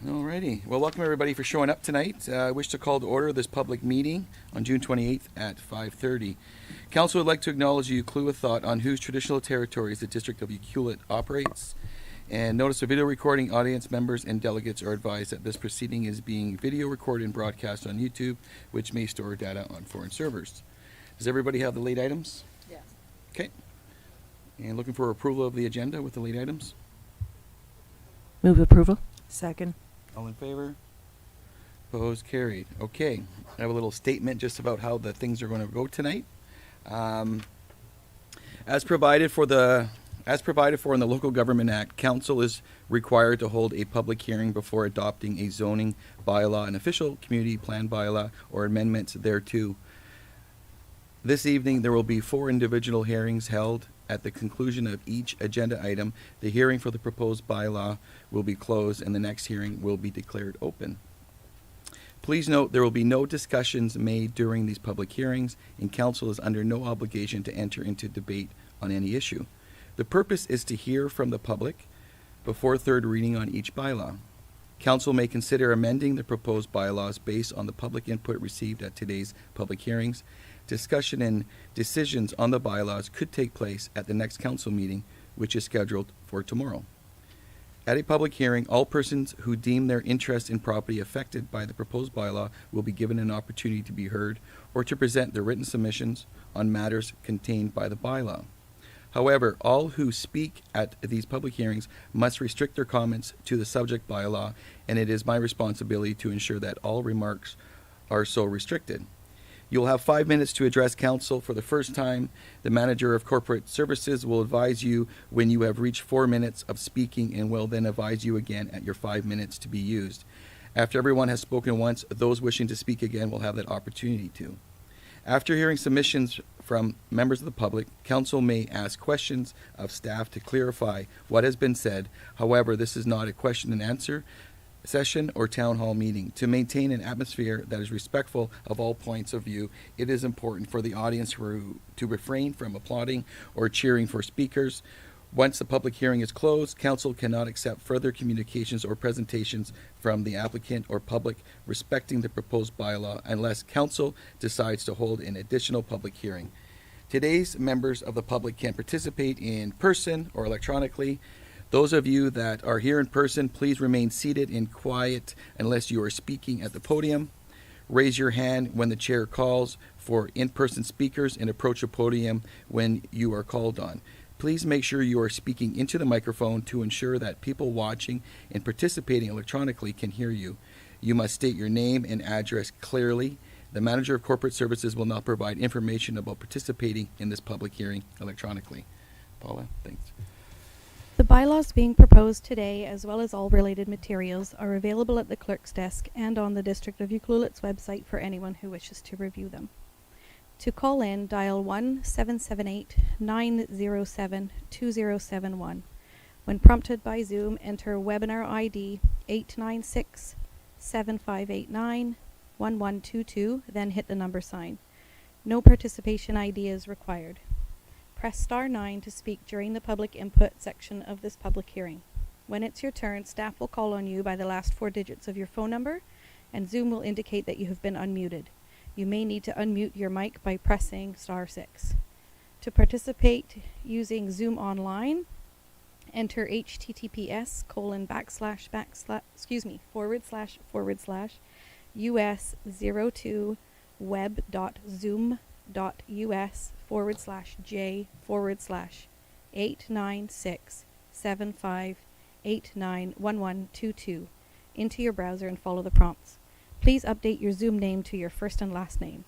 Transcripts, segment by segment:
Alrighty. Well, welcome everybody for showing up tonight. I wish to call to order this public meeting on June 28th at 5:30. Council would like to acknowledge you, clue a thought on whose traditional territories the District of Ucluelet operates. And notice a video recording. Audience members and delegates are advised that this proceeding is being video recorded and broadcast on YouTube, which may store data on foreign servers. Does everybody have the late items? Yes. Okay. And looking for approval of the agenda with the late items? Move approval. Second. All in favor? Opposed? Carried. Okay. I have a little statement just about how the things are going to go tonight. As provided for in the Local Government Act, Council is required to hold a public hearing before adopting a zoning bylaw, an official community plan bylaw, or amendments thereto. This evening, there will be 4 individual hearings held. At the conclusion of each agenda item, the hearing for the proposed bylaw will be closed and the next hearing will be declared open. Please note there will be no discussions made during these public hearings, and Council is under no obligation to enter into debate on any issue. The purpose is to hear from the public before third reading on each bylaw. Council may consider amending the proposed bylaws based on the public input received at today's public hearings. Discussion and decisions on the bylaws could take place at the next council meeting, which is scheduled for tomorrow. At a public hearing, all persons who deem their interest in property affected by the proposed bylaw will be given an opportunity to be heard or to present their written submissions on matters contained by the bylaw. However, all who speak at these public hearings must restrict their comments to the subject bylaw, and it is my responsibility to ensure that all remarks are so restricted. You'll have 5 minutes to address council for the first time. The manager of corporate services will advise you when you have reached 4 minutes of speaking and will then advise you again at your 5 minutes to be used. After everyone has spoken once, those wishing to speak again will have that opportunity to. After hearing submissions from members of the public, council may ask questions of staff to clarify what has been said. However, this is not a question and answer session or town hall meeting. To maintain an atmosphere that is respectful of all points of view, it is important for the audience to refrain from applauding or cheering for speakers. Once the public hearing is closed, council cannot accept further communications or presentations from the applicant or public respecting the proposed bylaw unless council decides to hold an additional public hearing. Today's members of the public can participate in person or electronically. Those of you that are here in person, please remain seated and quiet unless you are speaking at the podium. Raise your hand when the chair calls for in-person speakers and approach a podium when you are called on. Please make sure you are speaking into the microphone to ensure that people watching and participating electronically can hear you. You must state your name and address clearly. The manager of corporate services will not provide information about participating in this public hearing electronically. Paula, thanks. The bylaws being proposed today, as well as all related materials, are available at the clerk's desk and on the District of Ucluelet's website for anyone who wishes to review them. To call in, dial 1-778-907-2071. When prompted by Zoom, enter webinar ID 896-7589-1122, then hit the number sign. No participation ID is required. Press star 9 to speak during the public input section of this public hearing. When it's your turn, staff will call on you by the last 4 digits of your phone number, and Zoom will indicate that you have been unmuted. You may need to unmute your mic by pressing star 6. To participate using Zoom online, enter https://us02web.zoom.us/j/89675891122 into your browser and follow the prompts. Please update your Zoom name to your first and last name.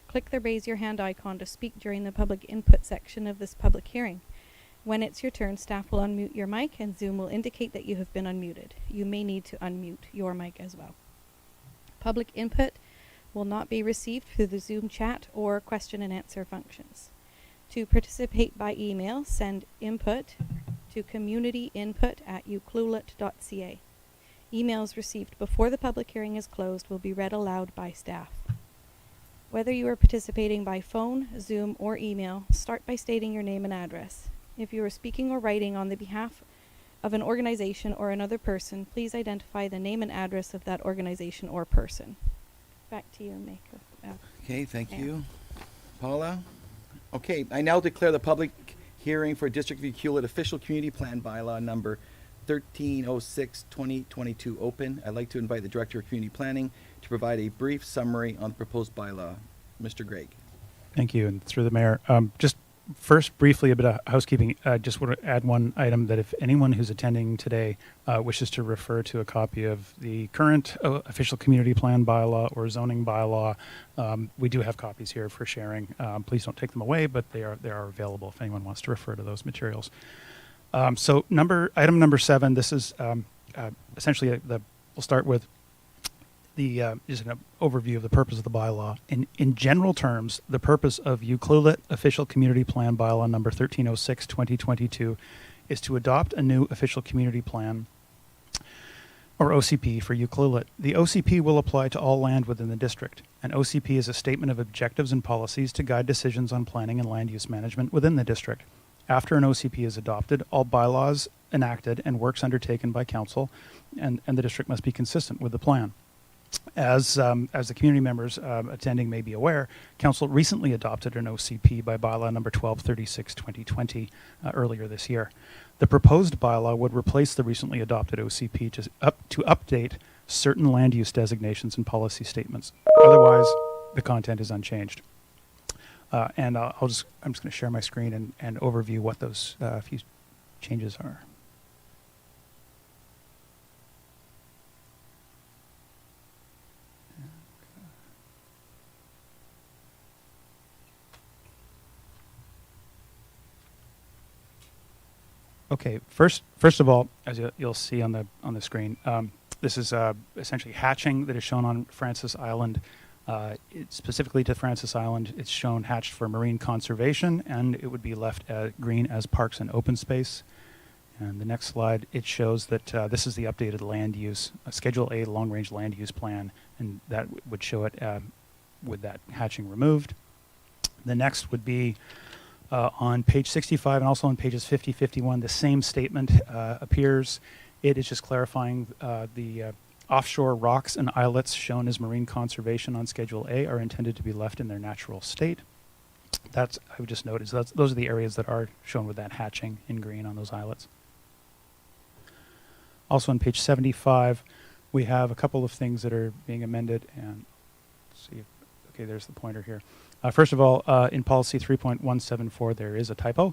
Click the raise your hand icon to speak during the public input section of this public hearing. When it's your turn, staff will unmute your mic and Zoom will indicate that you have been unmuted. You may need to unmute your mic as well. Public input will not be received through the Zoom chat or question and answer functions. To participate by email, send input to communityinput@ucluelet.ca. Emails received before the public hearing is closed will be read aloud by staff. Whether you are participating by phone, Zoom, or email, start by stating your name and address. If you are speaking or writing on the behalf of an organization or another person, please identify the name and address of that organization or person. Back to you, Mako. Okay, thank Yeah. you. Paula? Okay, I now declare the public hearing for District of Hewlett official community plan bylaw number 1306-2022 open. I'd like to invite the Director of Community Planning to provide a brief summary on the proposed bylaw. Mr. Gregg. Thank you, and through the mayor. Just first, briefly, a bit of housekeeping. I just want to add one item that if anyone who's attending today wishes to refer to a copy of the current official community plan bylaw or zoning bylaw, we do have copies here for sharing. Please don't take them away, but they are available if anyone wants to refer to those materials. So item number 7, this is essentially we'll start with just an overview of the purpose of the bylaw. In general terms, the purpose of Ucluelet Official Community Plan Bylaw number 1306-2022 is to adopt a new official community plan, or OCP, for Ucluelet. The OCP will apply to all land within the district. An OCP is a statement of objectives and policies to guide decisions on planning and land use management within the district. After an OCP is adopted, all bylaws enacted and works undertaken by council and the district must be consistent with the plan. As the community members attending may be aware, Council recently adopted an OCP by bylaw number 1236-2020 earlier this year. The proposed bylaw would replace the recently adopted OCP to update certain land use designations and policy statements. Otherwise, the content is unchanged. And I'm just going to share my screen and overview what those few changes are. Okay, first of all, as you'll see on the screen, this is essentially hatching that is shown on Francis Island. Specifically to Francis Island, it's shown hatched for marine conservation, and it would be left green as parks and open space. And the next slide, it shows that this is the updated land use, Schedule A long-range land use plan, and that would show it with that hatching removed. The next would be on page 65 and also on pages 50, 51, the same statement appears. It is just clarifying the offshore rocks and islets shown as marine conservation on Schedule A are intended to be left in their natural state. I would just note, those are the areas that are shown with that hatching in green on those islets. Also on page 75, we have a couple of things that are being amended, and let's see. Okay, there's the pointer here. First of all, in policy 3.174, there is a typo,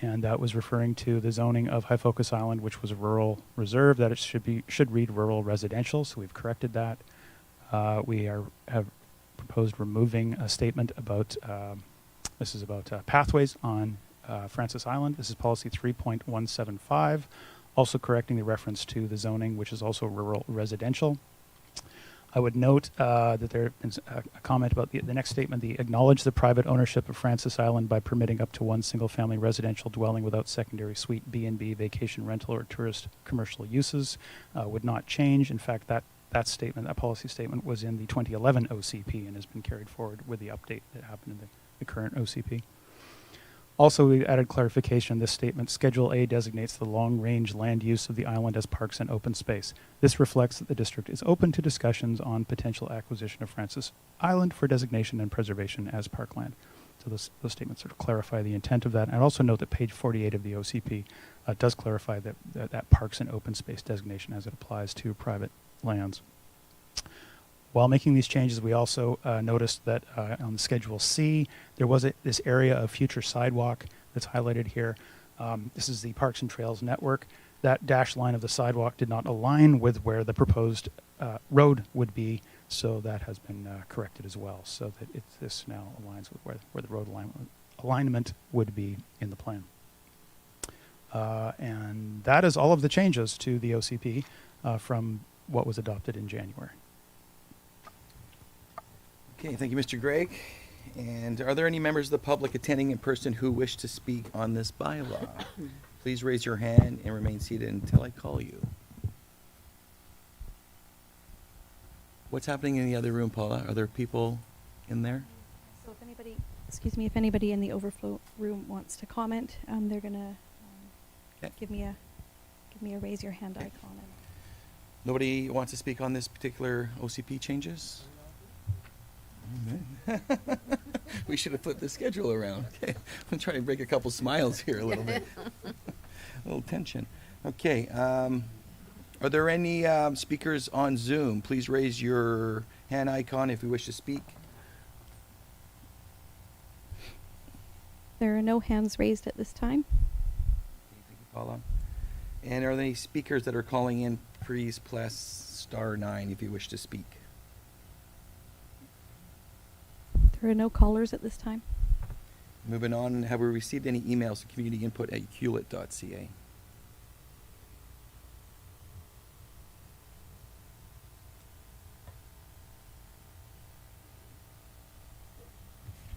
and that was referring to the zoning of High Focus Island, which was a rural reserve, that it should read rural residential, so we've corrected that. We have proposed removing a statement about, this is about pathways on Francis Island. This is policy 3.175, also correcting the reference to the zoning, which is also rural residential. I would note that there is a comment about the next statement, the acknowledge the private ownership of Francis Island by permitting up to one single-family residential dwelling without secondary suite, B&B, vacation rental, or tourist commercial uses would not change. In fact, that policy statement was in the 2011 OCP and has been carried forward with the update that happened in the current OCP. Also, we added clarification. This statement, Schedule A designates the long-range land use of the island as parks and open space. This reflects that the district is open to discussions on potential acquisition of Francis Island for designation and preservation as parkland. So those statements sort of clarify the intent of that. And I'd also note that page 48 of the OCP does clarify that parks and open space designation as it applies to private lands. While making these changes, we also noticed that on the Schedule C, there was this area of future sidewalk that's highlighted here. This is the Parks and Trails Network. That dashed line of the sidewalk did not align with where the proposed road would be, so that has been corrected as well, so that this now aligns with where the road alignment would be in the plan. And that is all of the changes to the OCP from what was adopted in January. Okay, thank you, Mr. Gregg. And are there any members of the public attending in person who wish to speak on this bylaw? Please raise your hand and remain seated until I call you. What's happening in the other room, Paula? Are there people in there? So if anybody in the overflow room wants to comment, they're going to give me a Give me a raise your hand icon. Nobody wants to speak on this particular OCP changes? We should have flipped the schedule around. Okay, I'm trying to break a couple smiles here a little bit. A little tension. Okay, are there any speakers on Zoom? Please raise your hand icon if you wish to speak. There are no hands raised at this time. Okay, thank you, Paula. And are there any speakers that are calling in? Please press *9 if you wish to speak. There are no callers at this time. Moving on, have we received any emails to communityinput@hewlett.ca?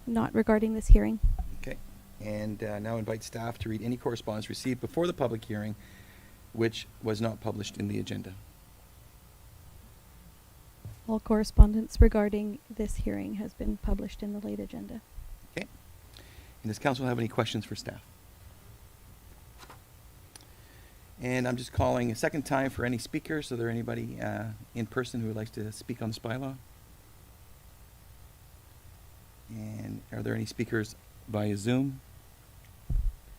Not regarding this hearing. Okay. And now invite staff to read any correspondence received before the public hearing which was not published in the agenda. All correspondence regarding this hearing has been published in the late agenda. Okay. And does council have any questions for staff? And I'm just calling a second time for any speakers. Is there anybody in person who would like to speak on this bylaw? And are there any speakers via Zoom?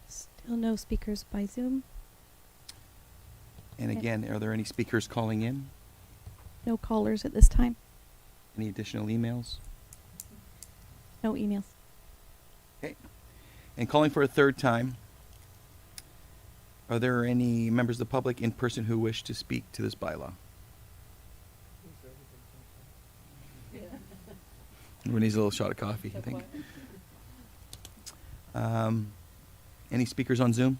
Still no speakers by Zoom. And again, are there any speakers calling in? No callers at this time. Any additional emails? No emails. Okay. And calling for a third time, are there any members of the public in person who wish to speak to this bylaw? Everyone needs a little shot of coffee, I think. Any speakers on Zoom?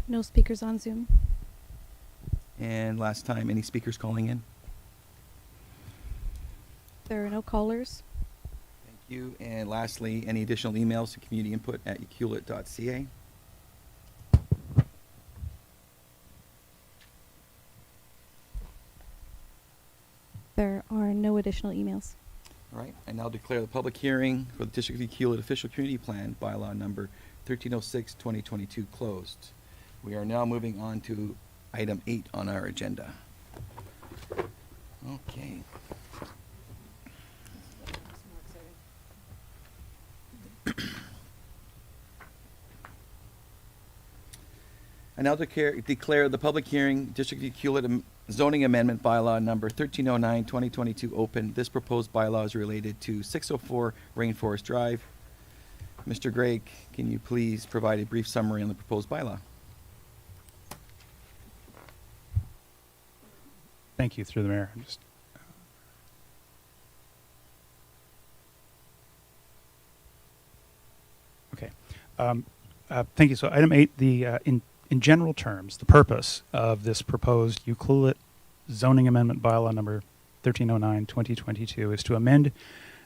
No speakers on Zoom. And last time, any speakers calling in? There are no callers. Thank you. And lastly, any additional emails to communityinput@hewlett.ca? There are no additional emails. All right. I now declare the public hearing for the District of Hewlett Official Community Plan Bylaw Number 1306-2022 closed. We are now moving on to item 8 on our agenda. Okay. I now declare the public hearing, District of Hewlett Zoning Amendment Bylaw Number 1309-2022 open. This proposed bylaw is related to 604 Rainforest Drive. Mr. Gregg, can you please provide a brief summary on the proposed bylaw? Thank you, through the mayor. Okay. Thank you. So item 8, in general terms, the purpose of this proposed Hewlett zoning amendment bylaw number 1309-2022 is to amend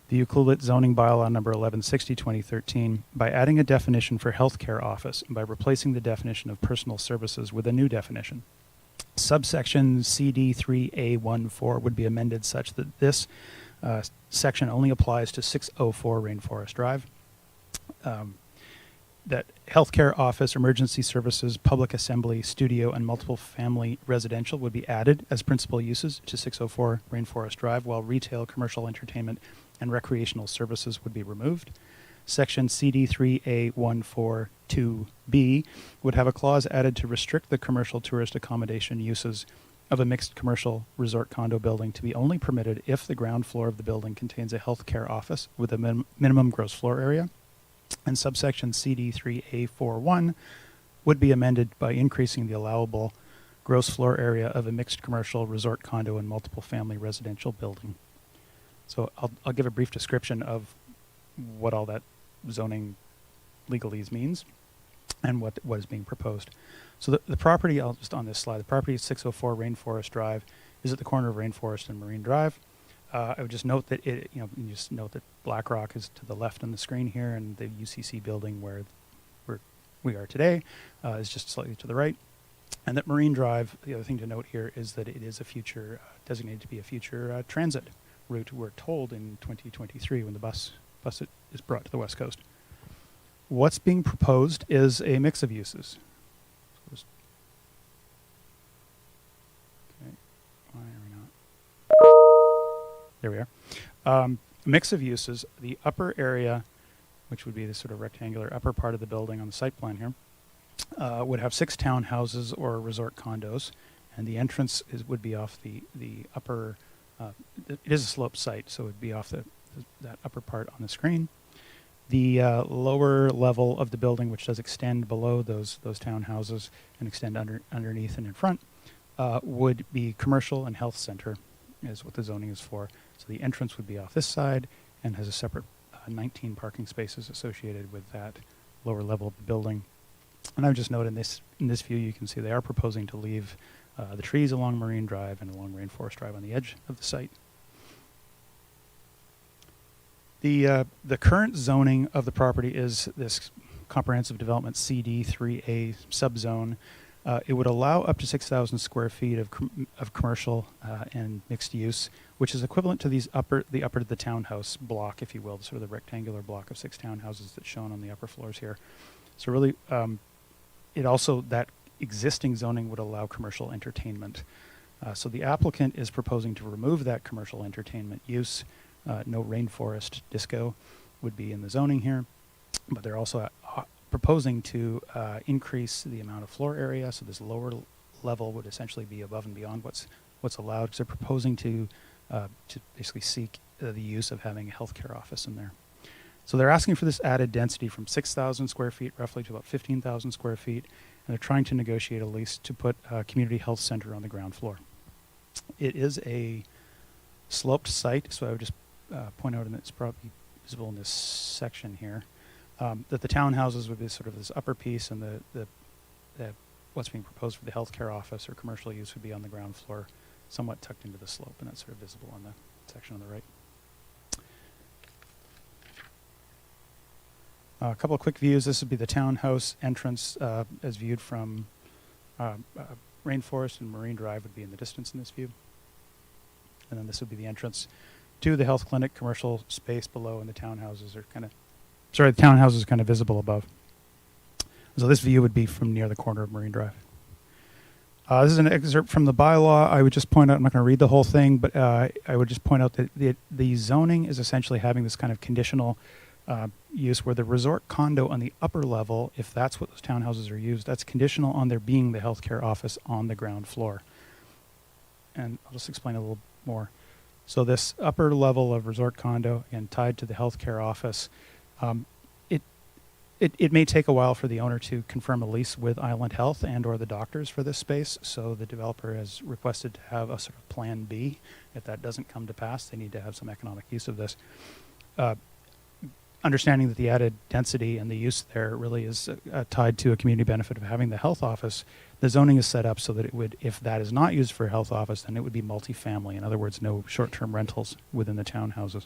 the Hewlett zoning bylaw number 1160-2013 by adding a definition for healthcare office and by replacing the definition of personal services with a new definition. Subsection CD3A14 would be amended such that this section only applies to 604 Rainforest Drive. That healthcare office, emergency services, public assembly, studio, and multiple family residential would be added as principal uses to 604 Rainforest Drive, while retail, commercial, entertainment, and recreational services would be removed. Section CD3A142B would have a clause added to restrict the commercial tourist accommodation uses of a mixed commercial resort condo building to be only permitted if the ground floor of the building contains a healthcare office with a minimum gross floor area. And subsection CD3A41 would be amended by increasing the allowable gross floor area of a mixed commercial resort condo and multiple family residential building. So I'll give a brief description of what all that zoning legalese means and what is being proposed. So the property, I'll just on this slide, the property is 604 Rainforest Drive, is at the corner of Rainforest and Marine Drive. I would just note that you just note that BlackRock is to the left on the screen here, and the UCC building where we are today is just slightly to the right. And that Marine Drive, the other thing to note here is that it is a future designated to be a future transit route. We're told in 2023 when the bus is brought to the West Coast. What's being proposed is a mix of uses. There we are. Mix of uses. The upper area, which would be the sort of rectangular upper part of the building on the site plan here, would have 6 townhouses or resort condos, and the entrance would be off the upper. It is a sloped site, so it would be off that upper part on the screen. The lower level of the building, which does extend below those townhouses and extend underneath and in front, would be commercial and health center, is what the zoning is for. So the entrance would be off this side and has a separate 19 parking spaces associated with that lower level of the building. And I would just note in this view, you can see they are proposing to leave the trees along Marine Drive and along Rainforest Drive on the edge of the site. The current zoning of the property is this comprehensive development CD 3A subzone. It would allow up to 6,000 square feet of commercial and mixed use, which is equivalent to the upper to the townhouse block, if you will, sort of the rectangular block of 6 townhouses that's shown on the upper floors here. So really, it also, that existing zoning would allow commercial entertainment. So the applicant is proposing to remove that commercial entertainment use. No rainforest disco would be in the zoning here, but they're also proposing to increase the amount of floor area. So this lower level would essentially be above and beyond what's allowed, because they're proposing to basically seek the use of having a healthcare office in there. So they're asking for this added density from 6,000 square feet roughly to about 15,000 square feet, and they're trying to negotiate a lease to put a community health center on the ground floor. It is a sloped site, so I would just point out, and it's probably visible in this section here, that the townhouses would be sort of this upper piece, and the what's being proposed for the healthcare office or commercial use would be on the ground floor, somewhat tucked into the slope, and that's sort of visible on the section on the right. A couple of quick views. This would be the townhouse entrance as viewed from Rainforest, and Marine Drive would be in the distance in this view. And then this would be the entrance to the health clinic, commercial space below, and the townhouses are kind of visible above. So this view would be from near the corner of Marine Drive. This is an excerpt from the bylaw. I would just point out, I'm not going to read the whole thing, but I would just point out that the zoning is essentially having this kind of conditional use where the resort condo on the upper level, if that's what those townhouses are used, that's conditional on there being the healthcare office on the ground floor. And I'll just explain a little more. So this upper level of resort condo, again, tied to the healthcare office, it may take a while for the owner to confirm a lease with Island Health and or the doctors for this space, so the developer has requested to have a sort of plan B. If that doesn't come to pass, they need to have some economic use of this. Understanding that the added density and the use there really is tied to a community benefit of having the health office, the zoning is set up so that it would, if that is not used for a health office, then it would be multifamily. In other words, no short-term rentals within the townhouses.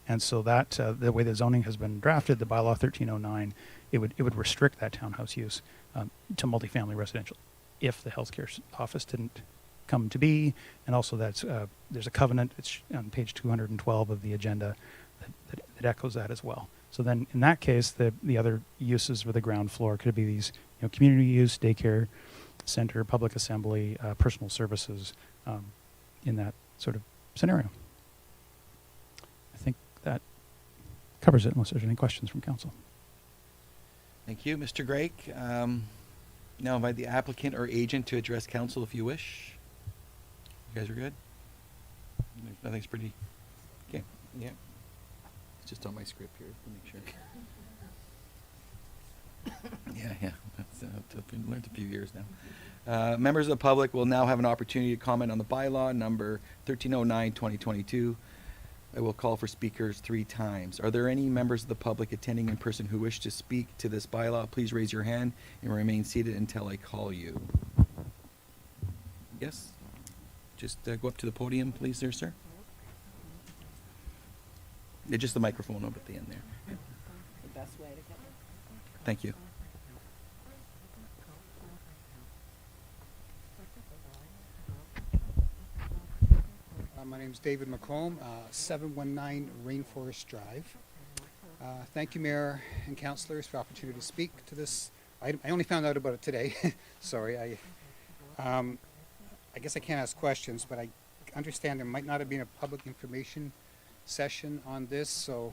And so that, the way the zoning has been drafted, the bylaw 1309, it would restrict that townhouse use to multifamily residential if the healthcare office didn't come to be. And also that's, there's a covenant, it's on page 212 of the agenda, that echoes that as well. So then in that case, the other uses for the ground floor could be these, community use, daycare center, public assembly, personal services in that sort of scenario. I think that covers it, unless there's any questions from council. Thank you, Mr. Greg. Now invite the applicant or agent to address council if you wish. You guys are good? Nothing's pretty... Okay, yeah. It's just on my script here to make sure. Yeah. I've learned a few years now. Members of the public will now have an opportunity to comment on the bylaw number 1309-2022. I will call for speakers 3 times. Are there any members of the public attending in person who wish to speak to this bylaw? Please raise your hand and remain seated until I call you. Yes? Just go up to the podium, please, there, sir. Yeah, just the microphone over at the end there. The best way to get it. Thank you. My name's David McComb, 719 Rainforest Drive. Thank you, Mayor and Councillors, for the opportunity to speak to this. I only found out about it today. Sorry. I guess I can't ask questions, but I understand there might not have been a public information session on this, so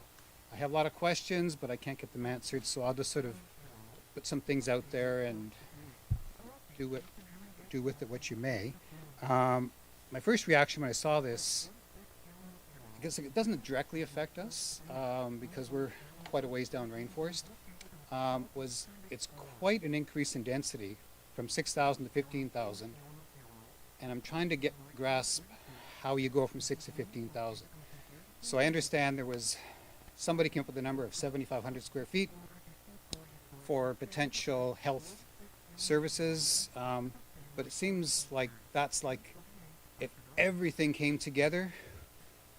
I have a lot of questions, but I can't get them answered, so I'll just sort of put some things out there and do with it what you may. My first reaction when I saw this, I guess it doesn't directly affect us because we're quite a ways down rainforest, was it's quite an increase in density from 6,000 to 15,000. And I'm trying to grasp how you go from 6 to 15,000. So I understand there was somebody came up with a number of 7,500 square feet for potential health services, but it seems like that's like if everything came together,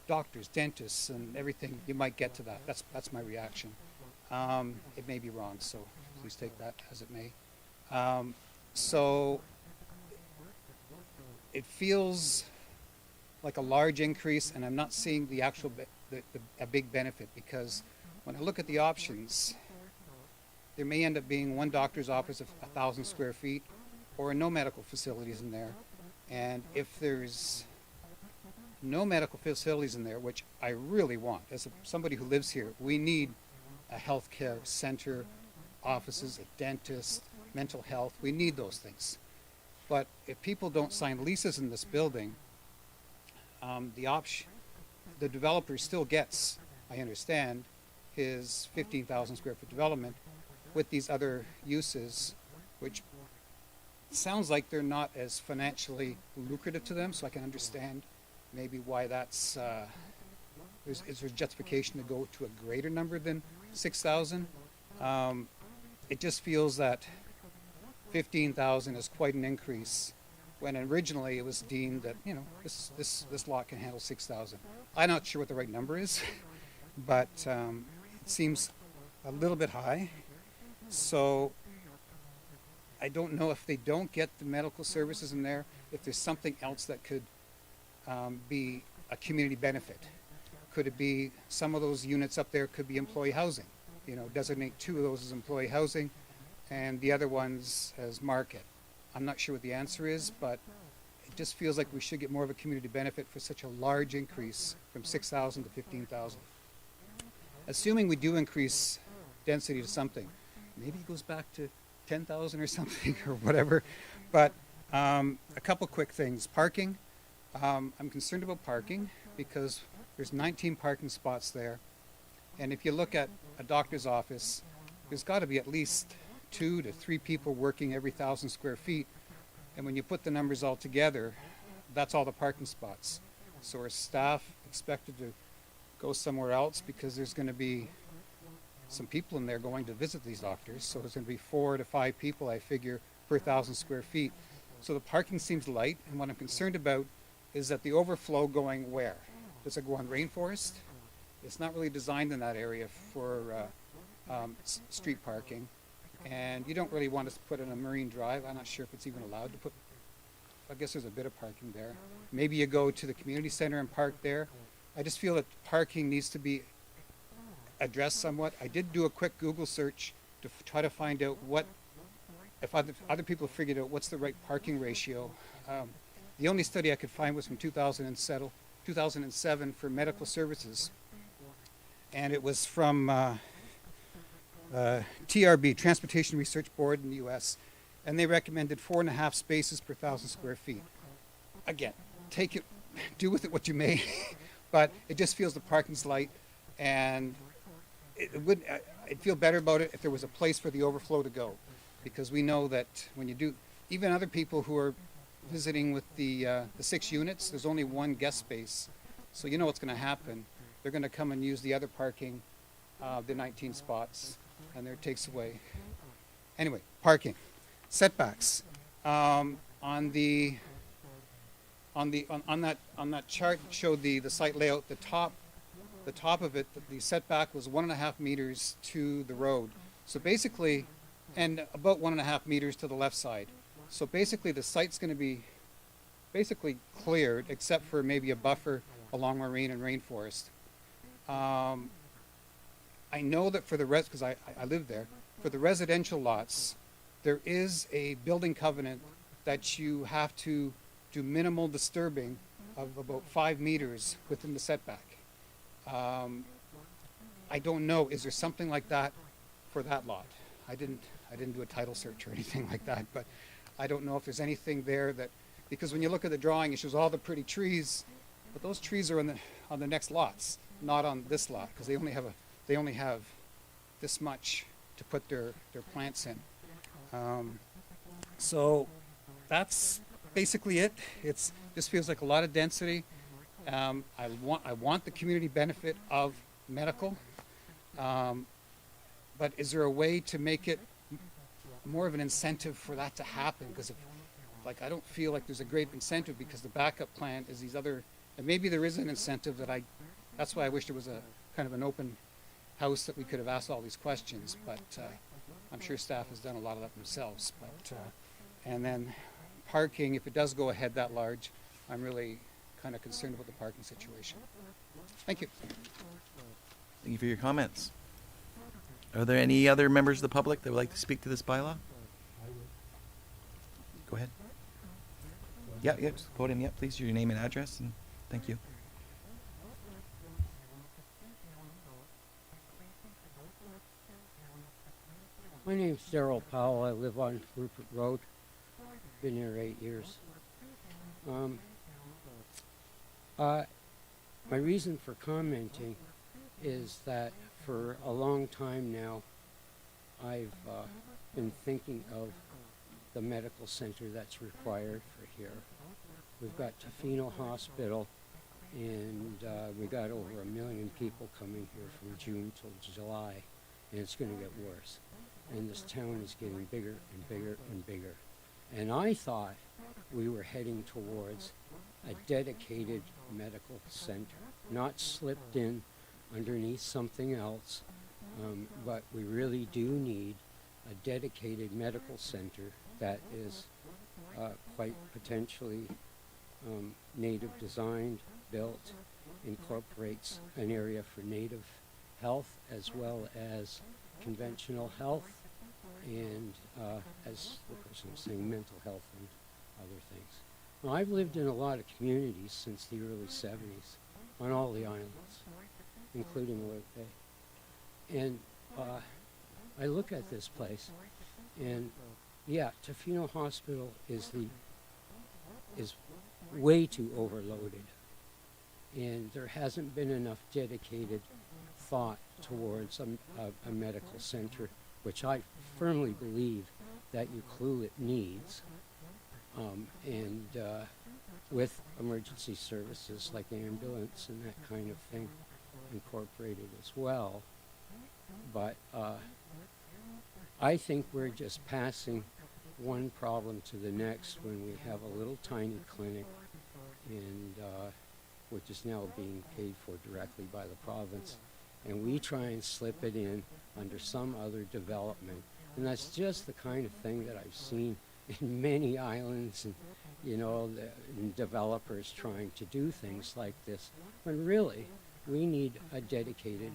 doctors, dentists, and everything, you might get to that. That's my reaction. It may be wrong, so please take that as it may. So it feels like a large increase, and I'm not seeing the actual a big benefit, because when I look at the options, there may end up being one doctor's office of 1,000 square feet, or no medical facilities in there. And if there's no medical facilities in there, which I really want, as somebody who lives here, we need a healthcare center, offices, a dentist, mental health. We need those things. But if people don't sign leases in this building, the developer still gets, I understand, his 15,000 square foot development with these other uses, which sounds like they're not as financially lucrative to them, so I can understand maybe why that's, is there justification to go to a greater number than 6,000? It just feels that 15,000 is quite an increase when originally it was deemed that, you know, this lot can handle 6,000. I'm not sure what the right number is, but it seems a little bit high. So I don't know if they don't get the medical services in there, if there's something else that could be a community benefit. Could it be some of those units up there could be employee housing? You know, designate 2 of those as employee housing and the other ones as market. I'm not sure what the answer is, but it just feels like we should get more of a community benefit for such a large increase from 6,000 to 15,000. Assuming we do increase density to something, maybe it goes back to 10,000 or something or whatever. But a couple quick things. Parking. I'm concerned about parking because there's 19 parking spots there. And if you look at a doctor's office, there's got to be at least 2 to 3 people working every 1,000 square feet. And when you put the numbers all together, that's all the parking spots. So are staff expected to go somewhere else because there's going to be some people in there going to visit these doctors. So there's going to be 4 to 5 people, I figure, per 1,000 square feet. So the parking seems light. And what I'm concerned about is that the overflow going where? Does it go on rainforest? It's not really designed in that area for street parking. And you don't really want to put in a marine drive. I'm not sure if it's even allowed to put, I guess there's a bit of parking there. Maybe you go to the community center and park there. I just feel that parking needs to be addressed somewhat. I did do a quick Google search to try to find out what, if other people figured out what's the right parking ratio. The only study I could find was from 2007 for medical services. And it was from TRB, Transportation Research Board in the US. And they recommended 4.5 spaces per 1,000 square feet. Again, take it, do with it what you may, but it just feels the parking's light, and I'd feel better about it if there was a place for the overflow to go, because we know that when you do, even other people who are visiting with the 6 units, there's only 1 guest space, so you know what's going to happen. They're going to come and use the other parking, the 19 spots, and there it takes away. Anyway, parking, setbacks. On that chart that showed the site layout, the top of it, the setback was 1.5 meters to the road. So basically, and about 1.5 meters to the left side. So basically, the site's going to be basically cleared, except for maybe a buffer along marine and rainforest. I know that for the rest, because I live there, for the residential lots, there is a building covenant that you have to do minimal disturbing of about 5 meters within the setback. I don't know, is there something like that for that lot? I didn't do a title search or anything like that, but I don't know if there's anything there that, because when you look at the drawing, it shows all the pretty trees, but those trees are on the next lots, not on this lot, because they only have this much to put their plants in. So that's basically it. This feels like a lot of density. I want the community benefit of medical, but is there a way to make it more of an incentive for that to happen? Because I don't feel like there's a great incentive, because the backup plan is these other, and maybe there is an incentive that's why I wish there was a kind of an open house that we could have asked all these questions, but I'm sure staff has done a lot of that themselves. But and then parking, if it does go ahead that large, I'm really kind of concerned about the parking situation. Thank you. Thank you for your comments. Are there any other members of the public that would like to speak to this bylaw? Go ahead. Yeah, just podium, yeah, please, your name and address, and thank you. My name's Daryl Powell. I live on Rupert Road. Been here 8 years. My reason for commenting is that for a long time now, I've been thinking of the medical center that's required for here. We've got Tofino Hospital, and we got over 1 million people coming here from June till July, and it's going to get worse. And this town is getting bigger and bigger and bigger. And I thought we were heading towards a dedicated medical center, not slipped in underneath something else, but we really do need a dedicated medical center that is quite potentially native designed, built, incorporates an area for native health as well as conventional health, and as the person was saying, mental health and other things. Now, I've lived in a lot of communities since the early 70s on all the islands, including Lloyd Bay. And I look at this place, and yeah, Tofino Hospital is way too overloaded, and there hasn't been enough dedicated thought towards a medical center, which I firmly believe that Ucluelet needs, and with emergency services like ambulance and that kind of thing incorporated as well. But I think we're just passing one problem to the next when we have a little tiny clinic, and which is now being paid for directly by the province, and we try and slip it in under some other development. And that's just the kind of thing that I've seen in many islands, and and developers trying to do things like this, when really we need a dedicated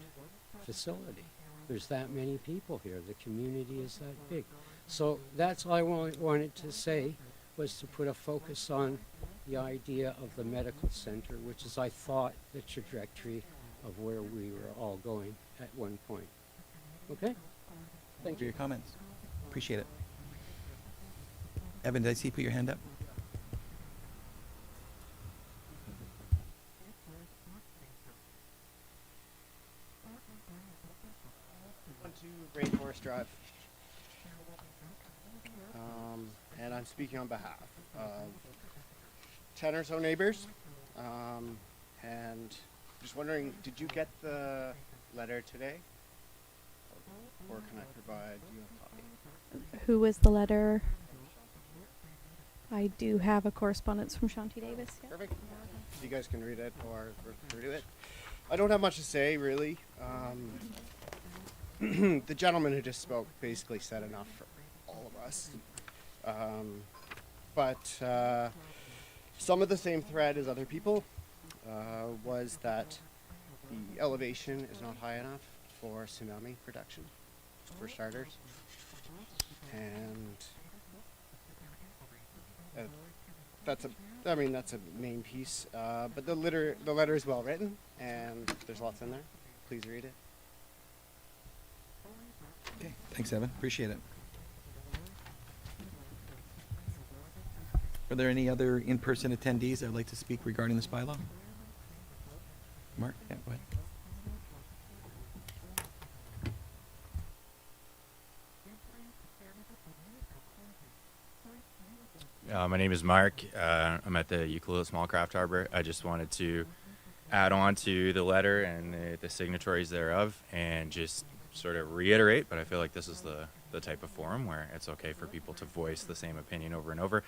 facility. There's that many people here. The community is that big. So that's all I wanted to say, was to put a focus on the idea of the medical center, which is, I thought, the trajectory of where we were all going at one point. Okay? Thank you for your comments. Appreciate it. Evan, did I see you put your hand up? Rainforest Drive. And I'm speaking on behalf of 10 or so neighbors. And just wondering, did you get the letter today? Or can I provide you a copy? Who was the letter? I do have a correspondence from Shanti Davis. Yeah. Perfect. You guys can read it or refer to it. I don't have much to say, really. The gentleman who just spoke basically said enough for all of us. But some of the same thread as other people was that the elevation is not high enough for tsunami protection, for starters. And that's a main piece. But the letter is well written, and there's lots in there. Please read it. Okay, thanks, Evan. Appreciate it. Are there any other in-person attendees that would like to speak regarding this bylaw? Mark, yeah, go ahead. My name is Mark. I'm at the Ukulele Small Craft Harbor. I just wanted to add on to the letter and the signatories thereof and just sort of reiterate, but I feel like this is the type of forum where it's okay for people to voice the same opinion over and over.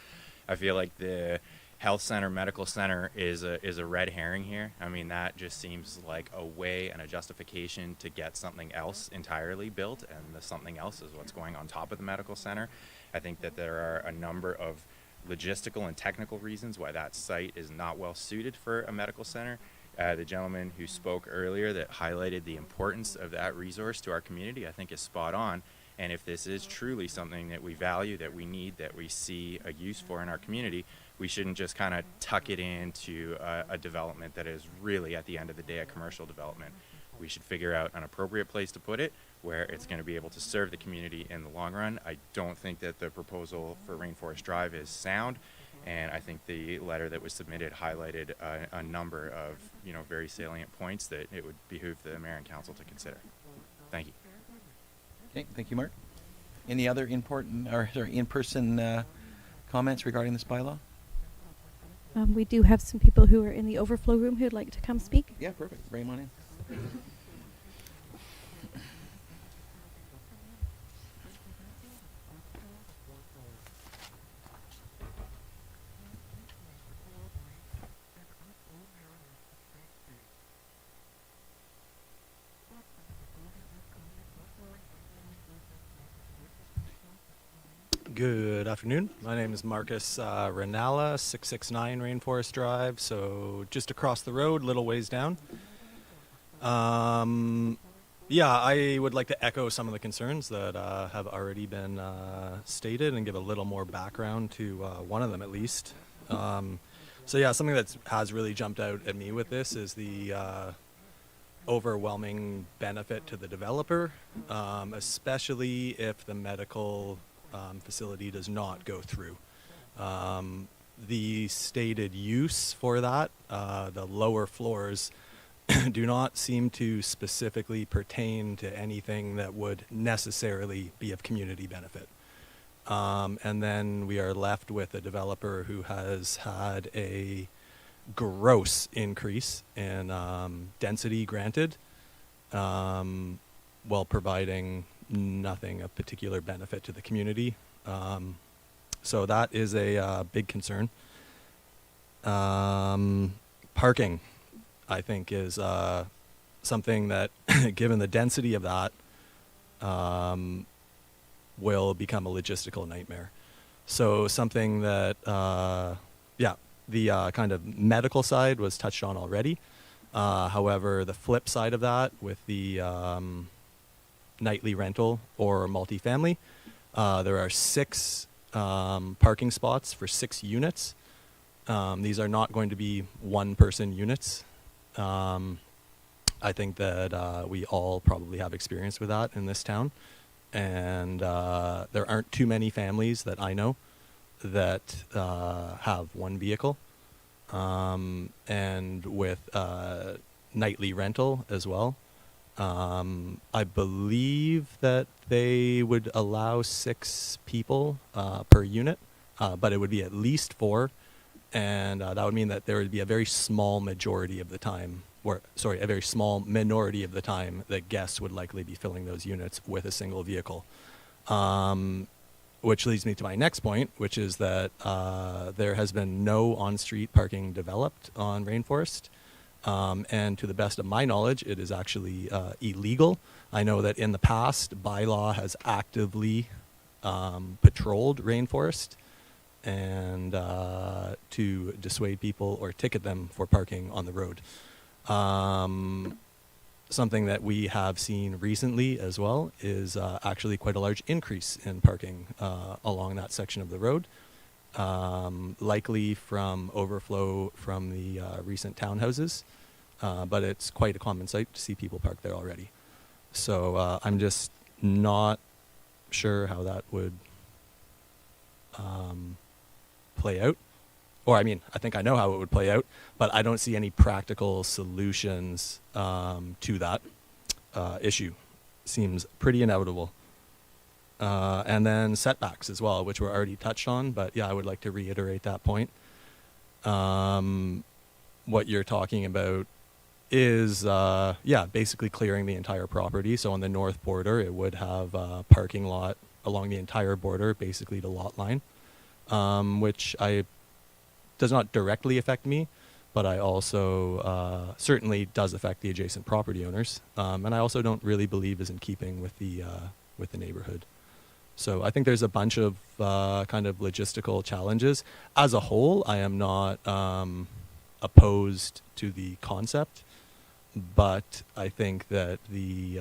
I feel like the health center, medical center is a red herring here. I mean, that just seems like a way and a justification to get something else entirely built, and the something else is what's going on top of the medical center. I think that there are a number of logistical and technical reasons why that site is not well suited for a medical center. The gentleman who spoke earlier that highlighted the importance of that resource to our community, I think is spot on. And if this is truly something that we value, that we need, that we see a use for in our community, we shouldn't just kind of tuck it into a development that is really, at the end of the day, a commercial development. We should figure out an appropriate place to put it where it's going to be able to serve the community in the long run. I don't think that the proposal for Rainforest Drive is sound, and I think the letter that was submitted highlighted a number of very salient points that it would behoove the mayor and council to consider. Thank you. Okay, thank you, Mark. Any other in-person comments regarding this bylaw? We do have some people who are in the overflow room who'd like to come speak. Yeah, perfect. Bring them on in. Good afternoon. My name is Marcus Ranalla, 669 Rainforest Drive, so just across the road, little ways down. Yeah, I would like to echo some of the concerns that have already been stated and give a little more background to one of them at least. So yeah, something that has really jumped out at me with this is the overwhelming benefit to the developer, especially if the medical facility does not go through. The stated use for that, the lower floors, do not seem to specifically pertain to anything that would necessarily be of community benefit. And then we are left with a developer who has had a gross increase in density granted, while providing nothing of particular benefit to the community. So that is a big concern. Parking, I think, is something that, given the density of that, will become a logistical nightmare. So something that, the kind of medical side was touched on already. However, the flip side of that with the nightly rental or multifamily, there are 6 parking spots for 6 units. These are not going to be one-person units. I think that we all probably have experience with that in this town. And there aren't too many families that I know that have one vehicle. And with nightly rental as well. I believe that they would allow 6 people per unit, but it would be at least 4. And that would mean that there would be a very small majority of the time, a very small minority of the time that guests would likely be filling those units with a single vehicle. Which leads me to my next point, which is that there has been no on-street parking developed on Rainforest. And to the best of my knowledge, it is actually illegal. I know that in the past, bylaw has actively patrolled Rainforest and to dissuade people or ticket them for parking on the road. Something that we have seen recently as well is actually quite a large increase in parking along that section of the road. likely from overflow from the recent townhouses, but it's quite a common sight to see people park there already. So I'm just not sure how that would play out. Or, I mean, I think I know how it would play out, but I don't see any practical solutions to that issue. Seems pretty inevitable. And then setbacks as well, which were already touched on, but yeah, I would like to reiterate that point. What you're talking about is, basically clearing the entire property. So on the north border, it would have a parking lot along the entire border, basically the lot line, which does not directly affect me, but I also certainly does affect the adjacent property owners, and I also don't really believe is in keeping with the neighborhood. So I think there's a bunch of kind of logistical challenges. As a whole, I am not opposed to the concept, but I think that the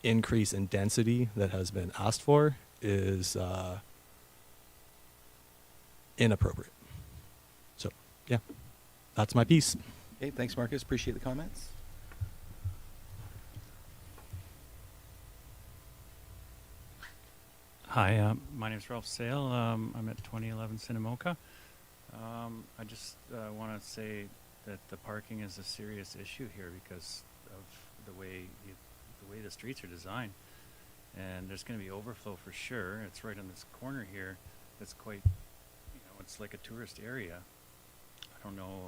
increase in density that has been asked for is inappropriate. So, yeah, that's my piece. Okay, thanks, Marcus. Appreciate the comments. Hi, my name is Ralph Sale. I'm at 2011 Cinnamoka. I just want to say that the parking is a serious issue here because of the way the streets are designed, and there's going to be overflow for sure. It's right on this corner here. That's quite, it's like a tourist area. I don't know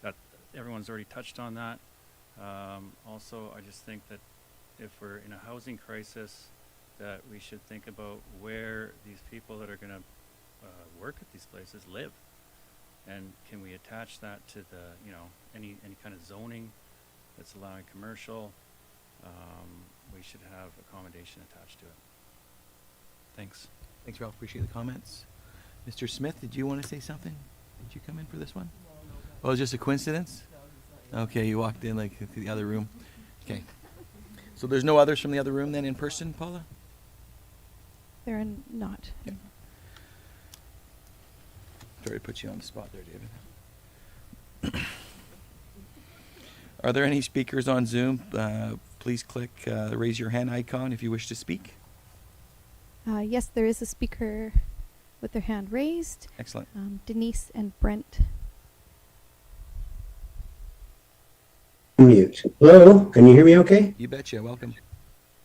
that everyone's already touched on that. Also, I just think that if we're in a housing crisis, that we should think about where these people that are going to work at these places live, and can we attach that to the any kind of zoning that's allowing commercial. We should have accommodation attached to it. Thanks. Thanks, Ralph. Appreciate the comments. Mr. Smith, did you want to say something? Did you come in for this one? Oh, it was just a coincidence? Okay, you walked in like to the other room. Okay. So there's no others from the other room then in person, Paula? There are not. Yeah. Sorry to put you on the spot there, David. Are there any speakers on Zoom? Please click the raise your hand icon if you wish to speak. Yes, there is a speaker with their hand raised. Excellent. Denise and Brent. Mute. Hello, can you hear me okay? You betcha. Welcome.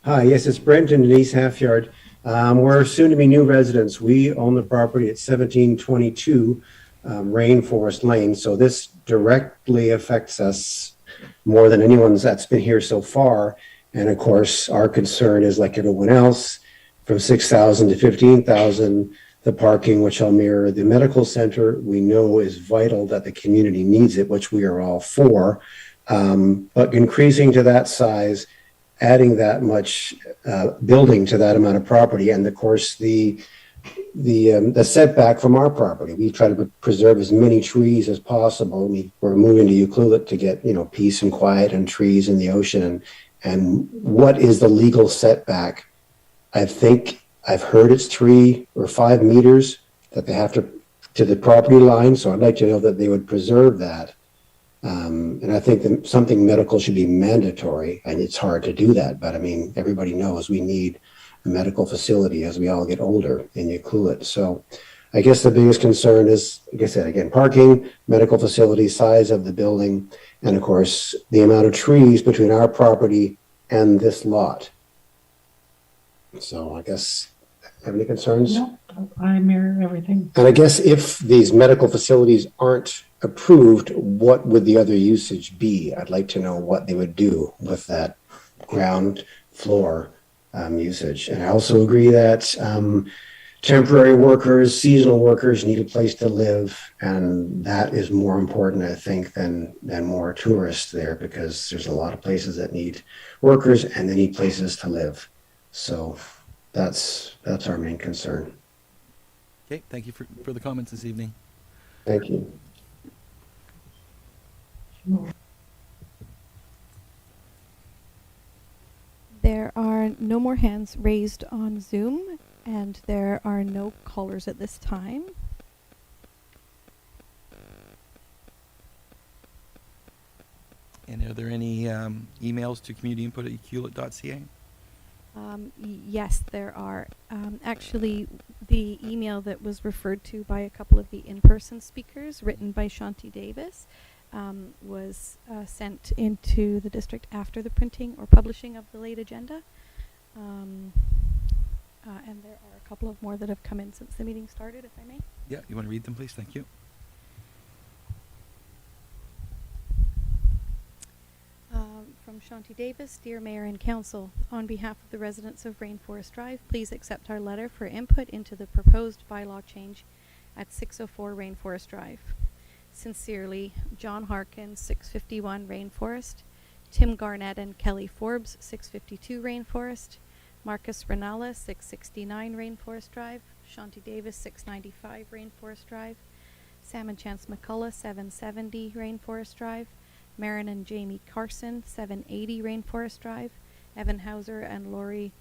Hi, yes, it's Brent and Denise Halfyard. We're soon to be new residents. We own the property at 1722 Rainforest Lane, so this directly affects us more than anyone's that's been here so far. And of course, our concern is like everyone else, from 6,000 to 15,000, the parking, which I'll mirror the medical center, we know is vital that the community needs it, which we are all for. But increasing to that size, adding that much building to that amount of property, and of course the setback from our property, we try to preserve as many trees as possible. We're moving to Ucluelet to get peace and quiet and trees in the ocean. And what is the legal setback? I think I've heard it's 3 or 5 meters that they have to the property line. So I'd like to know that they would preserve that. And I think that something medical should be mandatory, and it's hard to do that. But I mean, everybody knows we need a medical facility as we all get older in Ucluelet. So I guess the biggest concern is, like I said, again, parking, medical facility, size of the building, and of course, the amount of trees between our property and this lot. So I guess, have any concerns? No, I mirror everything. And I guess if these medical facilities aren't approved, what would the other usage be? I'd like to know what they would do with that ground floor usage. And I also agree that temporary workers, seasonal workers need a place to live, and that is more important, I think, than more tourists there, because there's a lot of places that need workers and they need places to live. So that's our main concern. Okay, thank you for the comments this evening. Thank you. There are no more hands raised on Zoom. And there are no callers at this time. And are there any emails to communityinput@eqlit.ca? Yes, there are. Actually, the email that was referred to by a couple of the in-person speakers, written by Shanti Davis, was sent into the district after the printing or publishing of the late agenda. And there are a couple of more that have come in since the meeting started, if I may. Yeah, you want to read them, please? Thank you. From Shanti Davis, Dear Mayor and Council, on behalf of the residents of Rainforest Drive, please accept our letter for input into the proposed bylaw change at 604 Rainforest Drive. Sincerely, John Harkins, 651 Rainforest, Tim Garnett and Kelly Forbes, 652 Rainforest, Marcus Ranalla, 669 Rainforest Drive, Shanti Davis, 695 Rainforest Drive, Sam and Chance McCullough, 770 Rainforest Drive, Marin and Jamie Carson, 780 Rainforest Drive, Evan Hauser and Lori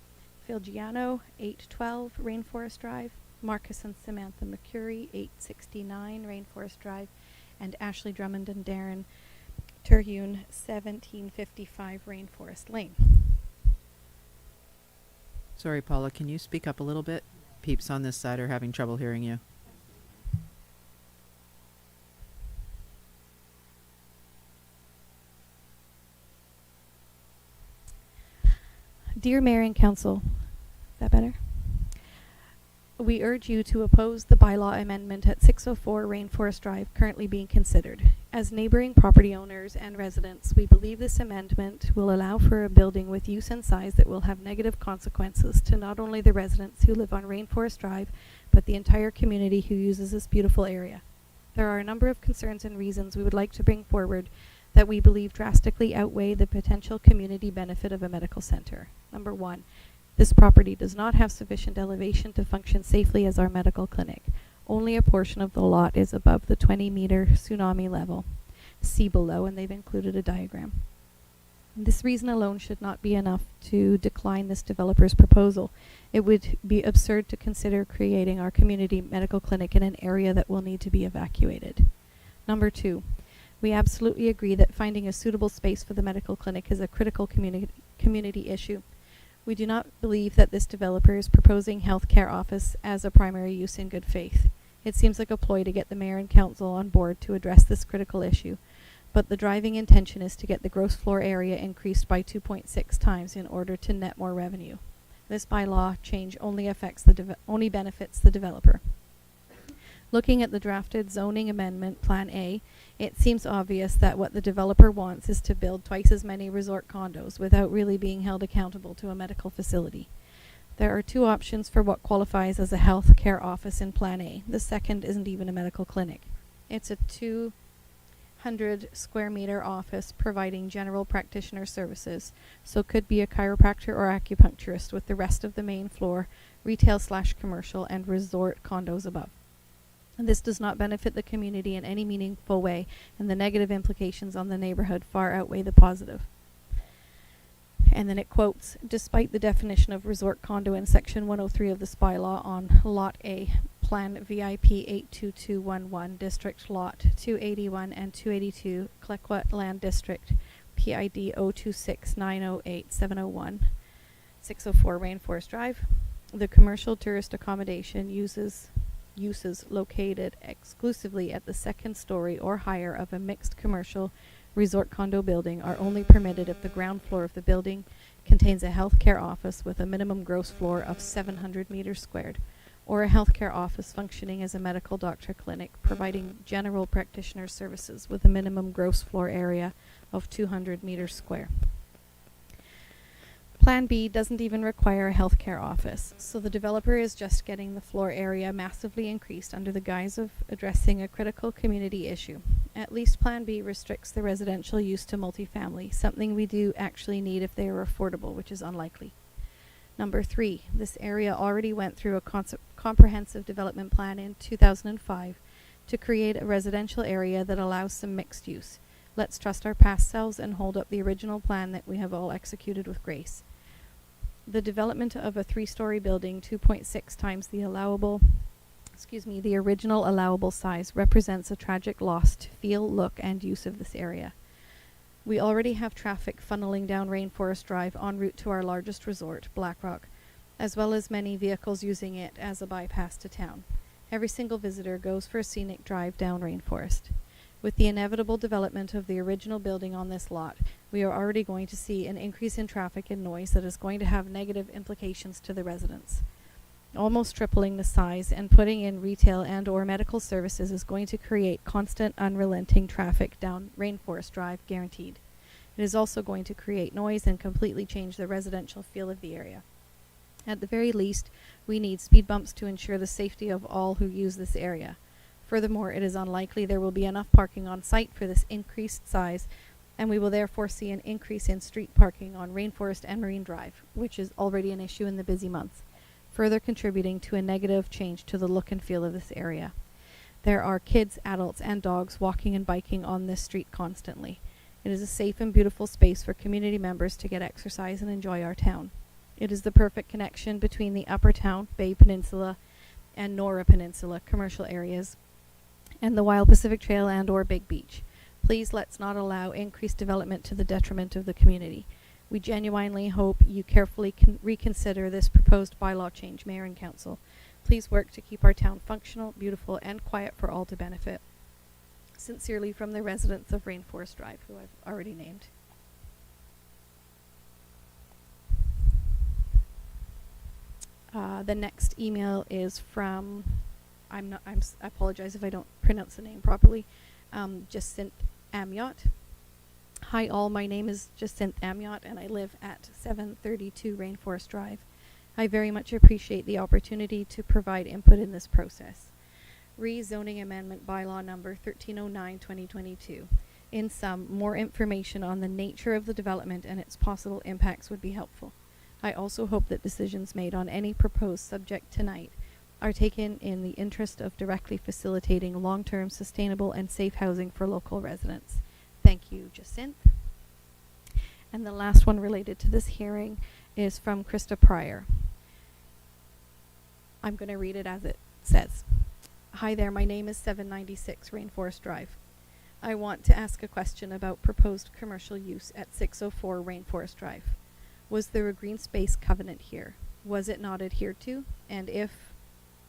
Filgiano, 812 Rainforest Drive, Marcus and Samantha McCurry, 869 Rainforest Drive, and Ashley Drummond and Darren Terhune, 1755 Rainforest Lane. Sorry, Paula, can you speak up a little bit? Peeps on this side are having trouble hearing you. Dear Mayor and Council, is that better? We urge you to oppose the bylaw amendment at 604 Rainforest Drive currently being considered. As neighboring property owners and residents, we believe this amendment will allow for a building with use and size that will have negative consequences to not only the residents who live on Rainforest Drive, but the entire community who uses this beautiful area. There are a number of concerns and reasons we would like to bring forward that we believe drastically outweigh the potential community benefit of a medical center. Number one, this property does not have sufficient elevation to function safely as our medical clinic. Only a portion of the lot is above the 20-meter tsunami level, sea below, and they've included a diagram. This reason alone should not be enough to decline this developer's proposal. It would be absurd to consider creating our community medical clinic in an area that will need to be evacuated. Number two, we absolutely agree that finding a suitable space for the medical clinic is a critical community issue. We do not believe that this developer is proposing healthcare office as a primary use in good faith. It seems like a ploy to get the mayor and council on board to address this critical issue, but the driving intention is to get the gross floor area increased by 2.6 times in order to net more revenue. This bylaw change only benefits the developer. Looking at the drafted zoning amendment, Plan A, it seems obvious that what the developer wants is to build twice as many resort condos without really being held accountable to a medical facility. There are two options for what qualifies as a health care office in Plan A. The second isn't even a medical clinic. It's a 200 square meter office providing general practitioner services, so could be a chiropractor or acupuncturist with the rest of the main floor, retail/commercial, and resort condos above. And this does not benefit the community in any meaningful way, and the negative implications on the neighborhood far outweigh the positive. And then it quotes, despite the definition of resort condo in Section 103 of this bylaw on Lot A, Plan VIP 82211, District Lot 281 and 282, Klekwat Land District, PID 026908701, 604 Rainforest Drive, the commercial tourist accommodation uses located exclusively at the second story or higher of a mixed commercial resort condo building are only permitted if the ground floor of the building contains a healthcare office with a minimum gross floor of 700 meters squared, or a healthcare office functioning as a medical doctor clinic providing general practitioner services with a minimum gross floor area of 200 meters square. Plan B doesn't even require a healthcare office, so the developer is just getting the floor area massively increased under the guise of addressing a critical community issue. At least Plan B restricts the residential use to multifamily, something we do actually need if they are affordable, which is unlikely. Number 3, this area already went through a comprehensive development plan in 2005 to create a residential area that allows some mixed use. Let's trust our past selves and hold up the original plan that we have all executed with grace. The development of a 3-story building 2.6 times the the original allowable size represents a tragic loss to feel, look, and use of this area. We already have traffic funneling down Rainforest Drive en route to our largest resort, Blackrock, as well as many vehicles using it as a bypass to town. Every single visitor goes for a scenic drive down Rainforest. With the inevitable development of the original building on this lot, we are already going to see an increase in traffic and noise that is going to have negative implications to the residents. Almost tripling the size and putting in retail and or medical services is going to create constant, unrelenting traffic down Rainforest Drive, guaranteed. It is also going to create noise and completely change the residential feel of the area. At the very least, we need speed bumps to ensure the safety of all who use this area. Furthermore, it is unlikely there will be enough parking on site for this increased size, and we will therefore see an increase in street parking on Rainforest and Marine Drive, which is already an issue in the busy months, further contributing to a negative change to the look and feel of this area. There are kids, adults, and dogs walking and biking on this street constantly. It is a safe and beautiful space for community members to get exercise and enjoy our town. It is the perfect connection between the Upper Town, Bay Peninsula, and Nora Peninsula commercial areas, and the Wild Pacific Trail and or Big Beach. Please let's not allow increased development to the detriment of the community. We genuinely hope you carefully reconsider this proposed bylaw change, Mayor and Council. Please work to keep our town functional, beautiful, and quiet for all to benefit. Sincerely, from the residents of Rainforest Drive, who I've already named. The next email is from, I apologize if I don't pronounce the name properly, Jacinth Amiot. Hi all, my name is Jacinth Amiot and I live at 732 Rainforest Drive. I very much appreciate the opportunity to provide input in this process. Rezoning Amendment Bylaw Number 1309-2022. In sum, more information on the nature of the development and its possible impacts would be helpful. I also hope that decisions made on any proposed subject tonight are taken in the interest of directly facilitating long-term sustainable and safe housing for local residents. Thank you, Jacinth. And the last one related to this hearing is from Krista Pryor. I'm going to read it as it says. Hi there, my name is 796 Rainforest Drive. I want to ask a question about proposed commercial use at 604 Rainforest Drive. Was there a green space covenant here? Was it not adhered to?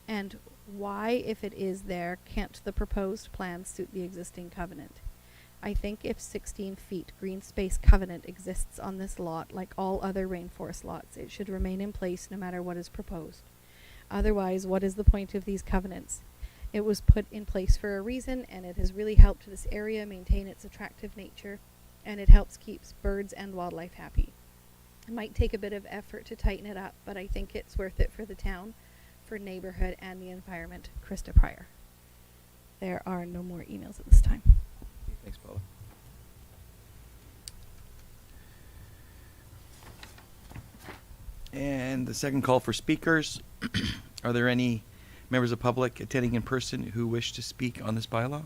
And why, if it is there, can't the proposed plan suit the existing covenant? I think if 16 feet green space covenant exists on this lot like all other rainforest lots, it should remain in place no matter what is proposed. Otherwise, what is the point of these covenants? It was put in place for a reason, and it has really helped this area maintain its attractive nature, and it helps keep birds and wildlife happy. It might take a bit of effort to tighten it up, but I think it's worth it for the town, for neighborhood, and the environment. Krista Pryor. There are no more emails at this time. Thanks, Paula. And the second call for speakers. Are there any members of public attending in person who wish to speak on this bylaw?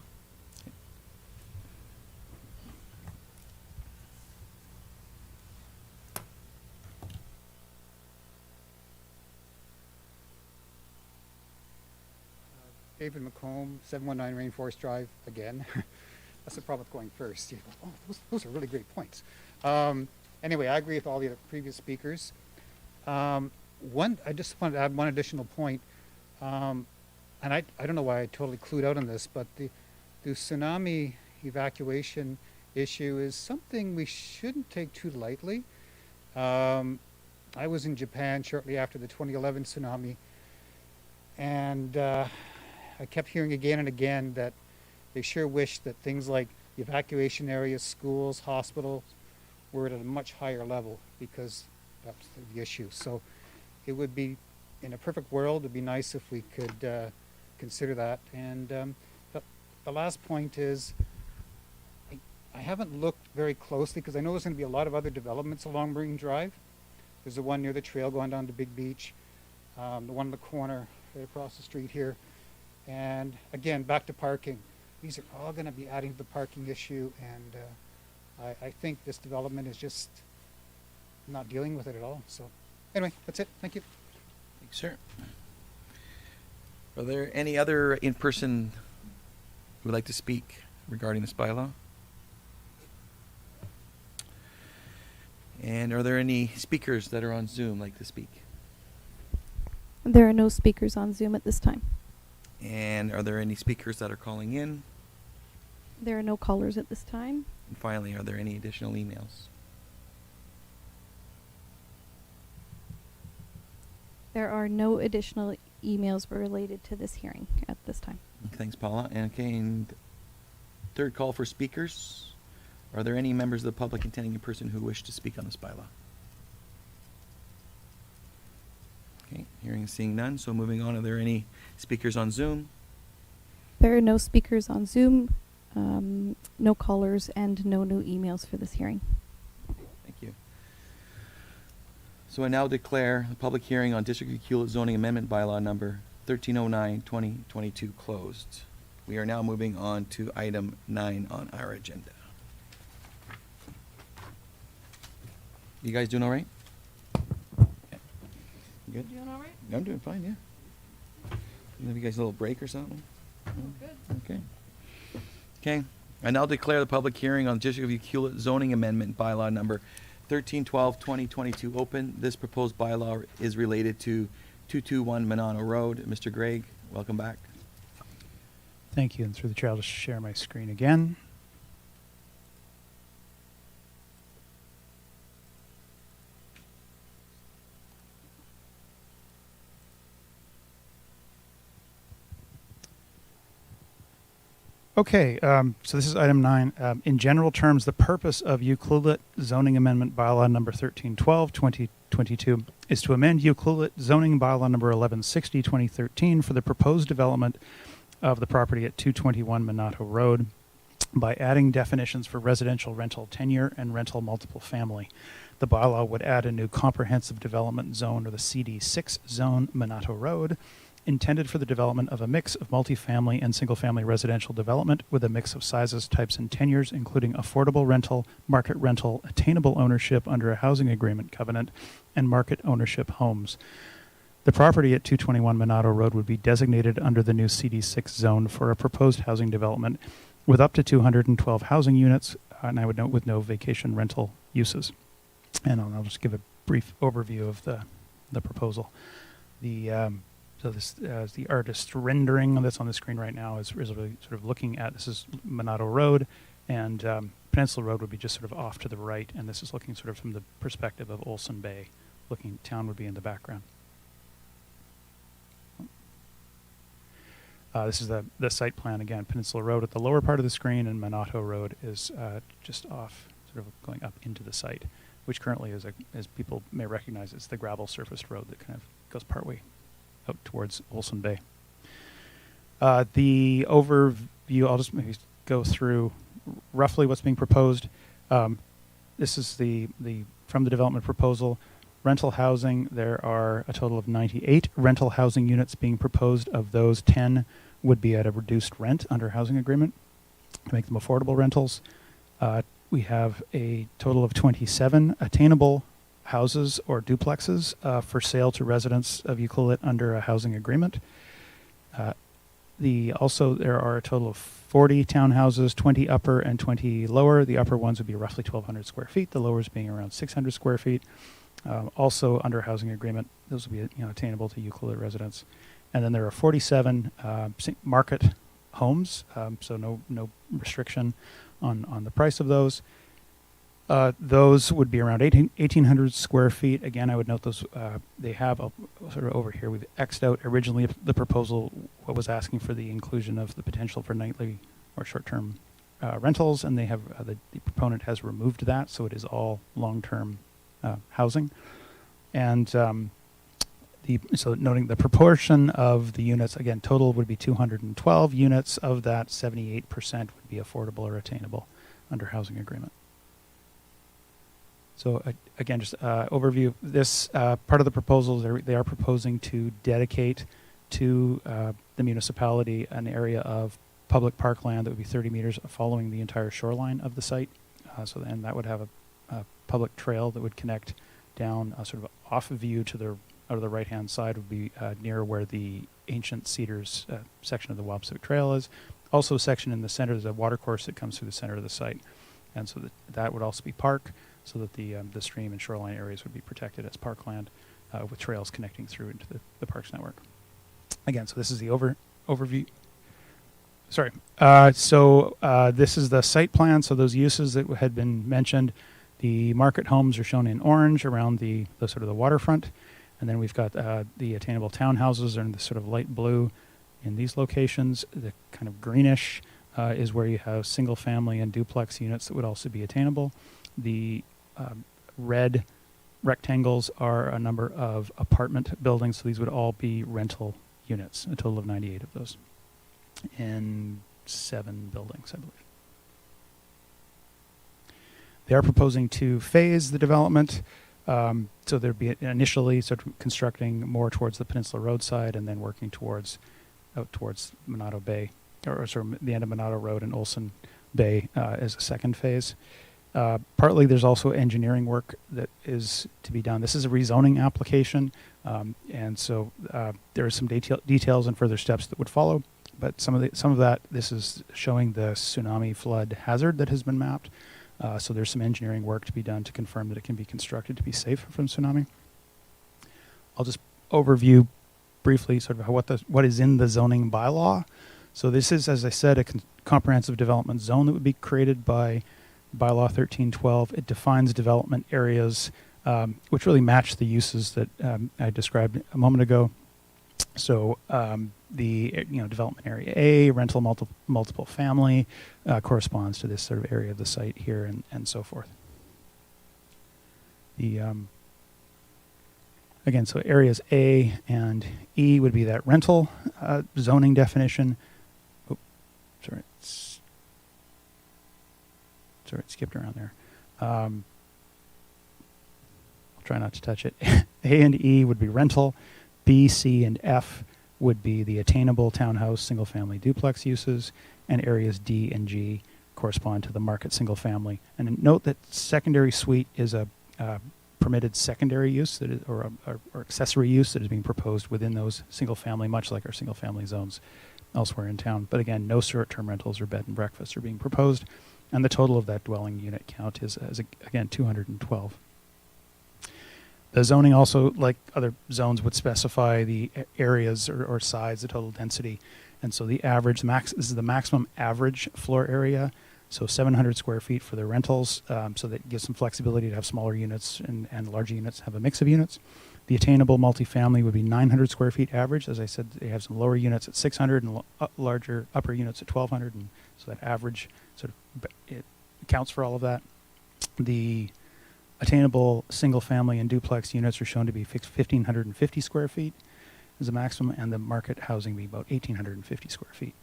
David McComb, 719 Rainforest Drive, again. That's the problem with going first. You go, oh, those are really great points. Anyway, I agree with all the previous speakers. I just wanted to add one additional point. And I don't know why I totally clued out on this, but the tsunami evacuation issue is something we shouldn't take too lightly. I was in Japan shortly after the 2011 tsunami, and I kept hearing again and again that they sure wish that things like the evacuation areas, schools, hospitals were at a much higher level, because that's the issue. So it would be, in a perfect world, it'd be nice if we could consider that. And the last point is, I haven't looked very closely because I know there's going to be a lot of other developments along Marine Drive. There's the one near the trail going down to Big Beach, the one in the corner right across the street here. And again, back to parking. These are all going to be adding to the parking issue, and I think this development is just not dealing with it at all. So Anyway, that's it. Thank you. Thanks, sir. Are there any other in-person who would like to speak regarding this bylaw? And are there any speakers that are on Zoom like to speak? There are no speakers on Zoom at this time. And are there any speakers that are calling in? There are no callers at this time. And finally, are there any additional emails? There are no additional emails related to this hearing at this time. Thanks, Paula. And okay, and third call for speakers. Are there any members of the public intending in person who wish to speak on this bylaw? Okay, hearing and seeing none. So moving on, are there any speakers on Zoom? There are no speakers on Zoom, no callers, and no new emails for this hearing. Thank you. So I now declare the public hearing on District of Hewlett zoning amendment bylaw number 1309-2022 closed. We are now moving on to item 9 on our agenda. You guys doing all right? Okay. You good? Doing all right? I'm doing fine, yeah. Give you guys a little break or something? Good. Okay. Okay. I now declare the public hearing on District of Hewlett zoning amendment bylaw number 1312-2022 open. This proposed bylaw is related to 221 Monano Road. Mr. Gregg, welcome back. Thank you. And through the chair, I'll just share my screen again. Okay, so this is item 9. In general terms, the purpose of Ucluelet zoning amendment bylaw number 1312-2022 is to amend Ucluelet zoning bylaw number 1160-2013 for the proposed development of the property at 221 Minato Road by adding definitions for residential rental tenure and rental multiple family. The bylaw would add a new comprehensive development zone, or the CD6 zone, Minato Road, intended for the development of a mix of multifamily and single-family residential development with a mix of sizes, types, and tenures, including affordable rental, market rental, attainable ownership under a housing agreement covenant, and market ownership homes. The property at 221 Minato Road would be designated under the new CD6 zone for a proposed housing development with up to 212 housing units, and I would note with no vacation rental uses. And I'll just give a brief overview of the proposal. So this the artist rendering that's on the screen right now is really sort of looking at, this is Minato Road, and Peninsula Road would be just sort of off to the right, and this is looking sort of from the perspective of Olsen Bay. Looking, town would be in the background. This is the site plan again. Peninsula Road at the lower part of the screen, and Minato Road is just off, sort of going up into the site, which currently is, as people may recognize, it's the gravel surfaced road that kind of goes partway out towards Olsen Bay. The overview, I'll just maybe go through roughly what's being proposed. This is the from the development proposal. Rental housing, there are a total of 98 rental housing units being proposed. Of those, 10 would be at a reduced rent under housing agreement to make them affordable rentals. We have a total of 27 attainable houses or duplexes for sale to residents of Ucluelet under a housing agreement. Also, there are a total of 40 townhouses, 20 upper and 20 lower. The upper ones would be roughly 1,200 square feet, the lowers being around 600 square feet. Also under housing agreement, those will be attainable to Ucluelet residents. And then there are 47 market homes, so no restriction on the price of those. Those would be around 1,800 square feet. Again, I would note those, they have sort of over here, we've X'd out originally the proposal, what was asking for the inclusion of the potential for nightly or short-term rentals, and they have, the proponent has removed that, so it is all long-term housing. And so noting the proportion of the units, again, total would be 212 units. Of that, 78% would be affordable or attainable under housing agreement. So again, just overview. This part of the proposal, they are proposing to dedicate to the municipality an area of public parkland that would be 30 meters following the entire shoreline of the site. And that would have a public trail that would connect down sort of off view to the out of the right-hand side would be near where the ancient cedars section of the Wabasuk Trail is. Also, a section in the center, there's a watercourse that comes through the center of the site, and so that would also be park, so that the stream and shoreline areas would be protected as parkland, with trails connecting through into the parks network. Again, so this is the overview. Sorry. This is the site plan. So those uses that had been mentioned, the market homes are shown in orange around the sort of the waterfront. And then we've got the attainable townhouses are in the sort of light blue in these locations. The kind of greenish is where you have single family and duplex units that would also be attainable. The red rectangles are a number of apartment buildings. So these would all be rental units, a total of 98 of those in 7 buildings, I believe. They are proposing to phase the development. So there'd be initially sort of constructing more towards the Peninsula Road side and then working out towards Monado Bay, or sort of the end of Monado Road and Olson Bay as a second phase. Partly there's also engineering work that is to be done. This is a rezoning application, and so there are some details and further steps that would follow. But some of that, this is showing the tsunami flood hazard that has been mapped. So there's some engineering work to be done to confirm that it can be constructed to be safe from tsunami. I'll just overview briefly sort of what is in the zoning bylaw. So this is, as I said, a comprehensive development zone that would be created by bylaw 1312. It defines development areas which really match the uses that I described a moment ago. So the development area A, rental multiple family, corresponds to this sort of area of the site here, and so forth. The again, so areas A and E would be that rental zoning definition. Oh, sorry, it skipped around there. I'll try not to touch it. A and E would be rental. B, C, and F would be the attainable townhouse, single-family duplex uses, and areas D and G correspond to the market single-family. And note that secondary suite is a permitted secondary use that is, or accessory use that is being proposed within those single-family, much like our single-family zones elsewhere in town. But again, no short-term rentals or bed and breakfasts are being proposed, and the total of that dwelling unit count is again 212. The zoning also, like other zones, would specify the areas or size, the total density. And so the average, this is the maximum average floor area, so 700 square feet for the rentals, so that gives some flexibility to have smaller units and larger units, have a mix of units. The attainable multifamily would be 900 square feet average. As I said, they have some lower units at 600 and larger upper units at 1,200, and so that average sort of it accounts for all of that. The attainable single-family and duplex units are shown to be 1,550 square feet as a maximum, and the market housing be about 1,850 square feet,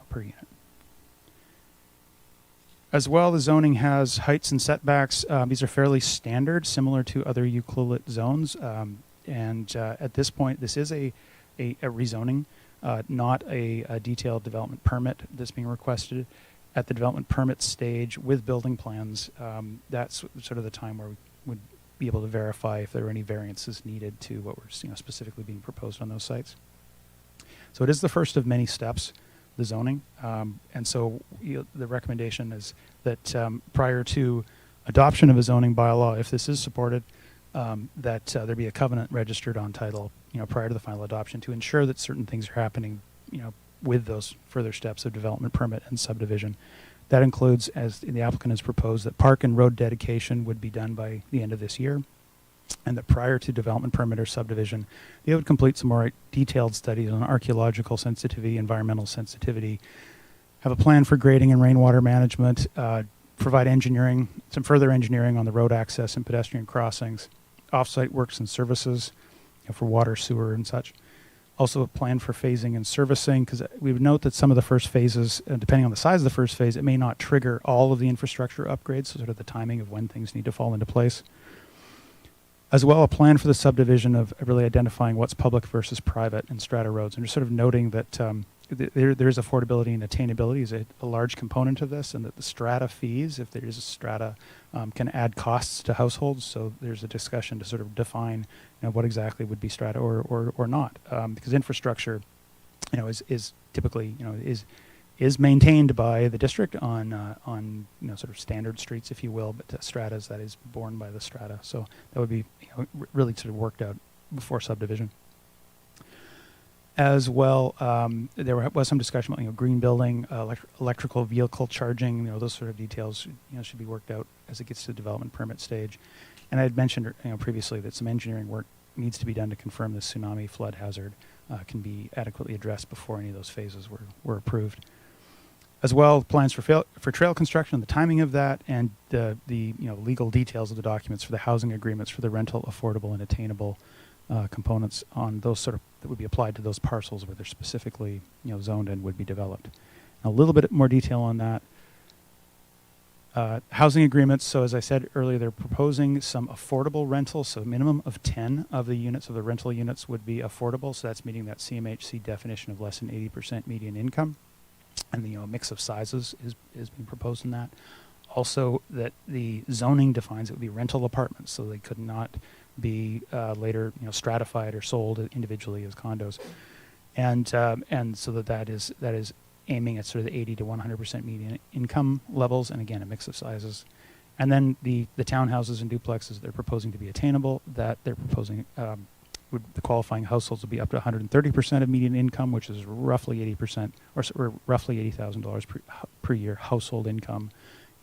per unit. As well, the zoning has heights and setbacks. These are fairly standard, similar to other UCLULIT zones, and at this point, this is a rezoning, not a detailed development permit that's being requested. At the development permit stage with building plans, that's sort of the time where we would be able to verify if there are any variances needed to what were specifically being proposed on those sites. So it is the first of many steps, the zoning, and so the recommendation is that prior to adoption of a zoning bylaw, if this is supported, that there be a covenant registered on title, prior to the final adoption to ensure that certain things are happening, with those further steps of development permit and subdivision. That includes, as the applicant has proposed, that park and road dedication would be done by the end of this year, and that prior to development permit or subdivision, they would complete some more detailed studies on archaeological sensitivity, environmental sensitivity, have a plan for grading and rainwater management, provide engineering, some further engineering on the road access and pedestrian crossings, off-site works and services for water, sewer, and such. Also a plan for phasing and servicing, because we would note that some of the first phases, depending on the size of the first phase, it may not trigger all of the infrastructure upgrades, so sort of the timing of when things need to fall into place. As well, a plan for the subdivision of really identifying what's public versus private and strata roads, and just sort of noting that there is affordability and attainability is a large component of this, and that the strata fees, if there is a strata, can add costs to households. So there's a discussion to sort of define, what exactly would be strata or not, because infrastructure, is typically, is maintained by the district on sort of standard streets, if you will, but stratas, that is borne by the strata. So that would be really sort of worked out before subdivision. As well, there was some discussion about green building, electrical vehicle charging. Those sort of details should be worked out as it gets to the development permit stage. And I had mentioned previously that some engineering work needs to be done to confirm the tsunami flood hazard can be adequately addressed before any of those phases were approved. As well, plans for trail construction, the timing of that, and the legal details of the documents for the housing agreements for the rental, affordable, and attainable components on those sort of that would be applied to those parcels where they're specifically zoned and would be developed. A little bit more detail on that. Housing agreements. So as I said earlier, they're proposing some affordable rentals. So a minimum of 10 of the units of the rental units would be affordable. So that's meeting that CMHC definition of less than 80% median income. And the mix of sizes is being proposed in that. Also, that the zoning defines it would be rental apartments, so they could not be later stratified or sold individually as condos, and so that is aiming at sort of the 80 to 100% median income levels, and again a mix of sizes. And then the townhouses and duplexes they're proposing to be attainable. That they're proposing the qualifying households will be up to 130% of median income, which is roughly 80% or roughly $80,000 per year household income.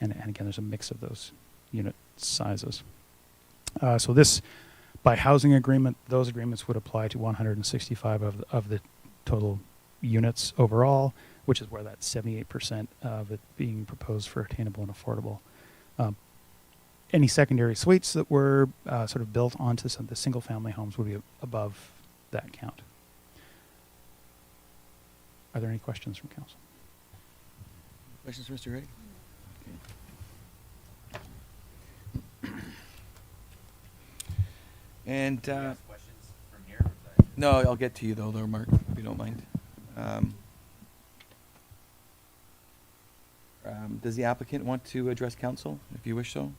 And again, there's a mix of those unit sizes. So this, by housing agreement, those agreements would apply to 165 of the total units overall, which is where that 78% of it being proposed for attainable and affordable. Any secondary suites that were sort of built onto some of the single-family homes would be above that count. Are there any questions from council? Questions, Mr. Ray? And questions from here? no, I'll get to you though, Mark, if you don't mind. Does the applicant want to address council, if you wish so?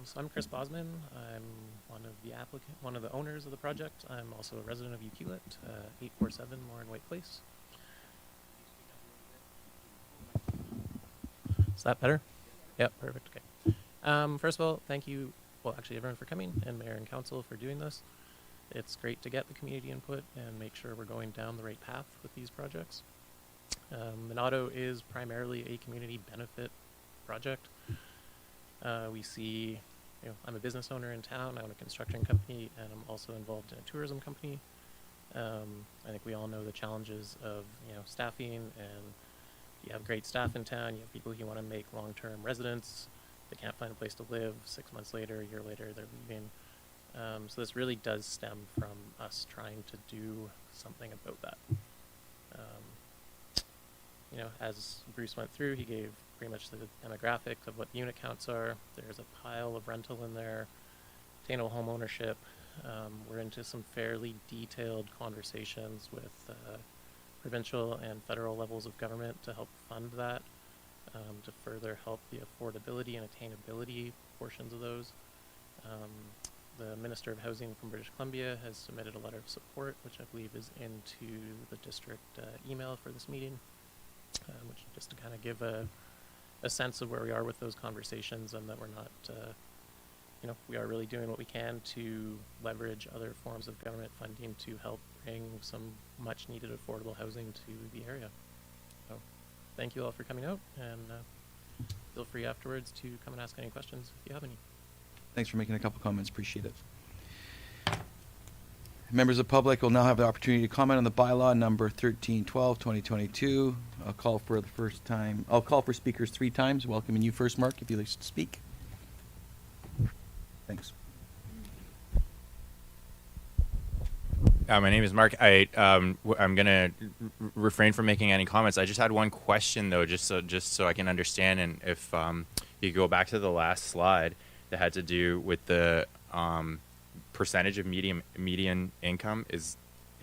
So I'm Chris Bosman. I'm one of the owners of the project. I'm also a resident of Ukilet, 847 Lauren White Place. Is that better? Yep, perfect. Okay. First of all, thank you, everyone for coming, and Mayor and Council for doing this. It's great to get the community input and make sure we're going down the right path with these projects. Monado is primarily a community benefit project. We see, I'm a business owner in town. I own a construction company, and I'm also involved in a tourism company. I think we all know the challenges of, staffing, and you have great staff in town. You have people who want to make long-term residents. They can't find a place to live. 6 months later, a year later, they're leaving. So this really does stem from us trying to do something about that. As Bruce went through, he gave pretty much the demographic of what unit counts are. There's a pile of rental in there, attainable home ownership. We're into some fairly detailed conversations with provincial and federal levels of government to help fund that, to further help the affordability and attainability portions of those. The Minister of Housing from British Columbia has submitted a letter of support, which I believe is into the district email for this meeting, which just to kind of give a sense of where we are with those conversations, and that we're not, we are really doing what we can to leverage other forms of government funding to help bring some much needed affordable housing to the area. So thank you all for coming out, and feel free afterwards to come and ask any questions if you have any. Thanks for making a couple comments. Appreciate it. Members of the public will now have the opportunity to comment on the bylaw number 1312, 2022. I'll call for speakers 3 times. Welcoming you first, Mark, if you'd like to speak. Thanks. My name is Mark. I'm gonna refrain from making any comments. I just had one question though, just so I can understand, and if you go back to the last slide that had to do with the percentage of median income, is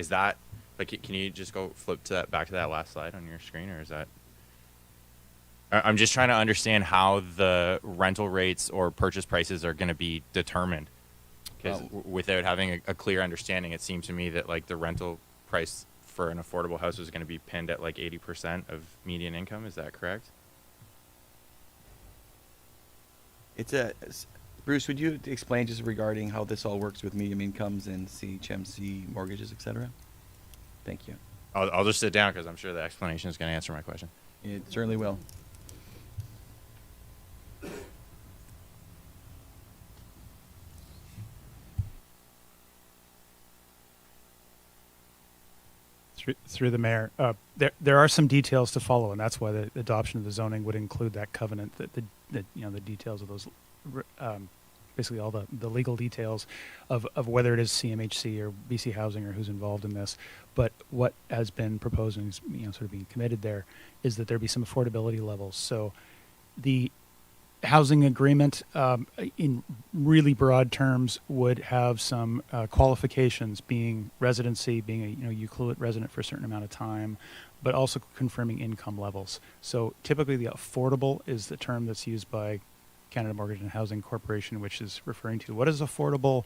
that like, can you just go flip to back to that last slide on your screen, or is that? I'm just trying to understand how the rental rates or purchase prices are going to be determined. Because without having a clear understanding, it seemed to me that like the rental price for an affordable house was going to be pinned at like 80% of median income. Is that correct? Bruce, would you explain just regarding how this all works with medium incomes and CHMC mortgages, etc.? Thank you. I'll just sit down because I'm sure the explanation is going to answer my question. It certainly will. Through the mayor, there are some details to follow, and that's why the adoption of the zoning would include that covenant, that the details of those, basically all the legal details of whether it is CMHC or BC Housing or who's involved in this. But what has been proposed and is, sort of being committed there is that there be some affordability levels. So the housing agreement, in really broad terms, would have some qualifications, being residency, being a UCLUET resident for a certain amount of time, but also confirming income levels. So typically the affordable is the term that's used by Canada Mortgage and Housing Corporation, which is referring to what is affordable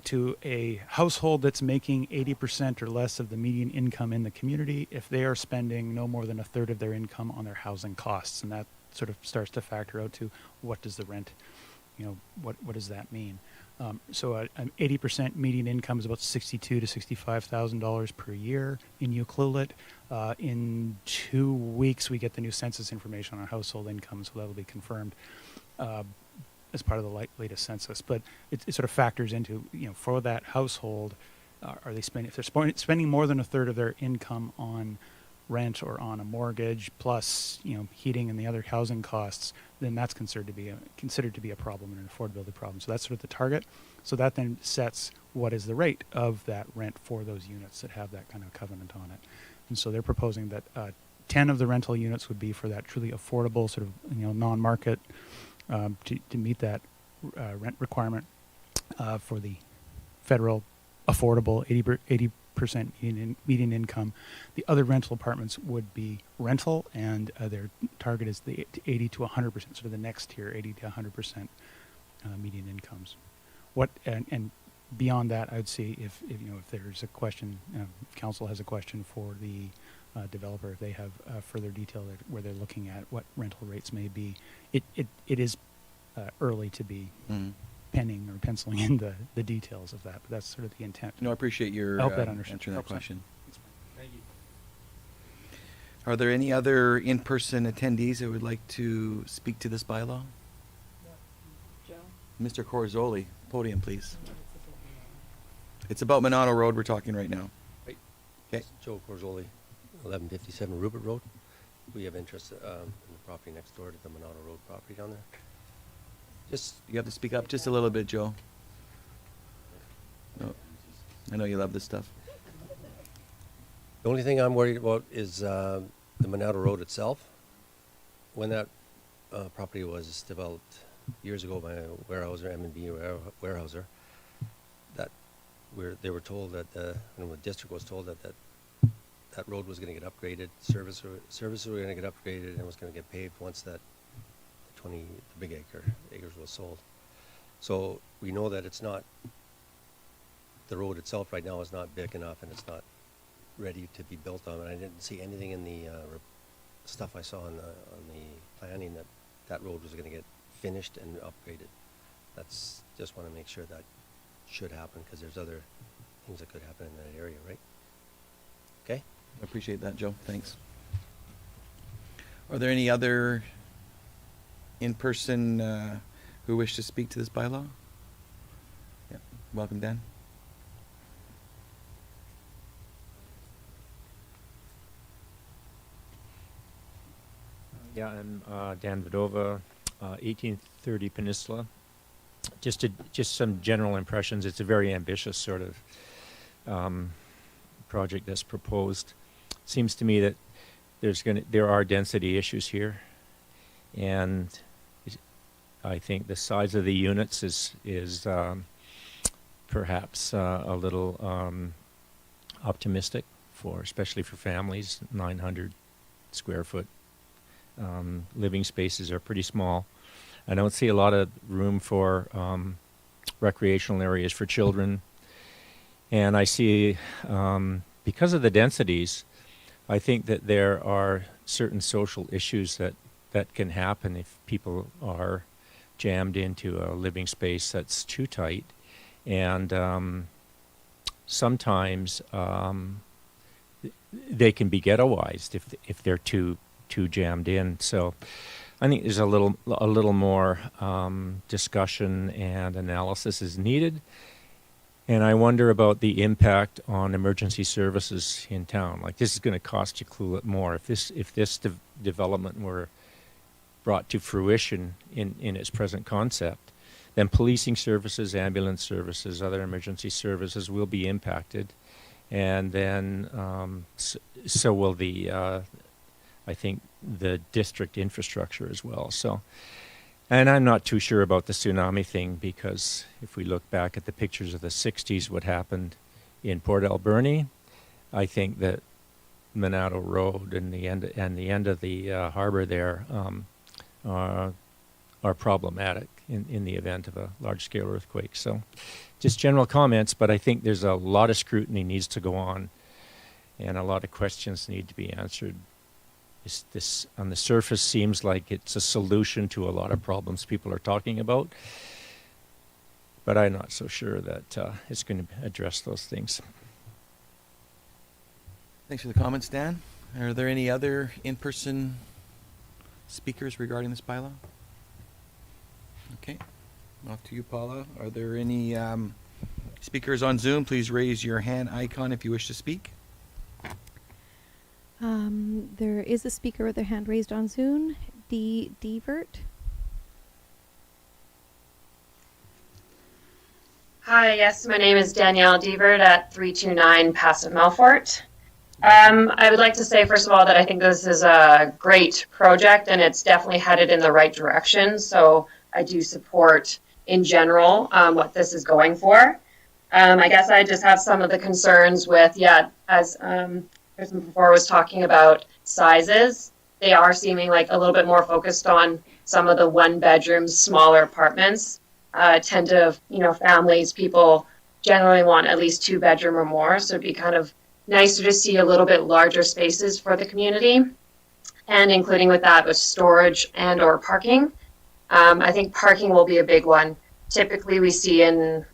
to a household that's making 80% or less of the median income in the community if they are spending no more than a third of their income on their housing costs. And that sort of starts to factor out to what does the rent, what does that mean? So an 80% median income is about $62,000 to $65,000 per year in UCLUET. In 2 weeks, we get the new census information on household income, so that will be confirmed as part of the latest census. But it sort of factors into, for that household, are they spending? If they're spending more than a third of their income on rent or on a mortgage plus heating and the other housing costs, then that's considered to be a problem and an affordability problem. So that's sort of the target. So that then sets what is the rate of that rent for those units that have that kind of covenant on it. And so they're proposing that 10 of the rental units would be for that truly affordable sort of non-market to meet that rent requirement for the federal affordable 80% median income. The other rental apartments would be rental, and their target is the 80 to 100%, sort of the next tier, 80 to 100% median incomes. And beyond that, I would see if there's a question, if council has a question for the developer, if they have further detail where they're looking at what rental rates may be. It is early to be penning or penciling in the details of that, but that's sort of the intent. No, I appreciate your I hope that answering that question. Thank you. Are there any other in-person attendees that would like to speak to this bylaw? Joe? Mr. Corzoli, podium, please. It's about Monado Road we're talking right now. Right. Okay. Joe Corzoli, 1157 Rupert Road. We have interest in the property next door to the Monado Road property down there. You have to speak up just a little bit, Joe. No, I know you love this stuff. The only thing I'm worried about is the Monado Road itself. When that property was developed years ago by a warehouser, M&B warehouser, they were told that, and the district was told that road was going to get upgraded, services were going to get upgraded, and was going to get paved once that the big acres was sold. So we know that it's not, the road itself right now is not big enough, and it's not ready to be built on. And I didn't see anything in the stuff I saw on the planning that road was going to get finished and upgraded. That's just want to make sure that should happen, because there's other things that could happen in that area, right? Okay. I appreciate that, Joe. Thanks. Are there any other in-person who wish to speak to this bylaw? Yeah. Welcome, Dan. Yeah, I'm Dan Vidova, 1830 Peninsula. Just some general impressions. It's a very ambitious sort of project that's proposed. Seems to me that there are density issues here, and I think the size of the units is perhaps a little optimistic especially for families. 900 square foot living spaces are pretty small. I don't see a lot of room for recreational areas for children, and I see because of the densities, I think that there are certain social issues that can happen if people are jammed into a living space that's too tight, and sometimes they can be ghettoized if they're too jammed in. So I think there's a little more discussion and analysis is needed. And I wonder about the impact on emergency services in town. Like, this is going to cost you Clulet more. If this development were brought to fruition in its present concept, then policing services, ambulance services, other emergency services will be impacted. And then so will I think, the district infrastructure as well. So, and I'm not too sure about the tsunami thing, because if we look back at the pictures of the 60s, what happened in Port Alberni, I think that Monado Road and the end of the harbor there are problematic in the event of a large-scale earthquake. So just general comments, but I think there's a lot of scrutiny needs to go on, and a lot of questions need to be answered. This on the surface seems like it's a solution to a lot of problems people are talking about, but I'm not so sure that it's going to address those things. Thanks for the comments, Dan. Are there any other in-person speakers regarding this bylaw? Okay. Off to you, Paula. Are there any speakers on Zoom? Please raise your hand icon if you wish to speak. There is a speaker with their hand raised on Zoom. Devert. Hi, yes, my name is Danielle Devert at 329 Passive Melfort. I would like to say, first of all, that I think this is a great project and it's definitely headed in the right direction. So I do support, in general, what this is going for. I guess I just have some of the concerns with, as person before was talking about sizes. They are seeming like a little bit more focused on some of the one-bedroom, smaller apartments. Tend to, families, people generally want at least 2-bedroom or more. So it'd be kind of nicer to see a little bit larger spaces for the community, and including with that with storage and or parking. I think parking will be a big one. Typically we see in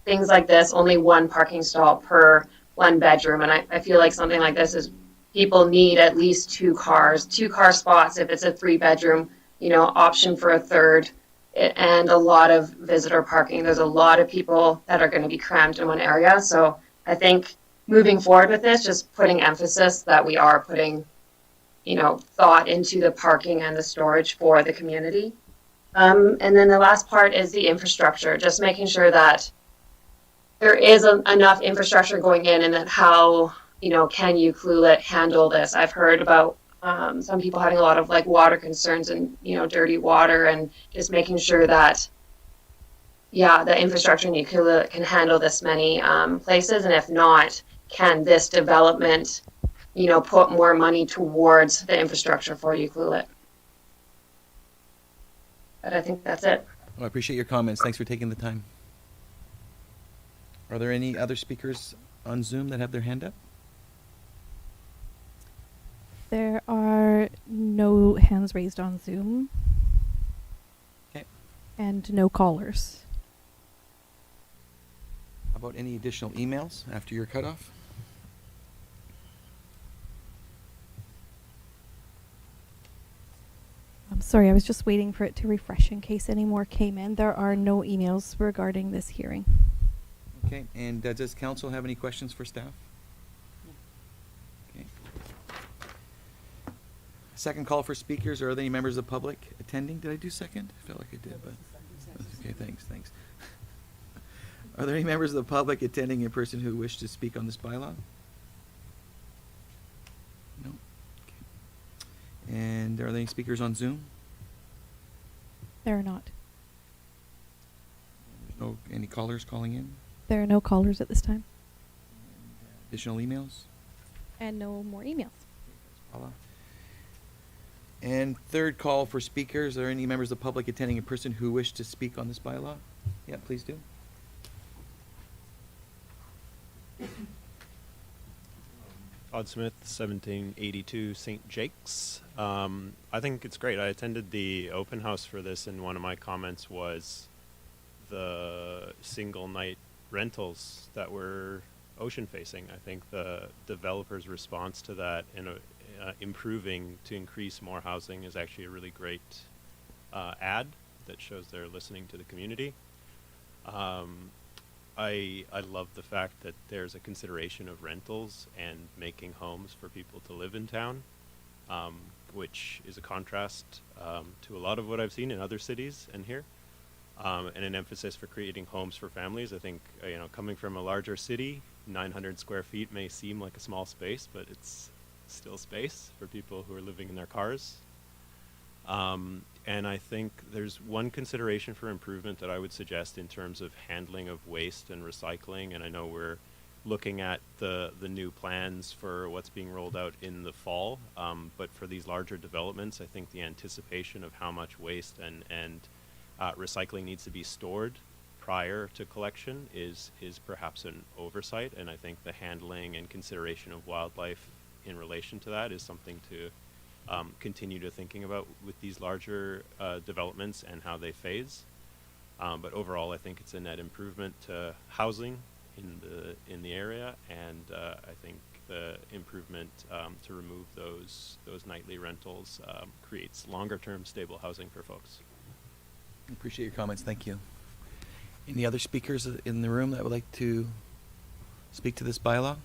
things like this only one parking stall per 1 bedroom, and I feel like something like this is people need at least 2 car spots if it's a 3-bedroom, option for a third, and a lot of visitor parking. There's a lot of people that are going to be crammed in one area. So I think moving forward with this, just putting emphasis that we are putting, thought into the parking and the storage for the community. And then the last part is the infrastructure, just making sure that there is enough infrastructure going in, and that how, can Clulet handle this? I've heard about some people having a lot of water concerns and, dirty water, and just making sure that, the infrastructure in Clulet can handle this many places. And if not, can this development, put more money towards the infrastructure for Clulet? But I think that's it. Well, I appreciate your comments. Thanks for taking the time. Are there any other speakers on Zoom that have their hand up? There are no hands raised on Zoom. Okay. And no callers. How about any additional emails after your cutoff? I'm sorry, I was just waiting for it to refresh in case any more came in. There are no emails regarding this hearing. Okay, and does council have any questions for staff? Okay. Second call for speakers. Are there any members of the public attending? Did I do second? I felt like I did, but okay, thanks. Are there any members of the public attending in person who wish to speak on this bylaw? No. Okay. And are there any speakers on Zoom? There are not. No, any callers calling in? There are no callers at this time. Additional emails? And no more emails. Paula. And third call for speakers. Are there any members of the public attending in person who wish to speak on this bylaw? Yeah, please do. Todd Smith, 1782 St. Jake's. I think it's great. I attended the open house for this, and one of my comments was the single night rentals that were ocean facing. I think the developer's response to that and improving to increase more housing is actually a really great ad that shows they're listening to the community. I love the fact that there's a consideration of rentals and making homes for people to live in town, which is a contrast to a lot of what I've seen in other cities and here, and an emphasis for creating homes for families. I think, coming from a larger city, 900 square feet may seem like a small space, but it's still space for people who are living in their cars. And I think there's one consideration for improvement that I would suggest in terms of handling of waste and recycling. And I know we're looking at the new plans for what's being rolled out in the fall. But for these larger developments, I think the anticipation of how much waste and recycling needs to be stored prior to collection is perhaps an oversight. And I think the handling and consideration of wildlife in relation to that is something to continue to thinking about with these larger developments and how they phase. But overall, I think it's a net improvement to housing in the area, and I think the improvement to remove those nightly rentals creates longer-term stable housing for folks. Appreciate your comments. Thank you. Any other speakers in the room that would like to speak to this bylaw,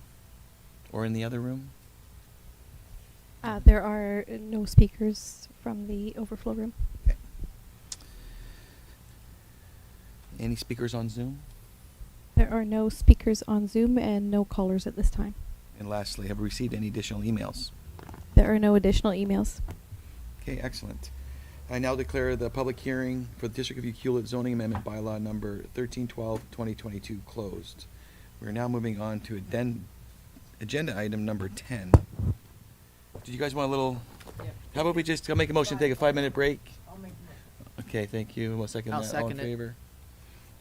or in the other room? There are no speakers from the overflow room. Okay. Any speakers on Zoom? There are no speakers on Zoom and no callers at this time. And lastly, have we received any additional emails? There are no additional emails. Okay, excellent. I now declare the public hearing for the District of Ucluelet zoning amendment bylaw number 1312-2022 closed. We're now moving on to agenda item number 10. Did you guys want a little? Yeah. How about we just make a motion, take a 5-minute break? I'll make a motion. Okay, thank you. We'll second I'll that. second All in it. favor?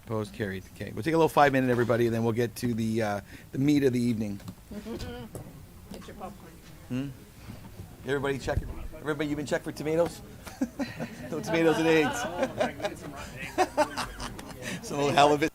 Opposed? Carried. Okay, we'll take a little 5-minute, everybody, and then we'll get to the meat of the evening. Get your popcorn. Everybody check. Everybody, you've been checked for tomatoes? No tomatoes and eggs. Some little halibut.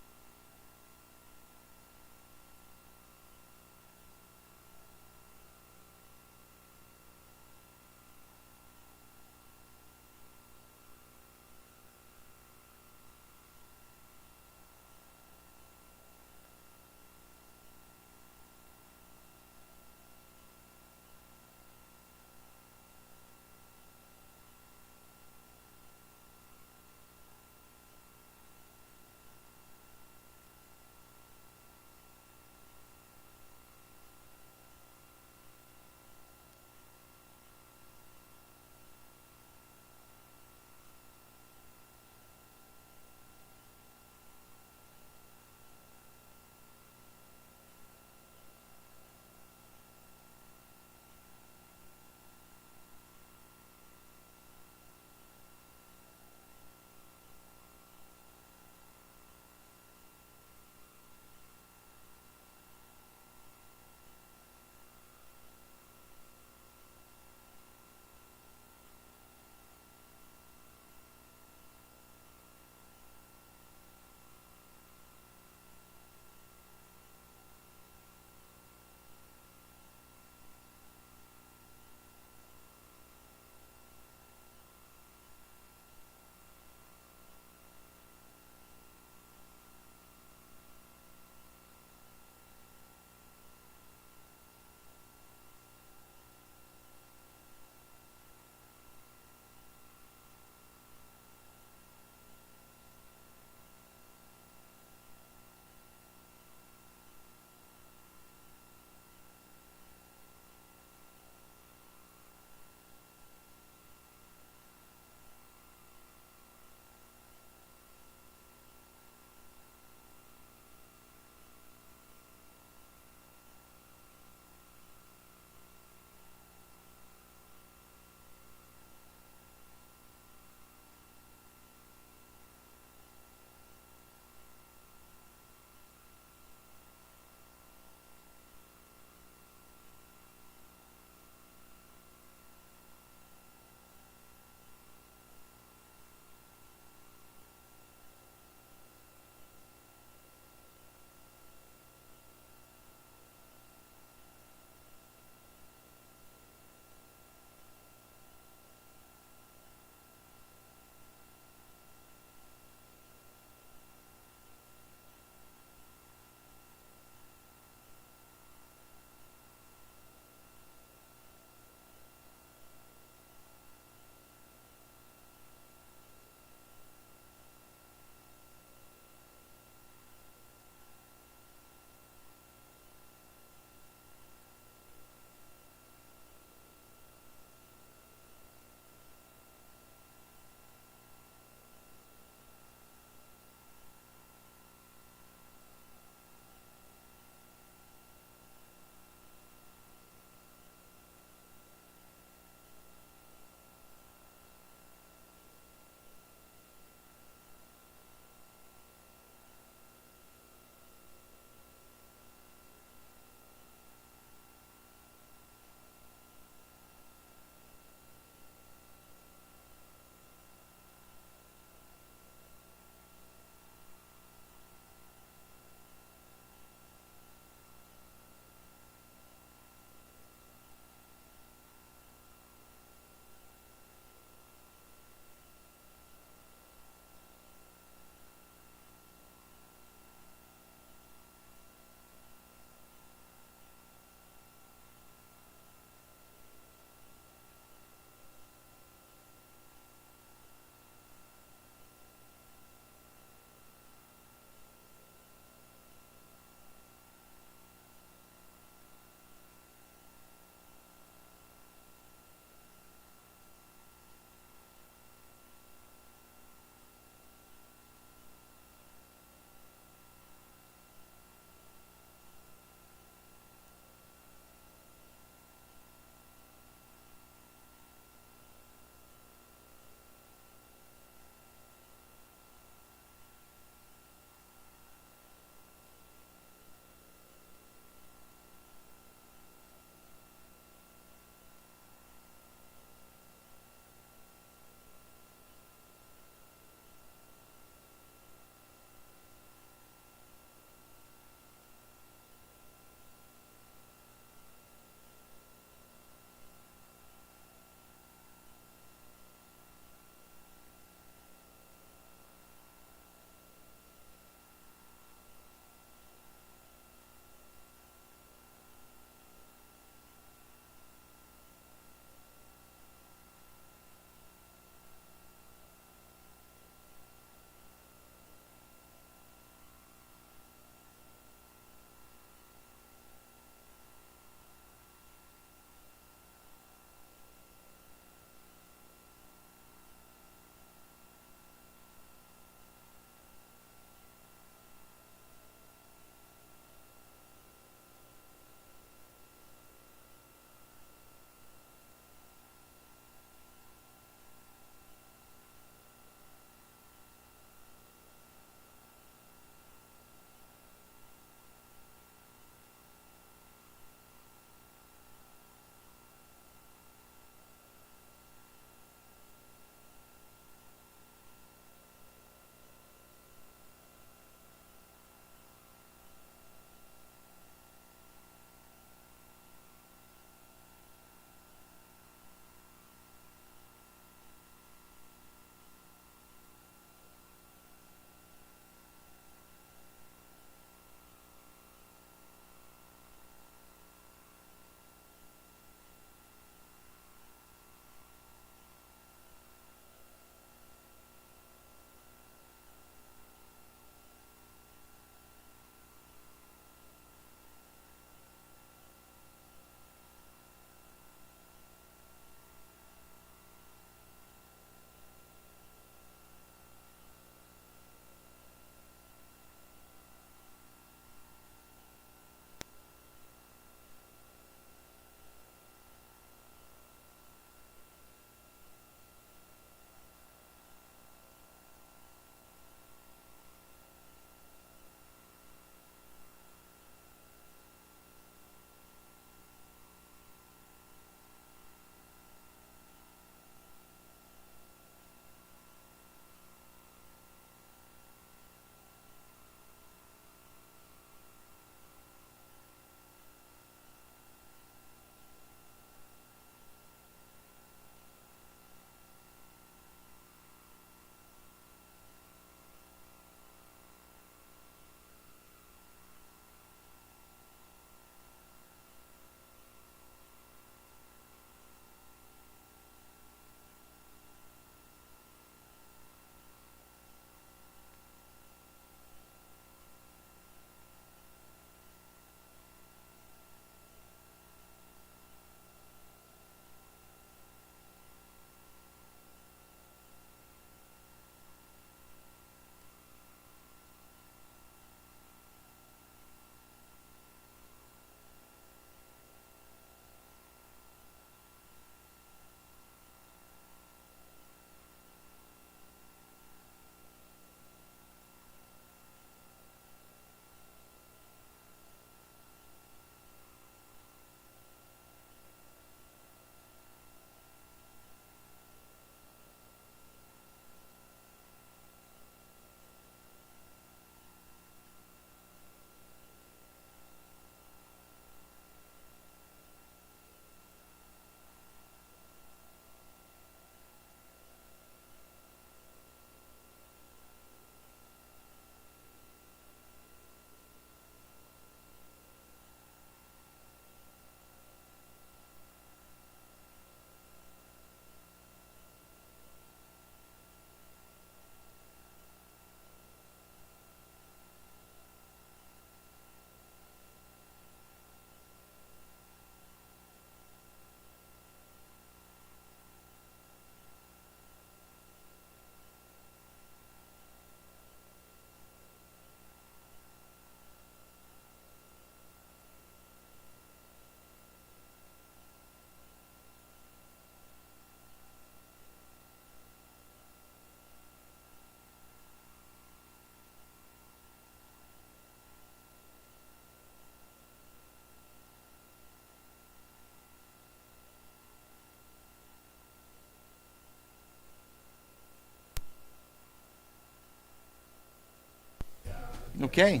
Okay.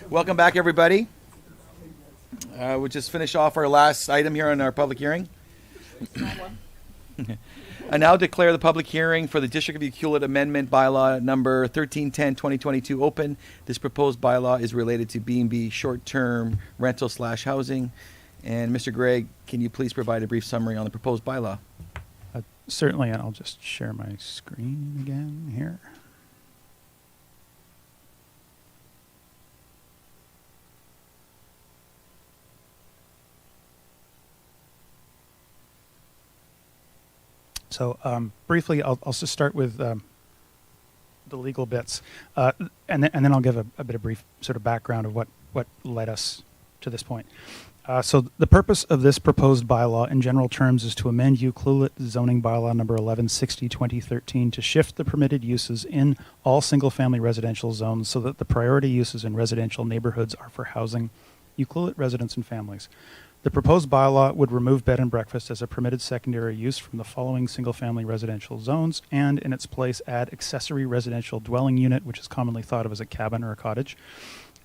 Welcome back, everybody. We'll just finish off our last item here on our public hearing. I now declare the public hearing for the District of Ucluelet Amendment Bylaw number 1310-2022 open. This proposed bylaw is related to B&B short-term rental / housing. And Mr. Gregg, can you please provide a brief summary on the proposed bylaw? Certainly, and I'll just share my screen again here. So briefly, I'll just start with the legal bits, and then I'll give a bit of brief sort of background of what led us to this point. So the purpose of this proposed bylaw in general terms is to amend Ucluelet zoning bylaw number 1160/2013 to shift the permitted uses in all single-family residential zones so that the priority uses in residential neighborhoods are for housing Ucluelet residents and families. The proposed bylaw would remove bed and breakfast as a permitted secondary use from the following single-family residential zones and in its place add accessory residential dwelling unit, which is commonly thought of as a cabin or a cottage,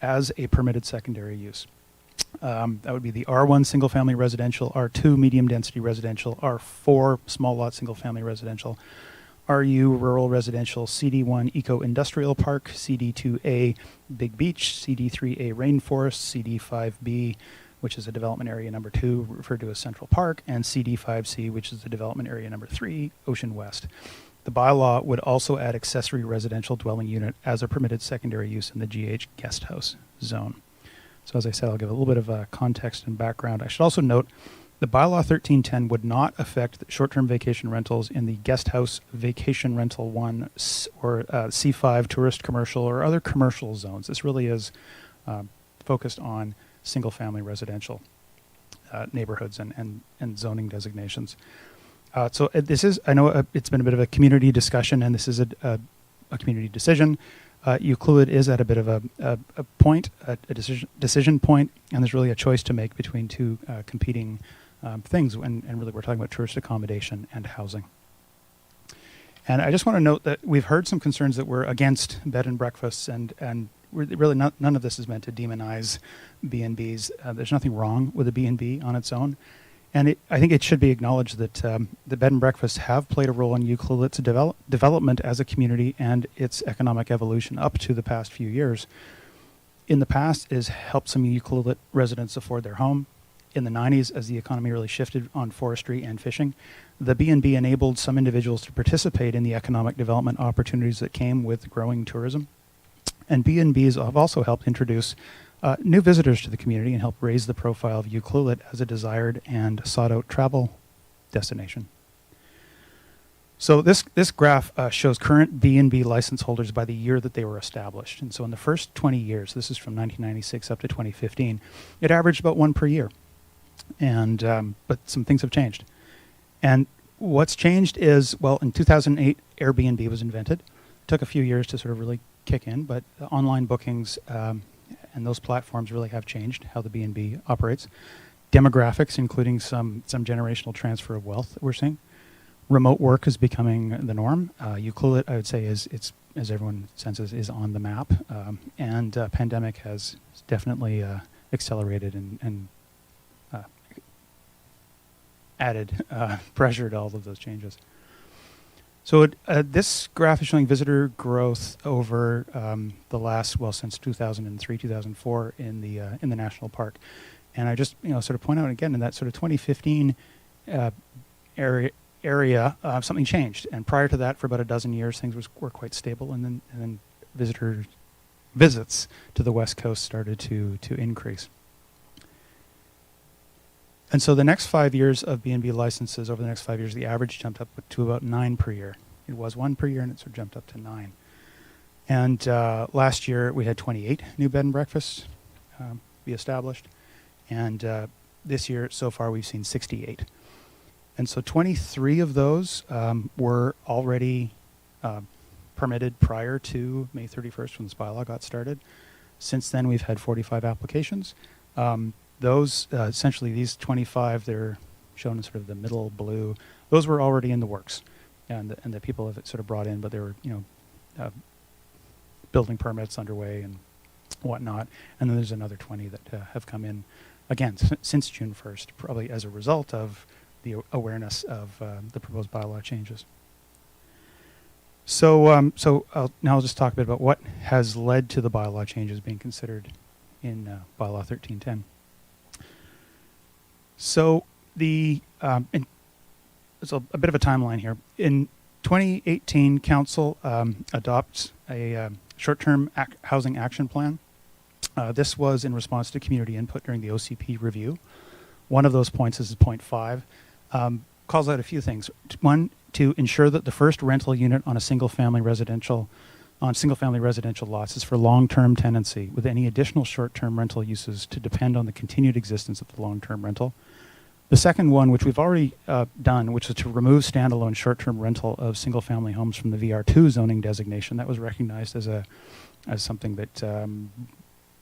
as a permitted secondary use. That would be the R1 single-family residential, R2 medium-density residential, R4 small lot single-family residential, RU rural residential, CD1 eco-industrial park, CD2A big beach, CD3A rainforest, CD5B, which is a development area number 2, referred to as Central Park, and CD5C, which is the development area number 3, Ocean West. The bylaw would also add accessory residential dwelling unit as a permitted secondary use in the GH guest house zone. So as I said, I'll give a little bit of context and background. I should also note the bylaw 1310 would not affect short-term vacation rentals in the guest house vacation rental 1 or C5 tourist commercial or other commercial zones. This really is focused on single-family residential neighborhoods and zoning designations. So this is, I know it's been a bit of a community discussion, and this is a community decision. Ucluelet is at a bit of a point, a decision point, and there's really a choice to make between two competing things, and really we're talking about tourist accommodation and housing. And I just want to note that we've heard some concerns that we're against bed and breakfasts, and really none of this is meant to demonize B&Bs. There's nothing wrong with a B&B on its own. And I think it should be acknowledged that the bed and breakfasts have played a role in Ucluelet's development as a community and its economic evolution up to the past few years. In the past, it has helped some Ucluelet residents afford their home. In the 90s, as the economy really shifted on forestry and fishing, the B&B enabled some individuals to participate in the economic development opportunities that came with growing tourism. And B&Bs have also helped introduce new visitors to the community and help raise the profile of Ucluelet as a desired and sought-out travel destination. So this graph shows current B&B license holders by the year that they were established. And so in the first 20 years, this is from 1996 up to 2015, it averaged about one per year. And but some things have changed. And what's changed is, well, in 2008, Airbnb was invented. It took a few years to sort of really kick in, but online bookings and those platforms really have changed how the B&B operates. Demographics, including some generational transfer of wealth that we're seeing. Remote work is becoming the norm. Ucluelet, I would say, it's as everyone senses, is on the map. And pandemic has definitely accelerated and added pressure to all of those changes. So this graph is showing visitor growth over the last, well, since 2003, 2004 in the national park. And I just, sort of point out again in that sort of 2015 area, something changed. And prior to that, for about a dozen years, things were quite stable. And then visits to the West Coast started to increase. And so the next 5 years of B&B licenses, over the next 5 years, the average jumped up to about 9 per year. It was 1 per year, and it sort of jumped up to 9. And last year, we had 28 new bed and breakfasts be established. And this year, so far, we've seen 68. And so 23 of those were already permitted prior to May 31st when this bylaw got started. Since then, we've had 45 applications. Those, essentially, these 25, they're shown in sort of the middle blue. Those were already in the works, and the people have sort of brought in, but they were, building permits underway whatnot. And then there's another 20 that have come in, again, since June 1st, probably as a result of the awareness of the proposed bylaw changes. So, now I'll just talk a bit about what has led to the bylaw changes being considered in bylaw 1310. So there's a bit of a timeline here. In 2018, Council adopts a short-term housing action plan. This was in response to community input during the OCP review. One of those points is point 5. Calls out a few things. One, to ensure that the first rental unit on a single-family residential lots is for long-term tenancy, with any additional short-term rental uses to depend on the continued existence of the long-term rental. The second one, which we've already done, which is to remove standalone short-term rental of single-family homes from the VR2 zoning designation. That was recognized as something that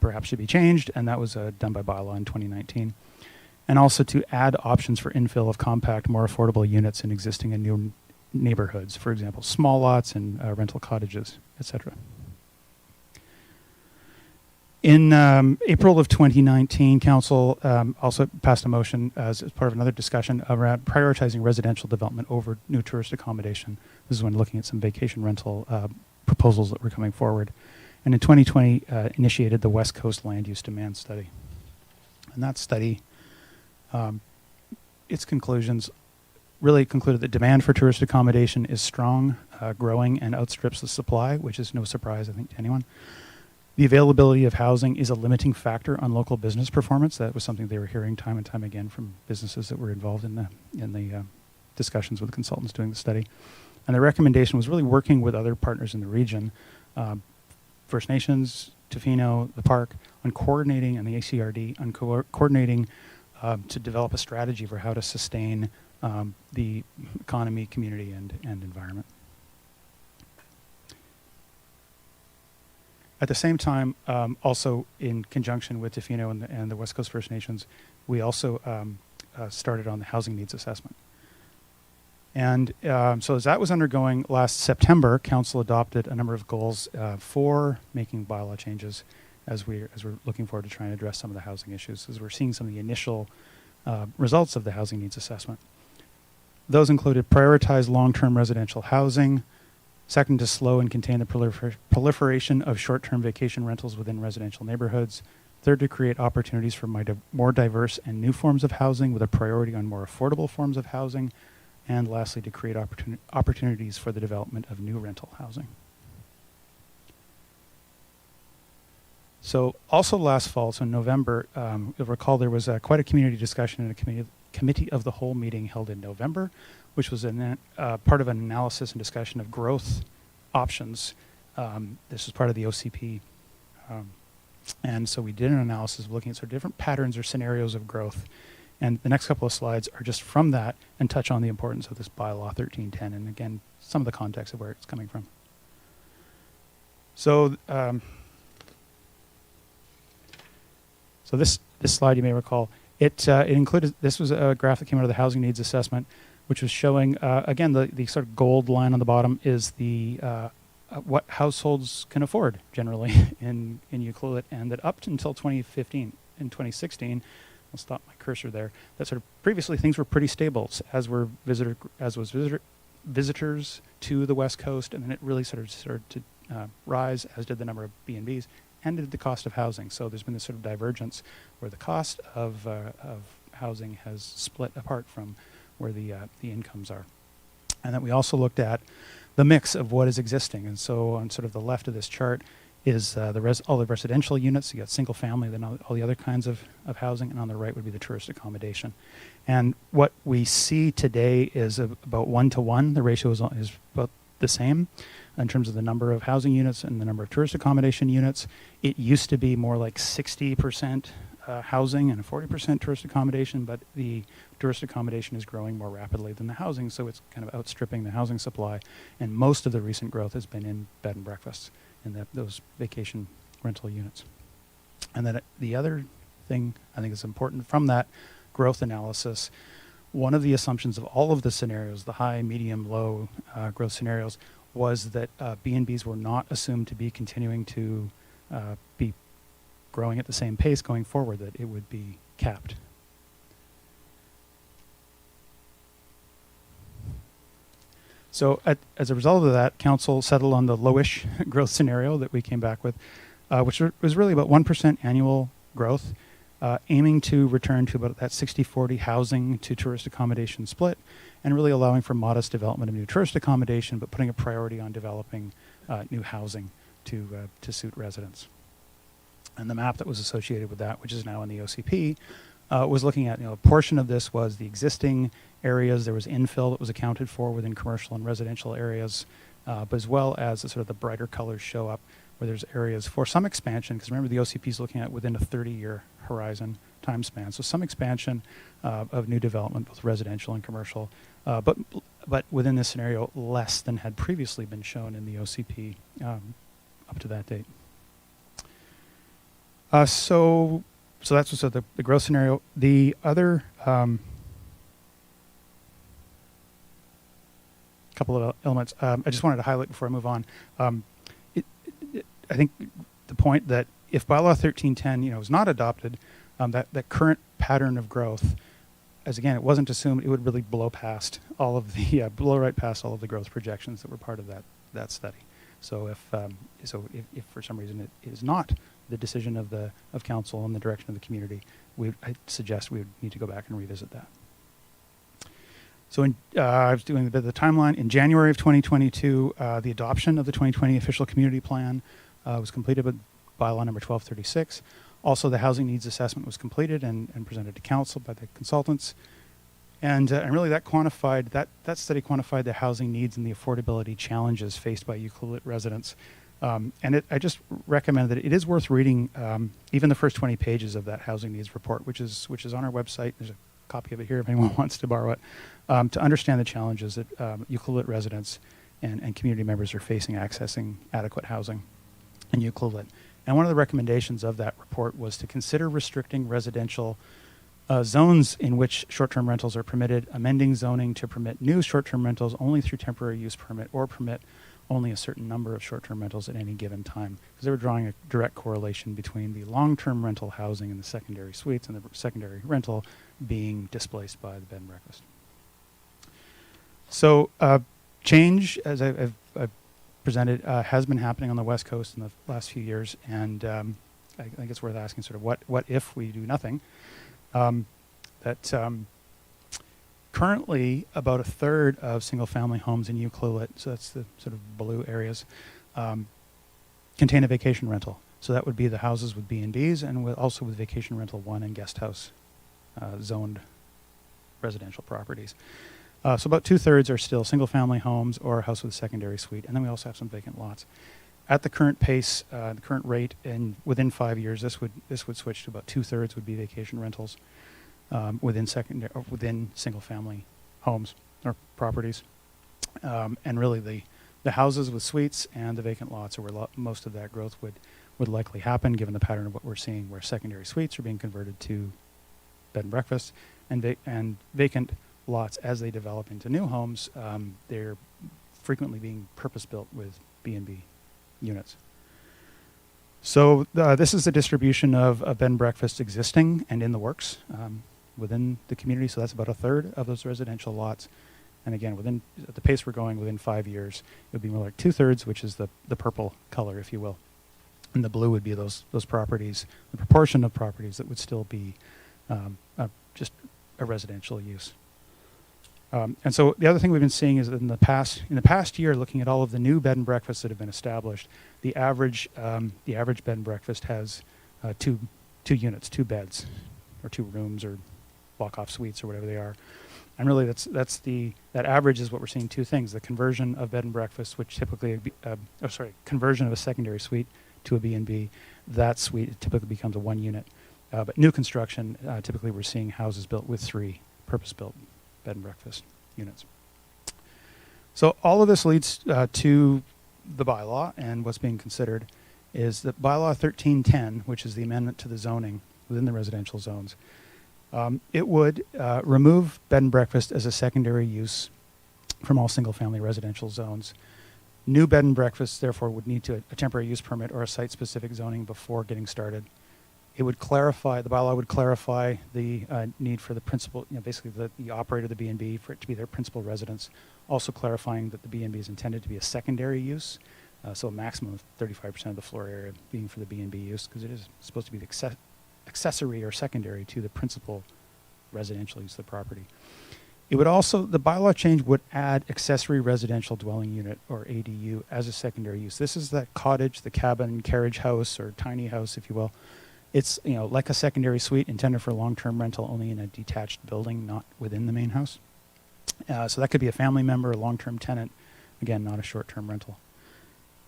perhaps should be changed, and that was done by bylaw in 2019. And also to add options for infill of compact, more affordable units in existing and new neighborhoods, for example, small lots and rental cottages, etc. In April of 2019, Council also passed a motion as part of another discussion around prioritizing residential development over new tourist accommodation. This is when looking at some vacation rental proposals that were coming forward. And in 2020, initiated the West Coast Land Use Demand Study. And that study, its conclusions really concluded that demand for tourist accommodation is strong, growing, and outstrips the supply, which is no surprise, I think, to anyone. The availability of housing is a limiting factor on local business performance. That was something they were hearing time and time again from businesses that were involved in the discussions with the consultants doing the study. And the recommendation was really working with other partners in the region, First Nations, Tofino, the park, on coordinating, and the ACRD, on coordinating to develop a strategy for how to sustain the economy, community, and environment. At the same time, also in conjunction with Tofino and the West Coast First Nations, we also started on the housing needs assessment. And so as that was undergoing last September, Council adopted a number of goals for making bylaw changes as we're looking forward to trying to address some of the housing issues, as we're seeing some of the initial results of the housing needs assessment. Those included prioritize long-term residential housing. Second, to slow and contain the proliferation of short-term vacation rentals within residential neighborhoods. Third, to create opportunities for more diverse and new forms of housing with a priority on more affordable forms of housing. And lastly, to create opportunities for the development of new rental housing. So also last fall, so in November, you'll recall there was quite a community discussion in a committee of the whole meeting held in November, which was part of an analysis and discussion of growth options. This was part of the OCP. And so we did an analysis of looking at sort of different patterns or scenarios of growth. And the next couple of slides are just from that and touch on the importance of this bylaw 1310 and again, some of the context of where it's coming from. So, so this slide you may recall, it included, this was a graph that came out of the housing needs assessment, which was showing, again, the sort of gold line on the bottom is the what households can afford generally in Ucluelet, and that up until 2015 and 2016, I'll stop my cursor there, that sort of previously things were pretty stable as was visitors to the West Coast, and then it really started to rise, as did the number of B&Bs, and did the cost of housing. So there's been this sort of divergence where the cost of housing has split apart from where the incomes are. And then we also looked at the mix of what is existing. And so on sort of the left of this chart is all the residential units. You got single family, then all the other kinds of housing, and on the right would be the tourist accommodation. And what we see today is about 1-to-1. The ratio is about the same in terms of the number of housing units and the number of tourist accommodation units. It used to be more like 60% housing and a 40% tourist accommodation, but the tourist accommodation is growing more rapidly than the housing, so it's kind of outstripping the housing supply. And most of the recent growth has been in bed and breakfasts in those vacation rental units. And then the other thing I think is important from that growth analysis, one of the assumptions of all of the scenarios, the high, medium, low growth scenarios, was that B&Bs were not assumed to be continuing to be growing at the same pace going forward, that it would be capped. So as a result of that, council settled on the lowish growth scenario that we came back with, which was really about 1% annual growth, aiming to return to about that 60-40 housing to tourist accommodation split, and really allowing for modest development of new tourist accommodation, but putting a priority on developing new housing to suit residents. And the map that was associated with that, which is now in the OCP, was looking at, a portion of this was the existing areas. There was infill that was accounted for within commercial and residential areas, but as well as the sort of the brighter colors show up where there's areas for some expansion, because remember the OCP is looking at within a 30-year horizon time span. So some expansion of new development, both residential and commercial, but within this scenario, less than had previously been shown in the OCP up to that date. So that's what's the growth scenario. The other couple of elements I just wanted to highlight before I move on. I think the point that if bylaw 1310, is not adopted, that current pattern of growth, as again, it wasn't assumed, it would really blow past all of the blow right past all of the growth projections that were part of that study. So if for some reason it is not the decision of council and the direction of the community, I suggest we would need to go back and revisit that. So I was doing a bit of the timeline. In January of 2022, the adoption of the 2020 official community plan was completed with bylaw number 1236. Also, the housing needs assessment was completed and presented to council by the consultants. And really that study quantified the housing needs and the affordability challenges faced by Ucluelet residents. I just recommend that it is worth reading even the first 20 pages of that housing needs report, which is on our website. There's a copy of it here if anyone wants to borrow it, to understand the challenges that Ucluelet residents and community members are facing accessing adequate housing in Ucluelet. And one of the recommendations of that report was to consider restricting residential zones in which short-term rentals are permitted, amending zoning to permit new short-term rentals only through temporary use permit, or permit only a certain number of short-term rentals at any given time. Because they were drawing a direct correlation between the long-term rental housing in the secondary suites and the secondary rental being displaced by the bed and breakfast. So change, as I've presented, has been happening on the West Coast in the last few years, and I think it's worth asking sort of what if we do nothing. Currently, about a third of single-family homes in Ucluelet, so that's the sort of blue areas, contain a vacation rental. So that would be the houses with B&Bs and also with vacation rental 1 and guest house zoned residential properties. So about 2/3 are still single-family homes or a house with a secondary suite, and then we also have some vacant lots. At the current pace, the current rate, and within 5 years, this would switch to about 2/3 would be vacation rentals within single-family homes or properties, and really the houses with suites and the vacant lots are where most of that growth would likely happen, given the pattern of what we're seeing, where secondary suites are being converted to bed and breakfast, and vacant lots as they develop into new homes, they're frequently being purpose-built with B&B units. So this is the distribution of bed and breakfast existing and in the works within the community. So that's about a third of those residential lots. And again, at the pace we're going, within 5 years, it would be more like 2/3, which is the purple color, if you will. And the blue would be those properties, the proportion of properties that would still be just a residential use. And so the other thing we've been seeing is that in the past year, looking at all of the new bed and breakfasts that have been established, the average bed and breakfast has two units, 2 beds, or 2 rooms, or block-off suites, or whatever they are. And really, that average is what we're seeing 2 things: the conversion of bed and breakfast, which typically, conversion of a secondary suite to a B&B. That suite typically becomes a 1 unit. But new construction, typically we're seeing houses built with 3 purpose-built bed and breakfast units. So all of this leads to the bylaw, and what's being considered is that bylaw 1310, which is the amendment to the zoning within the residential zones. It would remove bed and breakfast as a secondary use from all single-family residential zones. New bed and breakfasts, therefore, would need a temporary use permit or a site-specific zoning before getting started. It would clarify, the bylaw would clarify the need for the principal, basically the operator of the B&B for it to be their principal residence, also clarifying that the B&B is intended to be a secondary use, so a maximum of 35% of the floor area being for the B&B use, because it is supposed to be the accessory or secondary to the principal residential use of the property. It would also, the bylaw change would add accessory residential dwelling unit, or ADU, as a secondary use. This is that cottage, the cabin, carriage house, or tiny house, if you will. It's, like a secondary suite intended for long-term rental, only in a detached building, not within the main house. So that could be a family member, a long-term tenant, again, not a short-term rental.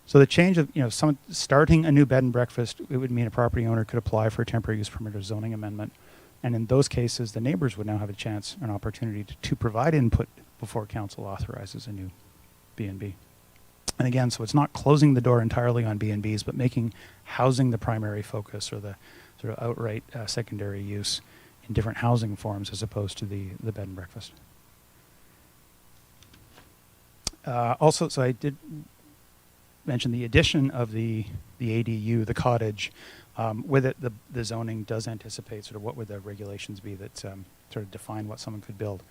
So the change of, someone starting a new bed and breakfast, it would mean a property owner could apply for a temporary use permit or zoning amendment. And in those cases, the neighbors would now have a chance, an opportunity to provide input before council authorizes a new B&B. And again, so it's not closing the door entirely on B&Bs, but making housing the primary focus, or the sort of outright secondary use in different housing forms as opposed to the bed and breakfast. Also, so I did mention the addition of the ADU, the cottage. With it, the zoning does anticipate sort of what would the regulations be that sort of define what someone could build.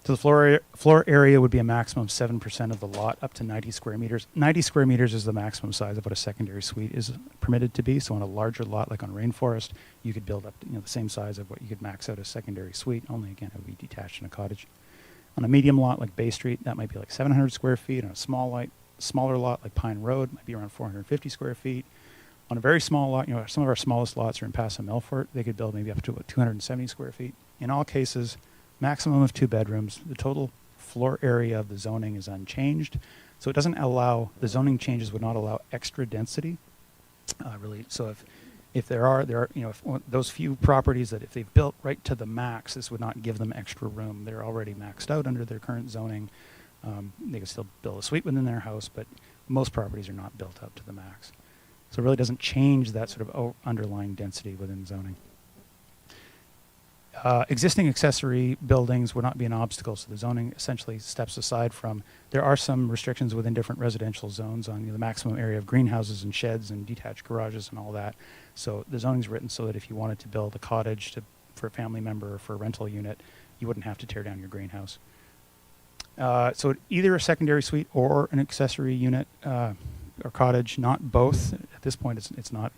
So the floor area would be a maximum of 7% of the lot, up to 90 square meters. 90 square meters is the maximum size of what a secondary suite is permitted to be. So on a larger lot, like on Rainforest, you could build up to, the same size of what you could max out a secondary suite. Only, again, it would be detached in a cottage. On a medium lot like Bay Street, that might be like 700 square feet. On a smaller lot like Pine Road, might be around 450 square feet. On a very small lot, some of our smallest lots are in Paso Melfort. They could build maybe up to 270 square feet. In all cases, maximum of 2 bedrooms. The total floor area of the zoning is unchanged. So it doesn't allow, the zoning changes would not allow extra density, really. So if there are, if those few properties that if they've built right to the max, this would not give them extra room. They're already maxed out under their current zoning. They could still build a suite within their house, but most properties are not built up to the max. So it really doesn't change that sort of underlying density within zoning. Existing accessory buildings would not be an obstacle, so the zoning essentially steps aside from, there are some restrictions within different residential zones on the maximum area of greenhouses and sheds and detached garages and all that. So the zoning's written so that if you wanted to build a cottage for a family member or for a rental unit, you wouldn't have to tear down your greenhouse. So either a secondary suite or an accessory unit or cottage, not both. At this point, it's not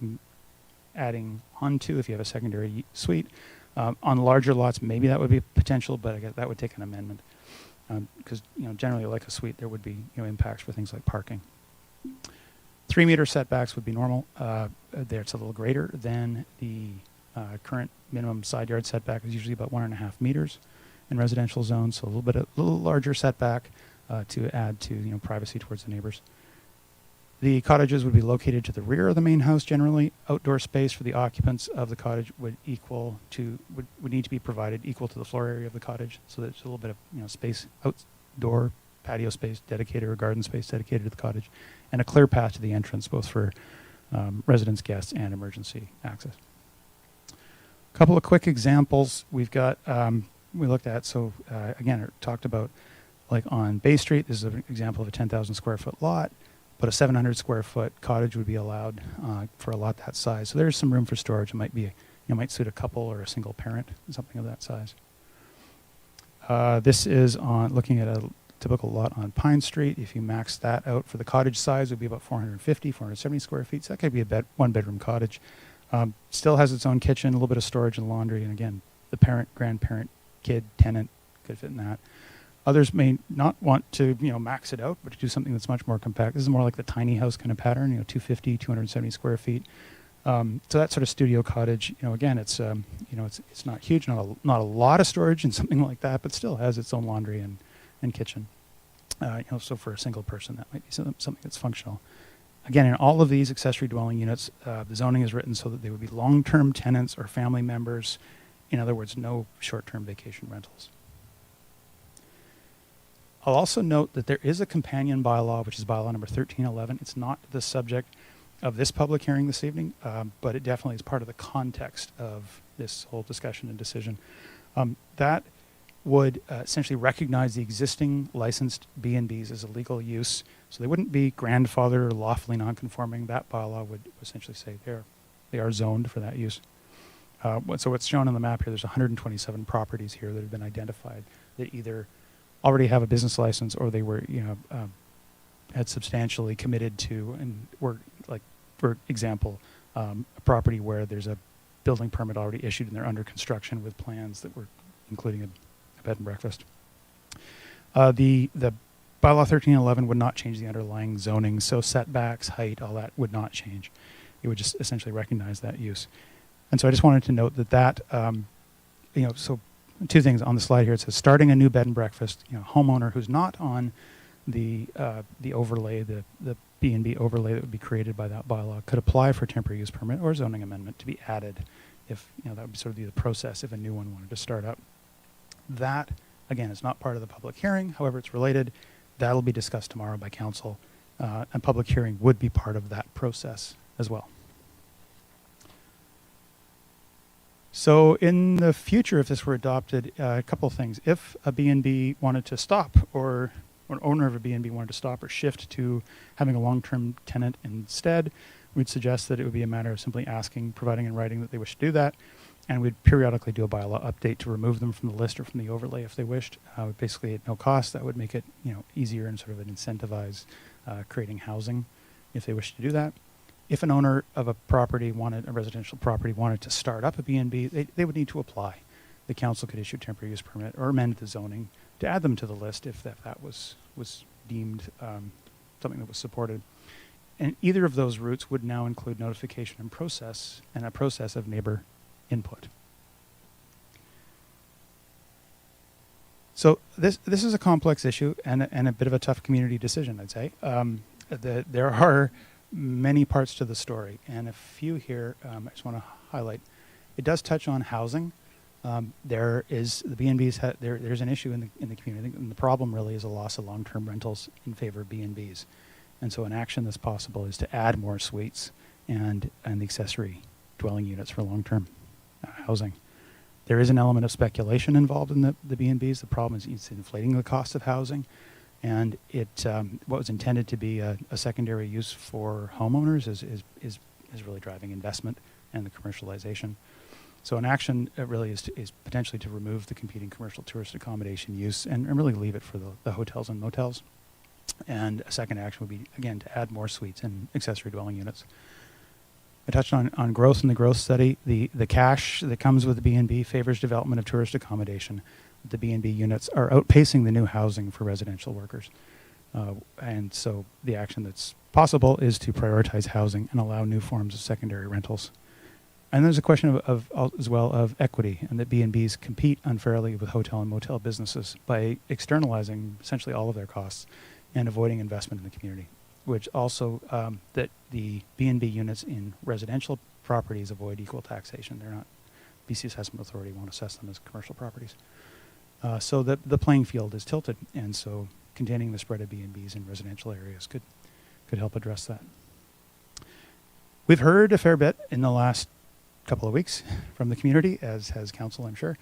adding onto if you have a secondary suite. On larger lots, maybe that would be potential, but I guess that would take an amendment. Because generally, like a suite, there would be impacts for things like parking. 3 meter setbacks would be normal. There, it's a little greater than the current minimum side yard setback is usually about 1.5 meters in residential zones, so a little larger setback to add to privacy towards the neighbors. The cottages would be located to the rear of the main house generally. Outdoor space for the occupants of the cottage would need to be provided equal to the floor area of the cottage. So there's a little bit of space, outdoor patio space dedicated or garden space dedicated to the cottage, and a clear path to the entrance, both for residents, guests, and emergency access. A couple of quick examples we've got, we looked at. So again, it talked about, like on Bay Street, this is an example of a 10,000 square foot lot. But a 700 square foot cottage would be allowed for a lot that size. So there's some room for storage. It might be, might suit a couple or a single parent, something of that size. This is on looking at a typical lot on Pine Street. If you max that out for the cottage size, it would be about 470 square feet. So that could be a one bedroom cottage. Still has its own kitchen, a little bit of storage and laundry. And again, the parent, grandparent, kid, tenant could fit in that. Others may not want to, max it out, but to do something that's much more compact. This is more like the tiny house kind of pattern, 250, 270 square feet. So that sort of studio cottage, again, it's not huge, not a lot of storage and something like that, but still has its own laundry and kitchen. So for a single person, that might be something that's functional. Again, in all of these accessory dwelling units, the zoning is written so that they would be long-term tenants or family members. In other words, no short-term vacation rentals. I'll also note that there is a companion bylaw, which is bylaw number 1311. It's not the subject of this public hearing this evening, but it definitely is part of the context of this whole discussion and decision. That would essentially recognize the existing licensed B&Bs as a legal use. So they wouldn't be grandfathered or lawfully non-conforming. That bylaw would essentially say they're they are zoned for that use. So what's shown on the map here, there's 127 properties here that have been identified that either already have a business license or they were, had substantially committed to, and were, like, for example, a property where there's a building permit already issued and they're under construction with plans that were including a bed and breakfast. The bylaw 1311 would not change the underlying zoning, so setbacks, height, all that would not change. It would just essentially recognize that use. And so I just wanted to note that so two things on the slide here. It says starting a new bed and breakfast, homeowner who's not on the overlay, the B&B overlay that would be created by that bylaw could apply for temporary use permit or zoning amendment to be added if, that would sort of be the process if a new one wanted to start up. That, again, is not part of the public hearing. However, it's related. That'll be discussed tomorrow by council. And public hearing would be part of that process as well. So in the future, if this were adopted, a couple of things. If a B&B wanted to stop, or an owner of a B&B wanted to stop or shift to having a long-term tenant instead, we'd suggest that it would be a matter of simply providing in writing that they wish to do that, and we'd periodically do a bylaw update to remove them from the list or from the overlay if they wished. Basically at no cost. That would make it easier and sort of incentivize creating housing if they wish to do that. If an owner of a residential property wanted to start up a B&B, they would need to apply. The council could issue a temporary use permit or amend the zoning to add them to the list if that was deemed something that was supported. And either of those routes would now include notification and a process of neighbor input. So this is a complex issue and a bit of a tough community decision, I'd say. There are many parts to the story, and a few here I just want to highlight. It does touch on housing. There is the B&Bs. There's an issue in the community, and the problem really is a loss of long-term rentals in favor of B&Bs. And so, an action that's possible is to add more suites and the accessory dwelling units for long-term housing. There is an element of speculation involved in the B&Bs. The problem is it's inflating the cost of housing. And what was intended to be a secondary use for homeowners is really driving investment and the commercialization. So an action really is potentially to remove the competing commercial tourist accommodation use and really leave it for the hotels and motels. And a second action would be, again, to add more suites and accessory dwelling units. I touched on growth in the growth study. The cash that comes with the B&B favors development of tourist accommodation. The B&B units are outpacing the new housing for residential workers. And so the action that's possible is to prioritize housing and allow new forms of secondary rentals. And there's a question as well of equity, and that B&Bs compete unfairly with hotel and motel businesses by externalizing essentially all of their costs and avoiding investment in the community, which also that the B&B units in residential properties avoid equal taxation. They're not, BC Assessment Authority won't assess them as commercial properties. So the playing field is tilted, and so containing the spread of B&Bs in residential areas could help address that. We've heard a fair bit in the last couple of weeks from the community, as has council, I'm sure.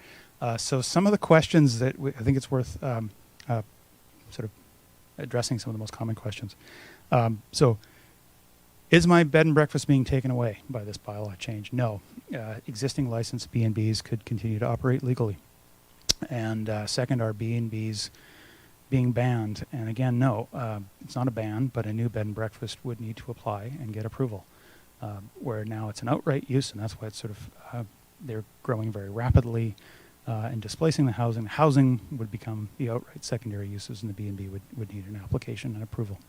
So some of the questions that I think it's worth sort of addressing some of the most common questions. So is my bed and breakfast being taken away by this bylaw change? No. Existing licensed B&Bs could continue to operate legally. And second, are B&Bs being banned? And again, no, it's not a ban, but a new bed and breakfast would need to apply and get approval. Where now it's an outright use, and that's why it's sort of they're growing very rapidly and displacing the housing. The housing would become the outright secondary uses, and the B&B would need an application and approval.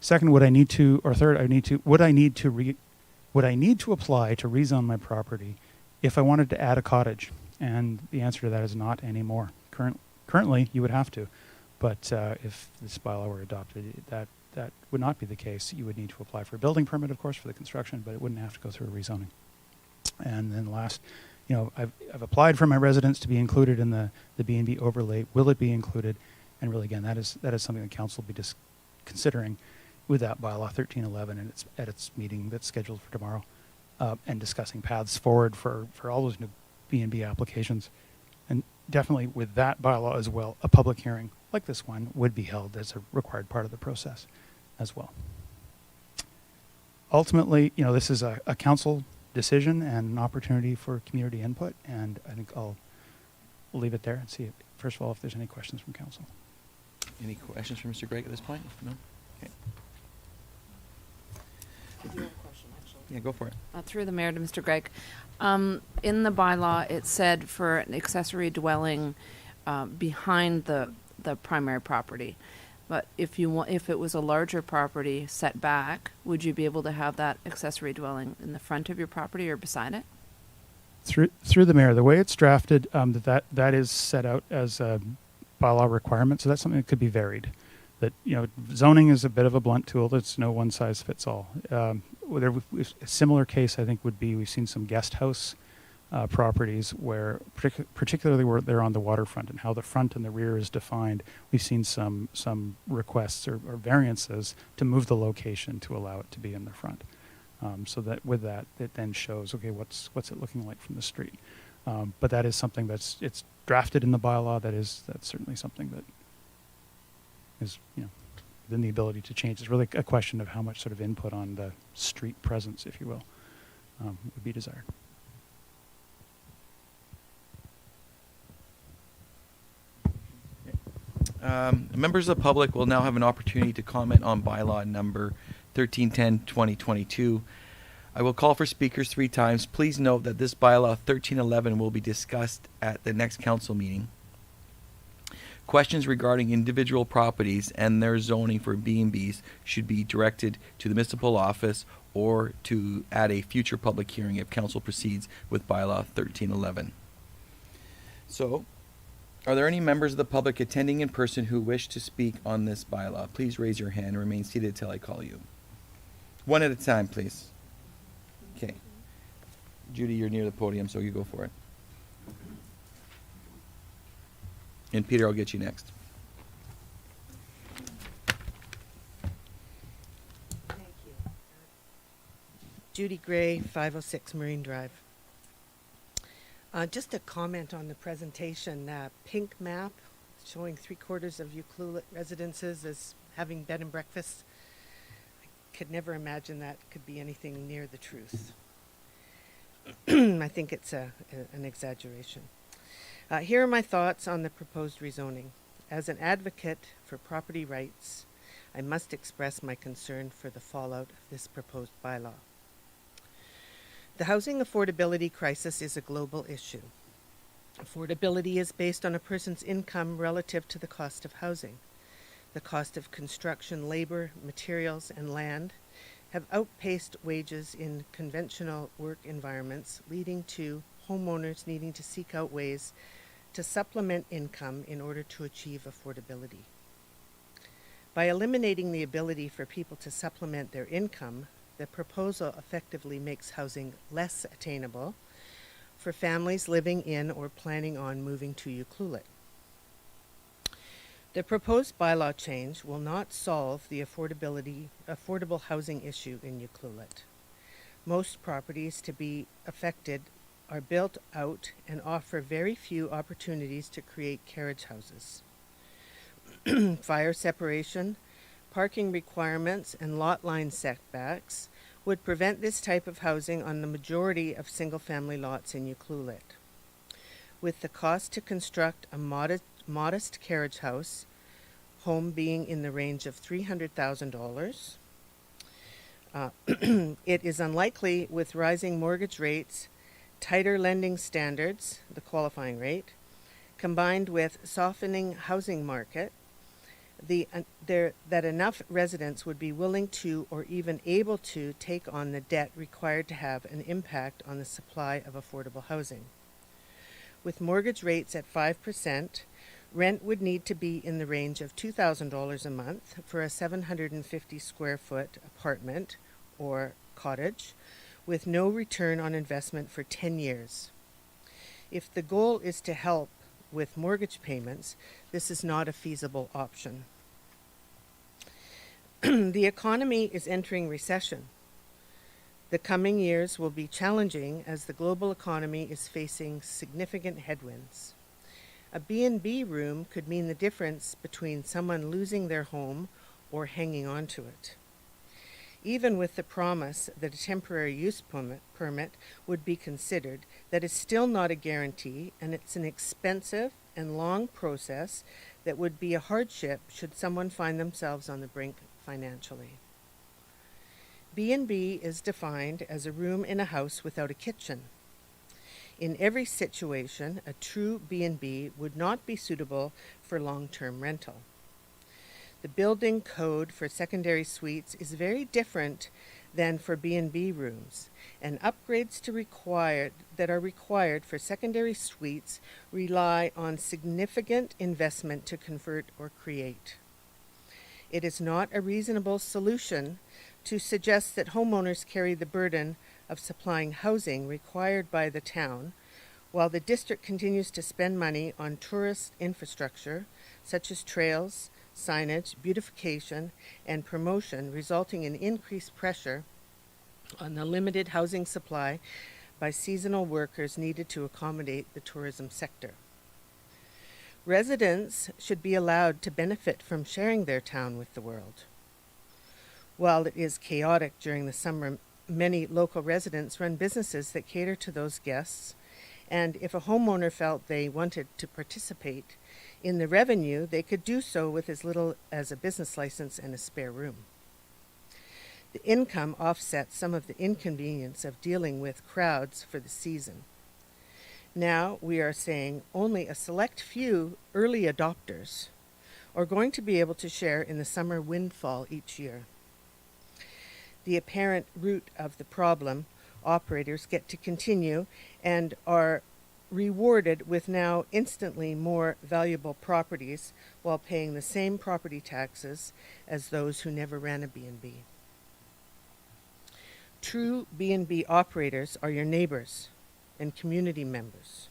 Second, would I need to, or third, would I need to apply to rezone my property if I wanted to add a cottage? And the answer to that is not anymore. Currently, you would have to, but if this bylaw were adopted, that would not be the case. You would need to apply for a building permit, of course, for the construction, but it wouldn't have to go through a rezoning. And then last, I've applied for my residence to be included in the B&B overlay. Will it be included? And really, again, that is something the council will be considering with that bylaw 1311 and at its meeting that's scheduled for tomorrow, and discussing paths forward for all those new B&B applications. And definitely with that bylaw as well, a public hearing like this one would be held as a required part of the process as well. ultimately, this is a council decision and an opportunity for community input, and I think I'll leave it there and see, first of all, if there's any questions from council. Any questions for Mr. Gregg at this point? No? Okay. Yeah, go for it. Through the mayor to Mr. Gregg. In the bylaw, it said for an accessory dwelling behind the primary property. But if it was a larger property set back, would you be able to have that accessory dwelling in the front of your property or beside it? Through the mayor, the way it's drafted, that is set out as a bylaw requirement, so that's something that could be varied. That zoning is a bit of a blunt tool. It's no one size fits all. A similar case, I think, would be we've seen some guest house properties where, particularly where they're on the waterfront and how the front and the rear is defined. We've seen some requests or variances to move the location to allow it to be in the front. So that with that, it then shows, okay, what's it looking like from the street. But that is something it's drafted in the bylaw. That's certainly something that is within the ability to change. It's really a question of how much sort of input on the street presence, if you will, would be desired. Members of the public will now have an opportunity to comment on bylaw number 1310-2022. I will call for speakers 3 times. Please note that this bylaw 1311 will be discussed at the next council meeting. Questions regarding individual properties and their zoning for B&Bs should be directed to the municipal office or to at a future public hearing if council proceeds with bylaw 1311. So, are there any members of the public attending in person who wish to speak on this bylaw? Please raise your hand and remain seated until I call you. One at a time, please. Okay. Judy, you're near the podium, so you go for it. And Peter, I'll get you next. Thank you. Judy Gray, 506 Marine Drive. Just a comment on the presentation. Pink map showing 3/4 of Ucluelet residences as having bed and breakfast. I could never imagine that could be anything near the truth. I think it's an exaggeration. Here are my thoughts on the proposed rezoning. As an advocate for property rights, I must express my concern for the fallout of this proposed bylaw. The housing affordability crisis is a global issue. Affordability is based on a person's income relative to the cost of housing. The cost of construction, labor, materials, and land have outpaced wages in conventional work environments, leading to homeowners needing to seek out ways to supplement income in order to achieve affordability. By eliminating the ability for people to supplement their income, the proposal effectively makes housing less attainable for families living in or planning on moving to Ucluelet. The proposed bylaw change will not solve the affordable housing issue in Ucluelet. Most properties to be affected are built out and offer very few opportunities to create carriage houses. Fire separation, parking requirements, and lot line setbacks would prevent this type of housing on the majority of single-family lots in Ucluelet. With the cost to construct a modest carriage house, home being in the range of $300,000, it is unlikely with rising mortgage rates, tighter lending standards, the qualifying rate, combined with softening housing market, that enough residents would be willing to or even able to take on the debt required to have an impact on the supply of affordable housing. With mortgage rates at 5%, rent would need to be in the range of $2,000 a month for a 750 square foot apartment or cottage with no return on investment for 10 years. If the goal is to help with mortgage payments, this is not a feasible option. The economy is entering recession. The coming years will be challenging as the global economy is facing significant headwinds. A B&B room could mean the difference between someone losing their home or hanging on to it. Even with the promise that a temporary use permit would be considered, that is still not a guarantee, and it's an expensive and long process that would be a hardship should someone find themselves on the brink financially. B&B is defined as a room in a house without a kitchen. In every situation, a true B&B would not be suitable for long-term rental. The building code for secondary suites is very different than for B&B rooms, and upgrades that are required for secondary suites rely on significant investment to convert or create. It is not a reasonable solution to suggest that homeowners carry the burden of supplying housing required by the town, while the district continues to spend money on tourist infrastructure such as trails, signage, beautification, and promotion, resulting in increased pressure on the limited housing supply by seasonal workers needed to accommodate the tourism sector. Residents should be allowed to benefit from sharing their town with the world. While it is chaotic during the summer, many local residents run businesses that cater to those guests, and if a homeowner felt they wanted to participate in the revenue, they could do so with as little as a business license and a spare room. The income offsets some of the inconvenience of dealing with crowds for the season. Now we are saying only a select few early adopters are going to be able to share in the summer windfall each year. The apparent root of the problem, operators get to continue and are rewarded with now instantly more valuable properties while paying the same property taxes as those who never ran a B&B. True B&B operators are your neighbors and community members.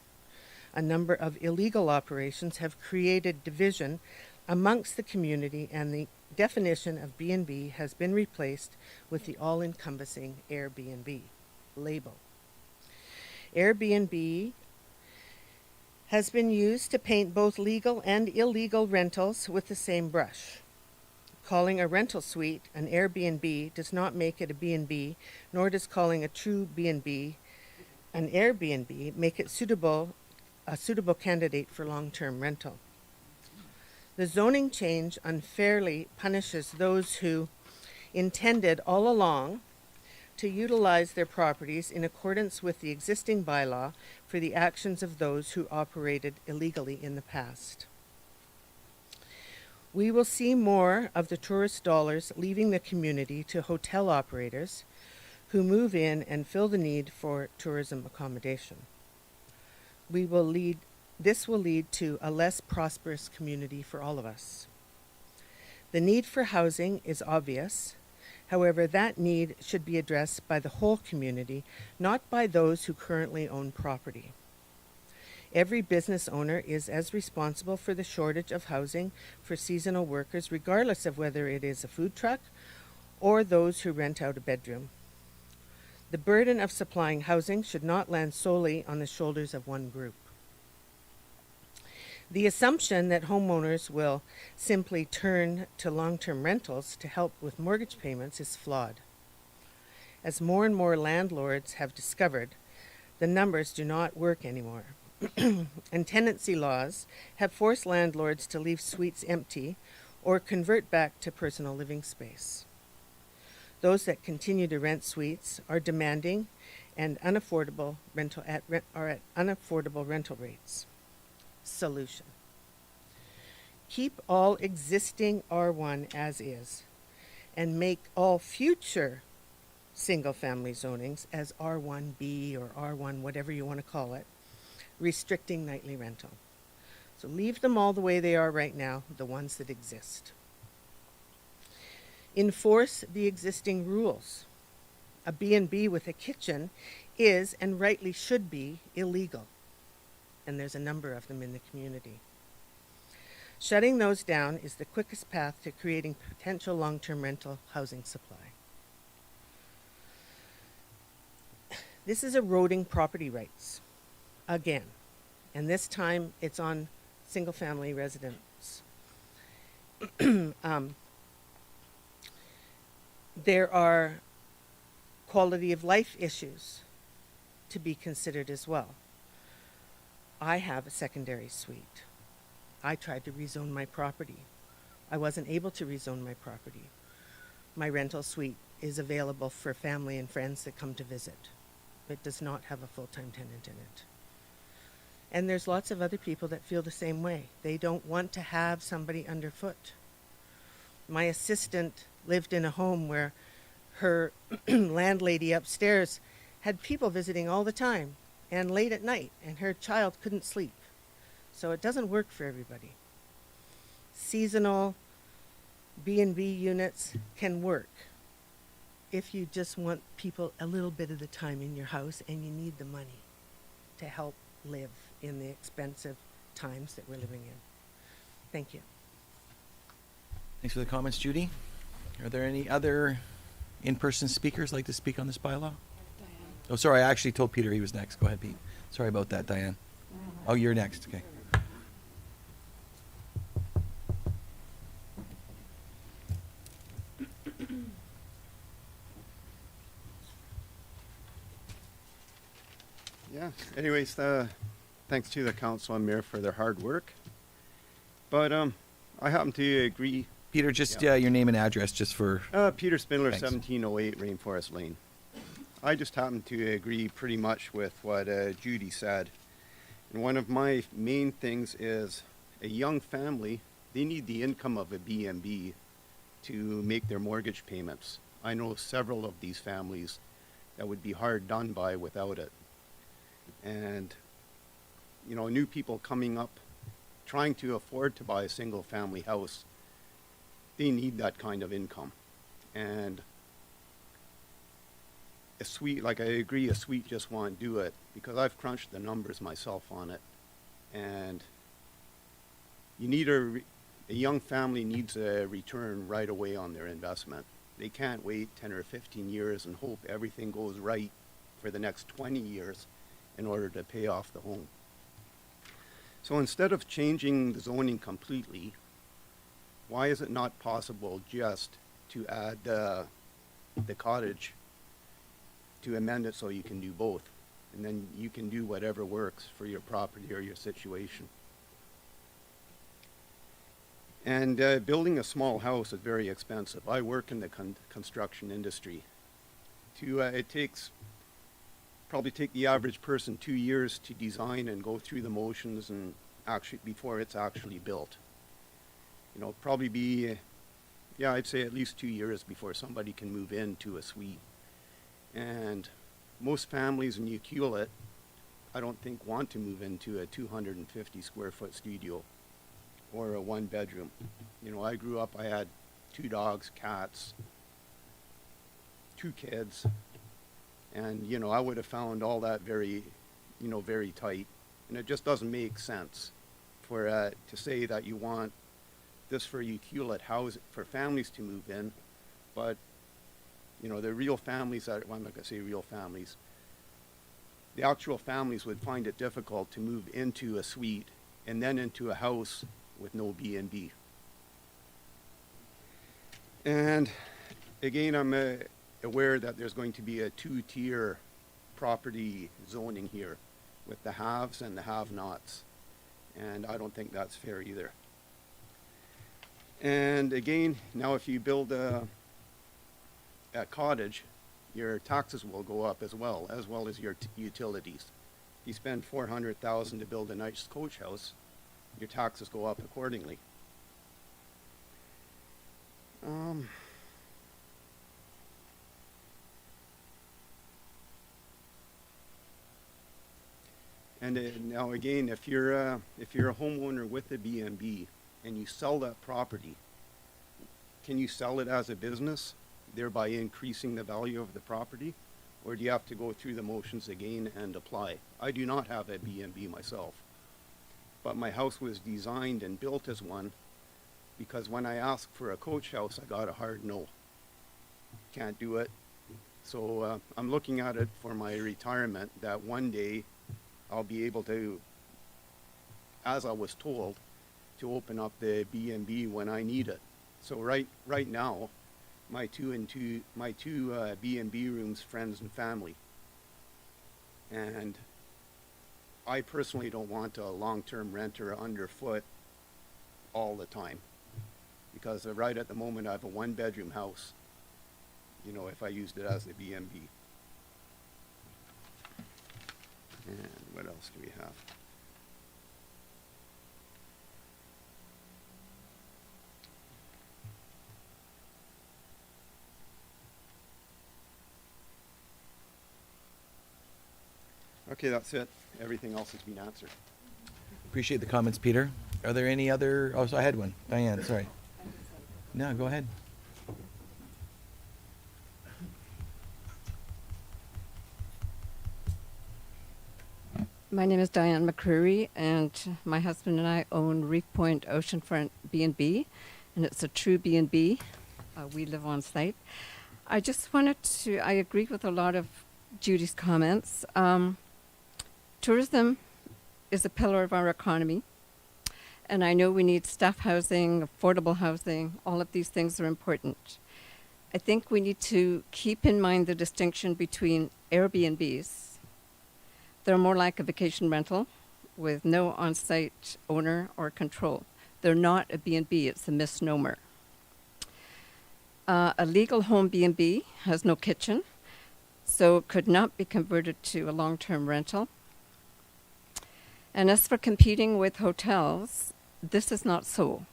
A number of illegal operations have created division amongst the community, and the definition of B&B has been replaced with the all-encompassing Airbnb label. Airbnb has been used to paint both legal and illegal rentals with the same brush. Calling a rental suite an Airbnb does not make it a B&B, nor does calling a true B&B an Airbnb make it a suitable candidate for long-term rental. The zoning change unfairly punishes those who intended all along to utilize their properties in accordance with the existing bylaw for the actions of those who operated illegally in the past. We will see more of the tourist dollars leaving the community to hotel operators who move in and fill the need for tourism accommodation. This will lead to a less prosperous community for all of us. The need for housing is obvious. However, that need should be addressed by the whole community, not by those who currently own property. Every business owner is as responsible for the shortage of housing for seasonal workers, regardless of whether it is a food truck or those who rent out a bedroom. The burden of supplying housing should not land solely on the shoulders of one group. The assumption that homeowners will simply turn to long-term rentals to help with mortgage payments is flawed. As more and more landlords have discovered, the numbers do not work anymore. And tenancy laws have forced landlords to leave suites empty or convert back to personal living space. Those that continue to rent suites are demanding and unaffordable unaffordable rental rates. Solution: keep all existing R1 as is and make all future single-family zonings as R1B or R1, whatever you want to call it, restricting nightly rental. So leave them all the way they are right now, the ones that exist. Enforce the existing rules. A B&B with a kitchen is, and rightly should be, illegal. And there's a number of them in the community. Shutting those down is the quickest path to creating potential long-term rental housing supply. This is eroding property rights, again, and this time it's on single-family residents. there are quality of life issues to be considered as well. I have a secondary suite. I tried to rezone my property. I wasn't able to rezone my property. My rental suite is available for family and friends that come to visit. It does not have a full-time tenant in it. And there's lots of other people that feel the same way. They don't want to have somebody underfoot. My assistant lived in a home where her landlady upstairs had people visiting all the time and late at night, and her child couldn't sleep. So it doesn't work for everybody. Seasonal B&B units can work if you just want people a little bit of the time in your house and you need the money to help live in the expensive times that we're living in. Thank you. Thanks for the comments, Judy. Are there any other in-person speakers like to speak on this bylaw? Oh, sorry, I actually told Peter he was next. Go ahead, Pete. Sorry about that, Diane. Oh, you're next. Okay. Yeah. Anyways, thanks to the council and mayor for their hard work. But I happen to agree. Peter, just your name and address, just for. Peter Spindler, Thanks. 1708 Rainforest Lane. I just happen to agree pretty much with what Judy said. And one of my main things is a young family, they need the income of a B&B to make their mortgage payments. I know several of these families that would be hard done by without it. And, you know, new people coming up, trying to afford to buy a single family house, they need that kind of income. And a suite, like I agree, a suite just won't do it, because I've crunched the numbers myself on it. And you need a young family needs a return right away on their investment. They can't wait 10 or 15 years and hope everything goes right for the next 20 years in order to pay off the home. So instead of changing the zoning completely, why is it not possible just to add the cottage, to amend it so you can do both? And then you can do whatever works for your property or your situation. And building a small house is very expensive. I work in the construction industry. It takes probably take the average person 2 years to design and go through the motions and actually before it's actually built. You know, probably be, I'd say at least 2 years before somebody can move into a suite. And most families in Ucluelet, I don't think want to move into a 250 square foot studio or a 1 bedroom. You know, I grew up, I had 2 dogs, cats, 2 kids. And, you know, I would have found all that very, very tight. And it just doesn't make sense for to say that you want this for Ucluelet housing for families to move in, but, you know, the real families that, well, I'm not going to say real families, the actual families would find it difficult to move into a suite and then into a house with no B&B. And again, I'm aware that there's going to be a 2-tier property zoning here with the haves and the have-nots. And I don't think that's fair either. And again, now if you build a cottage, your taxes will go up as well as your utilities. If you spend $400,000 to build a nice coach house, your taxes go up accordingly. And now again, if you're a homeowner with a B&B and you sell that property, can you sell it as a business, thereby increasing the value of the property? Or do you have to go through the motions again and apply? I do not have a B&B myself, but my house was designed and built as one because when I asked for a coach house, I got a hard no. Can't do it. So I'm looking at it for my retirement that one day I'll be able to, as I was told, to open up the B&B when I need it. So right now, my two B&B rooms, friends and family. And I personally don't want a long-term renter underfoot all the time, because right at the moment I have a one-bedroom house, you know, if I used it as a B&B. And what else do we have? Okay, that's it. Everything else has been answered. Appreciate the comments, Peter. Are there any other? Oh, so I had one. Diane, sorry. No, go ahead. My name is Diane McCreary, and my husband and I own Reef Point Oceanfront B&B, and it's a true B&B. We live on site. I just wanted to, I agree with a lot of Judy's comments. Tourism is a pillar of our economy, and I know we need staff housing, affordable housing, all of these things are important. I think we need to keep in mind the distinction between Airbnbs. They're more like a vacation rental with no on-site owner or control. They're not a B&B, it's a misnomer. A legal home B&B has no kitchen, so could not be converted to a long-term rental. And as for competing with hotels, this is not so.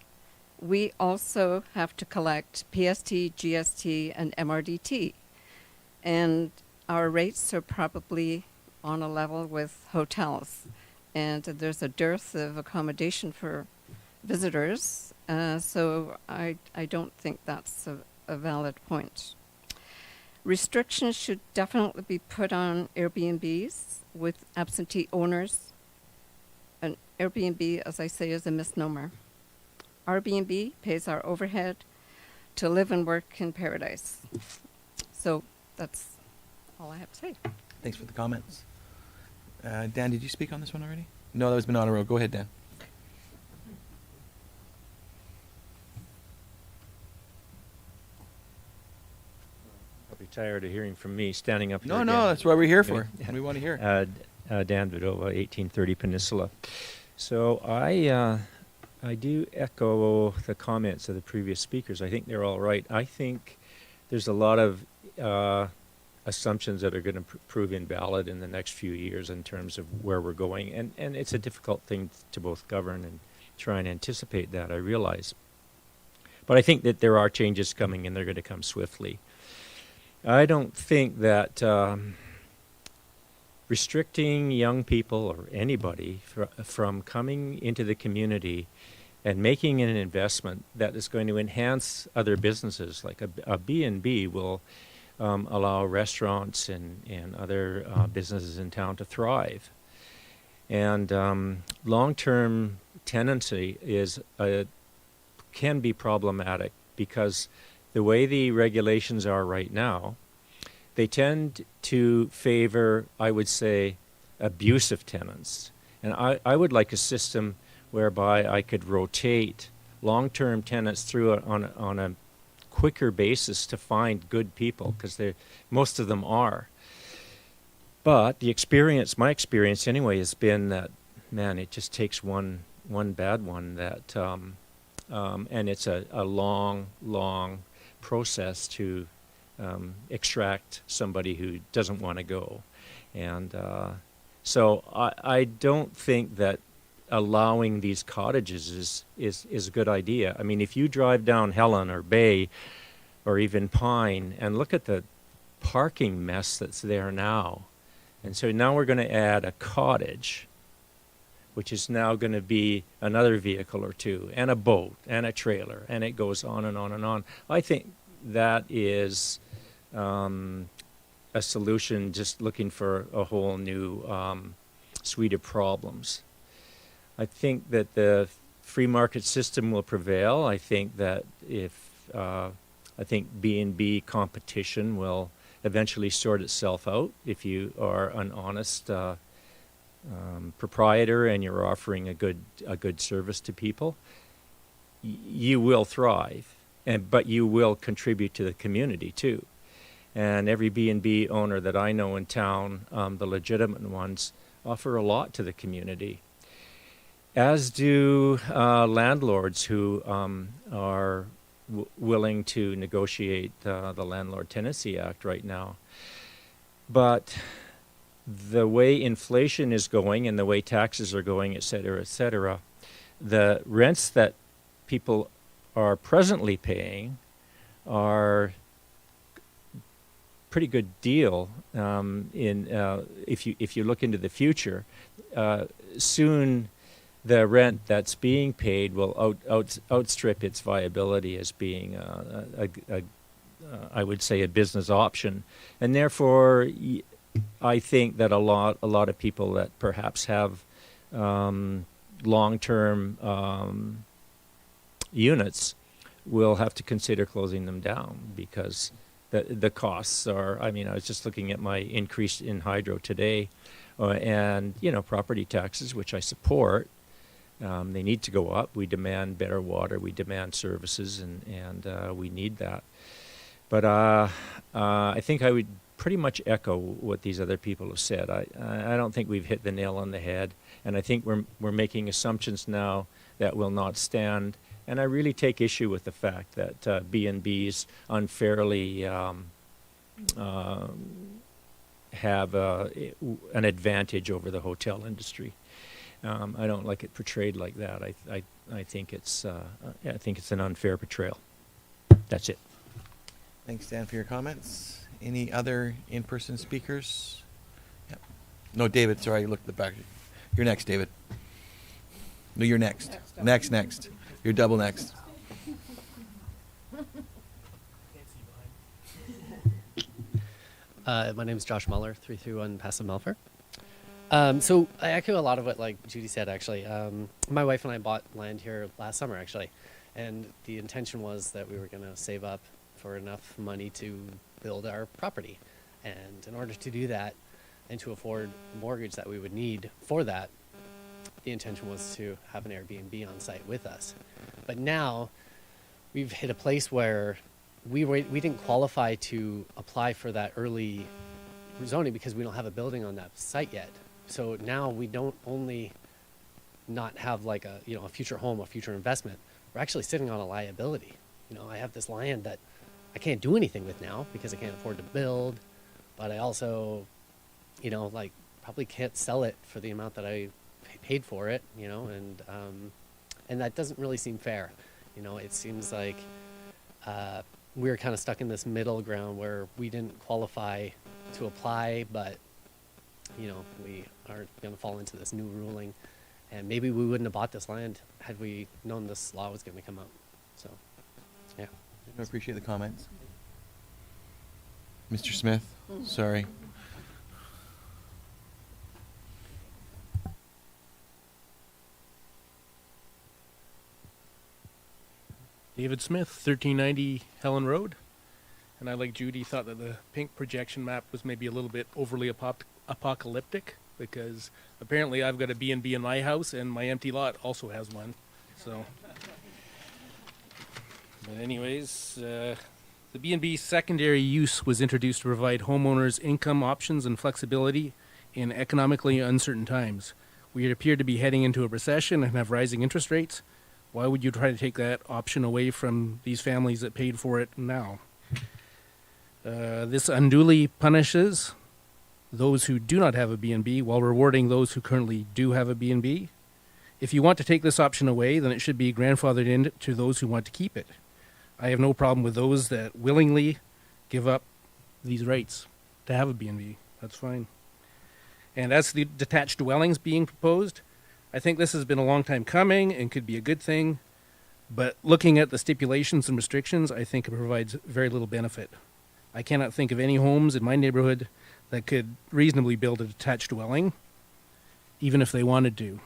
We also have to collect PST, GST, and MRDT. And our rates are probably on a level with hotels. And there's a dearth of accommodation for visitors. So I don't think that's a valid point. Restrictions should definitely be put on Airbnbs with absentee owners. An Airbnb, as I say, is a misnomer. Airbnb pays our overhead to live and work in paradise. So that's all I have to say. Thanks for the comments. Dan, did you speak on this one already? No, that was been on a roll. Go ahead, Dan. Probably tired of hearing from me standing up here. No, again. no, that's what we're here for. We want to hear. Dan Vidova, 1830 Peninsula. So I do echo the comments of the previous speakers. I think they're all right. I think there's a lot of assumptions that are going to prove invalid in the next few years in terms of where we're going. And it's a difficult thing to both govern and try and anticipate that, I realize. But I think that there are changes coming and they're going to come swiftly. I don't think that restricting young people or anybody from coming into the community and making an investment that is going to enhance other businesses, like a B&B will allow restaurants and other businesses in town to thrive. And long-term tenancy can be problematic because the way the regulations are right now, they tend to favor, I would say, abusive tenants. And I would like a system whereby I could rotate long-term tenants through on a quicker basis to find good people, because most of them are. But my experience anyway, has been that, man, it just takes one bad one that, and it's a long process to extract somebody who doesn't want to go. And so I don't think that allowing these cottages is a good idea. I mean, if you drive down Helen or Bay or even Pine and look at the parking mess that's there now, and so now we're going to add a cottage, which is now going to be another vehicle or two, and a boat, and a trailer, and it goes on and on and on. I think that is a solution just looking for a whole new suite of problems. I think that the free market system will prevail. I think that I think B&B competition will eventually sort itself out if you are an honest proprietor and you're offering a good service to people. You will thrive. but you will contribute to the community too. And every B&B owner that I know in town, the legitimate ones, offer a lot to the community, as do landlords who are willing to negotiate the Landlord Tenancy Act right now. But the way inflation is going and the way taxes are going, et cetera, the rents that people are presently paying are pretty good deal if you look into the future. Soon the rent that's being paid will outstrip its viability as being I would say a business option, and therefore I think that a lot of people that perhaps have long-term units will have to consider closing them down because the costs are, I mean, I was just looking at my increase in hydro today, and, you know, property taxes, which I support, they need to go up. We demand better water, we demand services, and we need that. But I think I would pretty much echo what these other people have said. I don't think we've hit the nail on the head, and I think we're making assumptions now that will not stand. And I really take issue with the fact that B&Bs unfairly have an advantage over the hotel industry. I don't like it portrayed like that. I think it's an unfair portrayal. That's it. Thanks, Dan, for your comments. Any other in-person speakers? Yep. No, David. Sorry, look at the back. You're next, David. No, you're next. Next. You're double next. My name is Josh Muller, 331 Passive Melfort. So I echo a lot of what like Judy said, actually. My wife and I bought land here last summer, actually. And the intention was that we were going to save up for enough money to build our property. And in order to do that and to afford the mortgage that we would need for that, the intention was to have an Airbnb on site with us. But now we've hit a place where we didn't qualify to apply for that early zoning because we don't have a building on that site yet. So now we don't only not have like a future home, a future investment. We're actually sitting on a liability. I have this land that I can't do anything with now because I can't afford to build, but I also, probably can't sell it for the amount that I paid for it, and that doesn't really seem fair. It seems like we're kind of stuck in this middle ground where we didn't qualify to apply, but we are going to fall into this new ruling, and maybe we wouldn't have bought this land had we known this law was going to come up. So, yeah. I appreciate the comments. Mr. Smith, sorry. David Smith, 1390 Helen Road. And I, like Judy, thought that the pink projection map was maybe a little bit overly apocalyptic because apparently I've got a B&B in my house and my empty lot also has one. So, but anyways, the B&B secondary use was introduced to provide homeowners income options and flexibility in economically uncertain times. We appear to be heading into a recession and have rising interest rates. Why would you try to take that option away from these families that paid for it now? This unduly punishes those who do not have a B&B while rewarding those who currently do have a B&B. If you want to take this option away, then it should be grandfathered in to those who want to keep it. I have no problem with those that willingly give up these rights to have a B&B. That's fine. And as the detached dwellings being proposed, I think this has been a long time coming and could be a good thing, but looking at the stipulations and restrictions, I think it provides very little benefit. I cannot think of any homes in my neighborhood that could reasonably build a detached dwelling, even if they wanted to.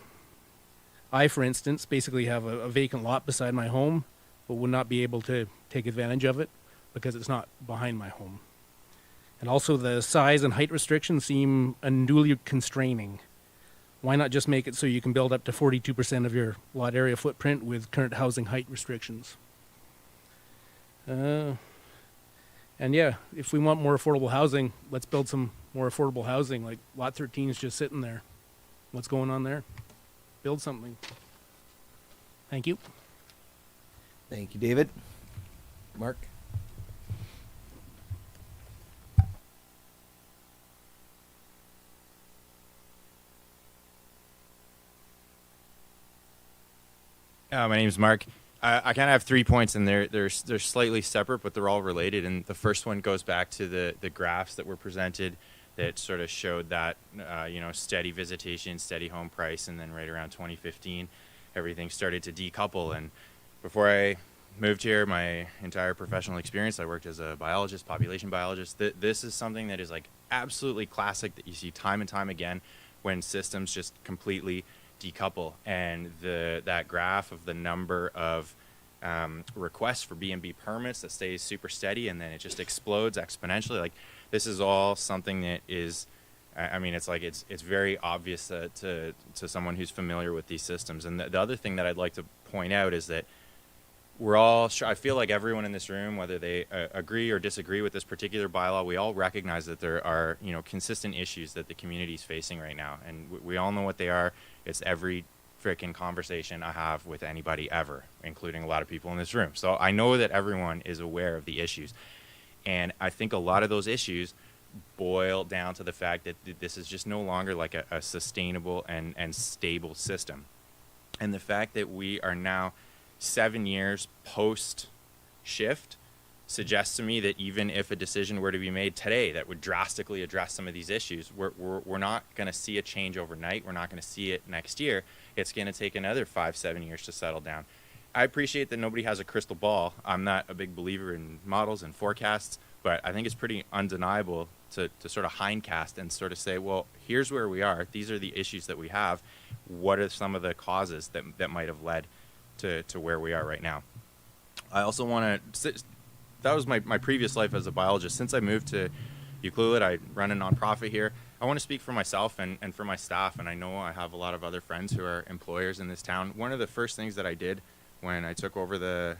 I, for instance, basically have a vacant lot beside my home, but would not be able to take advantage of it because it's not behind my home. And also the size and height restrictions seem unduly constraining. Why not just make it so you can build up to 42% of your lot area footprint with current housing height restrictions? And yeah, if we want more affordable housing, let's build some more affordable housing. Like Lot 13 is just sitting there. What's going on there? Build something. Thank you. Thank you, David. Mark? My name is Mark. I kind of have 3 points, and they're slightly separate, but they're all related. And the first one goes back to the graphs that were presented that sort of showed that steady visitation, steady home price, and then right around 2015, everything started to decouple. And before I moved here, my entire professional experience, I worked as a biologist, population biologist. This is something that is like absolutely classic that you see time and time again when systems just completely decouple. And that graph of the number of requests for B&B permits that stays super steady and then it just explodes exponentially. Like, this is all something that is, I mean, it's like it's very obvious to someone who's familiar with these systems. And the other thing that I'd like to point out is that we're all I feel like everyone in this room, whether they agree or disagree with this particular bylaw, we all recognize that there are consistent issues that the community is facing right now, and we all know what they are. It's every freaking conversation I have with anybody ever, including a lot of people in this room. So I know that everyone is aware of the issues, and I think a lot of those issues boil down to the fact that this is just no longer like a sustainable and stable system, and the fact that we are now 7 years post shift suggests to me that even if a decision were to be made today that would drastically address some of these issues, we're not going to see a change overnight. We're not going to see it next year. It's going to take another 5-7 years to settle down. I appreciate that nobody has a crystal ball. I'm not a big believer in models and forecasts, but I think it's pretty undeniable to sort of hindcast and sort of say, well, here's where we are. These are the issues that we have. What are some of the causes that might have led to where we are right now? I also want to, that was my previous life as a biologist. Since I moved to Ucluelet, I run a nonprofit here. I want to speak for myself and for my staff, and I know I have a lot of other friends who are employers in this town. One of the first things that I did when I took over the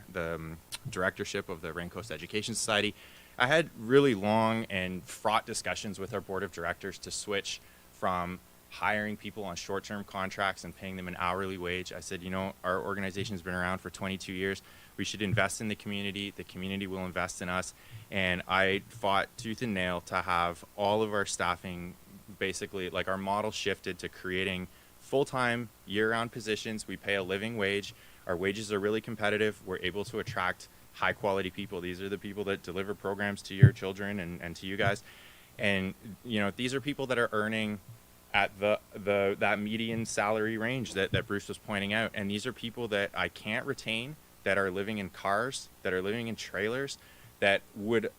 directorship of the Rain Coast Education Society, I had really long and fraught discussions with our board of directors to switch from hiring people on short-term contracts and paying them an hourly wage. I said, our organization's been around for 22 years. We should invest in the community. The community will invest in us. And I fought tooth and nail to have all of our staffing, basically, like, our model shifted to creating full-time, year-round positions. We pay a living wage. Our wages are really competitive. We're able to attract high-quality people. These are the people that deliver programs to your children and to you guys. And, these are people that are earning at that median salary range that Bruce was pointing out. And these are people that I can't retain, that are living in cars, that are living in trailers, that would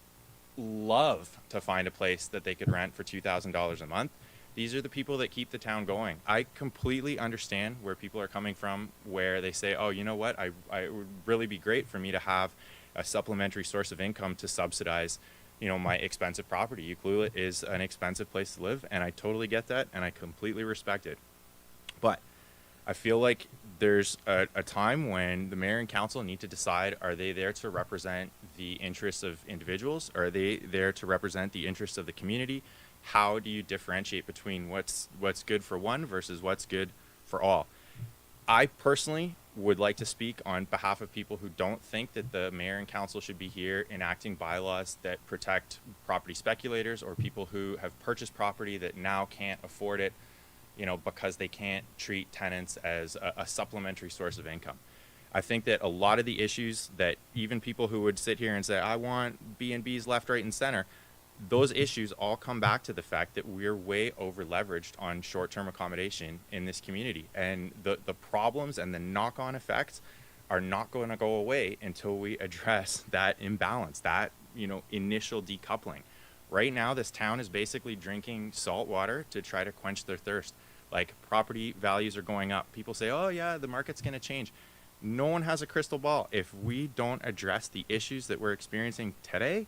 love to find a place that they could rent for $2,000 a month. These are the people that keep the town going. I completely understand where people are coming from, where they say, oh, you know what, it would really be great for me to have a supplementary source of income to subsidize my expensive property. Ucluelet is an expensive place to live, and I totally get that, and I completely respect it. But I feel like there's a time when the mayor and council need to decide, are they there to represent the interests of individuals? Or are they there to represent the interests of the community? How do you differentiate between what's good for one versus what's good for all? I personally would like to speak on behalf of people who don't think that the mayor and council should be here enacting bylaws that protect property speculators or people who have purchased property that now can't afford it, because they can't treat tenants as a supplementary source of income. I think that a lot of the issues that even people who would sit here and say, I want B&Bs left, right, and center, those issues all come back to the fact that we're way over leveraged on short-term accommodation in this community. And the problems and the knock-on effects are not going to go away until we address that imbalance, that, initial decoupling. Right now, this town is basically drinking salt water to try to quench their thirst. Like, property values are going up. People say, oh yeah, the market's going to change. No one has a crystal ball. If we don't address the issues that we're experiencing today,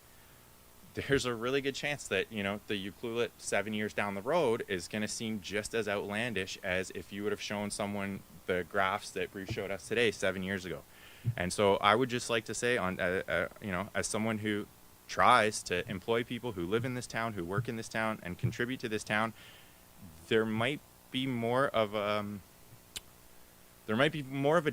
there's a really good chance that, the Ucluelet 7 years down the road is going to seem just as outlandish as if you would have shown someone the graphs that Bruce showed us today 7 years ago. And so I would just like to say, on you know, as someone who tries to employ people who live in this town, who work in this town, and contribute to this town, there might be more of a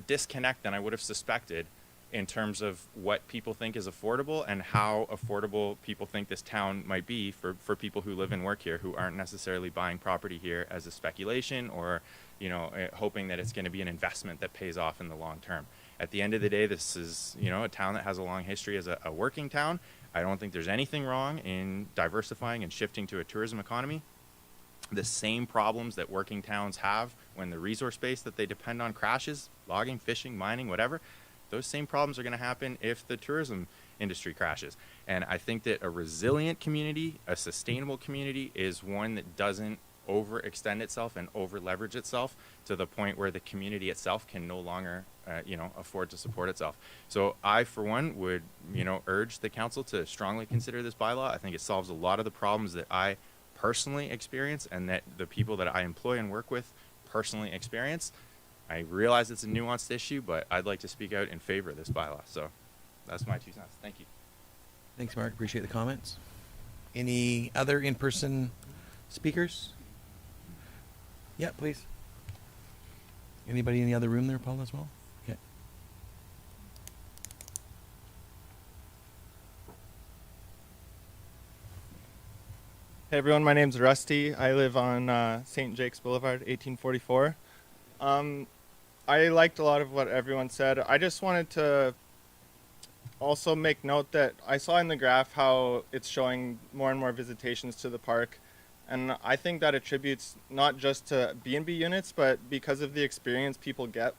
disconnect than I would have suspected in terms of what people think is affordable and how affordable people think this town might be for people who live and work here, who aren't necessarily buying property here as a speculation or, you know, hoping that it's going to be an investment that pays off in the long term. At the end of the day, this is, you know, a town that has a long history as a working town. I don't think there's anything wrong in diversifying and shifting to a tourism economy. The same problems that working towns have when the resource base that they depend on crashes, logging, fishing, mining, whatever, those same problems are going to happen if the tourism industry crashes. And I think that a resilient community, a sustainable community, is one that doesn't overextend itself and over leverage itself to the point where the community itself can no longer you know, afford to support itself. So I, for one, would, you know, urge the council to strongly consider this bylaw. I think it solves a lot of the problems that I personally experience and that the people that I employ and work with personally experience. I realize it's a nuanced issue, but I'd like to speak out in favor of this bylaw. So that's my 2 cents. Thank you. Thanks, Mark. Appreciate the comments. Any other in-person speakers? Yeah, please. Anybody in the other room there, Paul, as well? Okay. Hey everyone, my name's Rusty. I live on St. Jake's Boulevard, 1844. I liked a lot of what everyone said. I just wanted to also make note that I saw in the graph how it's showing more and more visitations to the park. And I think that attributes not just to B&B units, but because of the experience people get.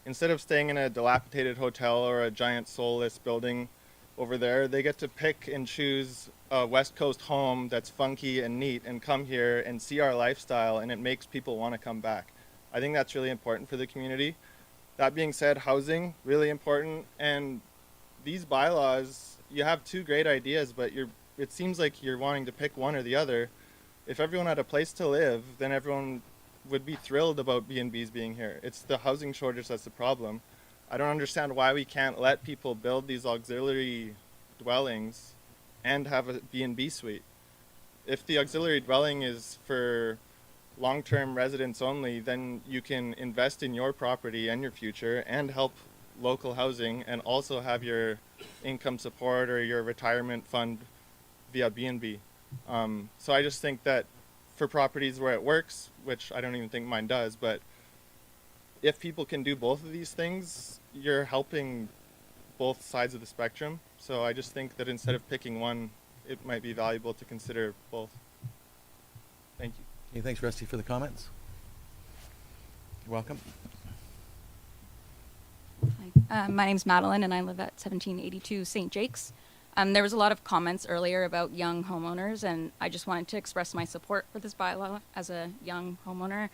Instead of staying in a dilapidated hotel or a giant soulless building over there, they get to pick and choose a West Coast home that's funky and neat and come here and see our lifestyle, and it makes people want to come back. I think that's really important for the community. That being said, housing, really important. And these bylaws, you have 2 great ideas, but it seems like you're wanting to pick one or the other. If everyone had a place to live, then everyone would be thrilled about B&Bs being here. It's the housing shortage that's the problem. I don't understand why we can't let people build these auxiliary dwellings and have a B&B suite. If the auxiliary dwelling is for long-term residents only, then you can invest in your property and your future and help local housing and also have your income support or your retirement fund via B&B. So I just think that for properties where it works, which I don't even think mine does, but if people can do both of these things, you're helping both sides of the spectrum. So I just think that instead of picking one, it might be valuable to consider both. Thank you. Okay, thanks, Rusty, for the comments. You're welcome. Hi. My name's Madeline, and I live at 1782 St. Jake's. There was a lot of comments earlier about young homeowners, and I just wanted to express my support for this bylaw as a young homeowner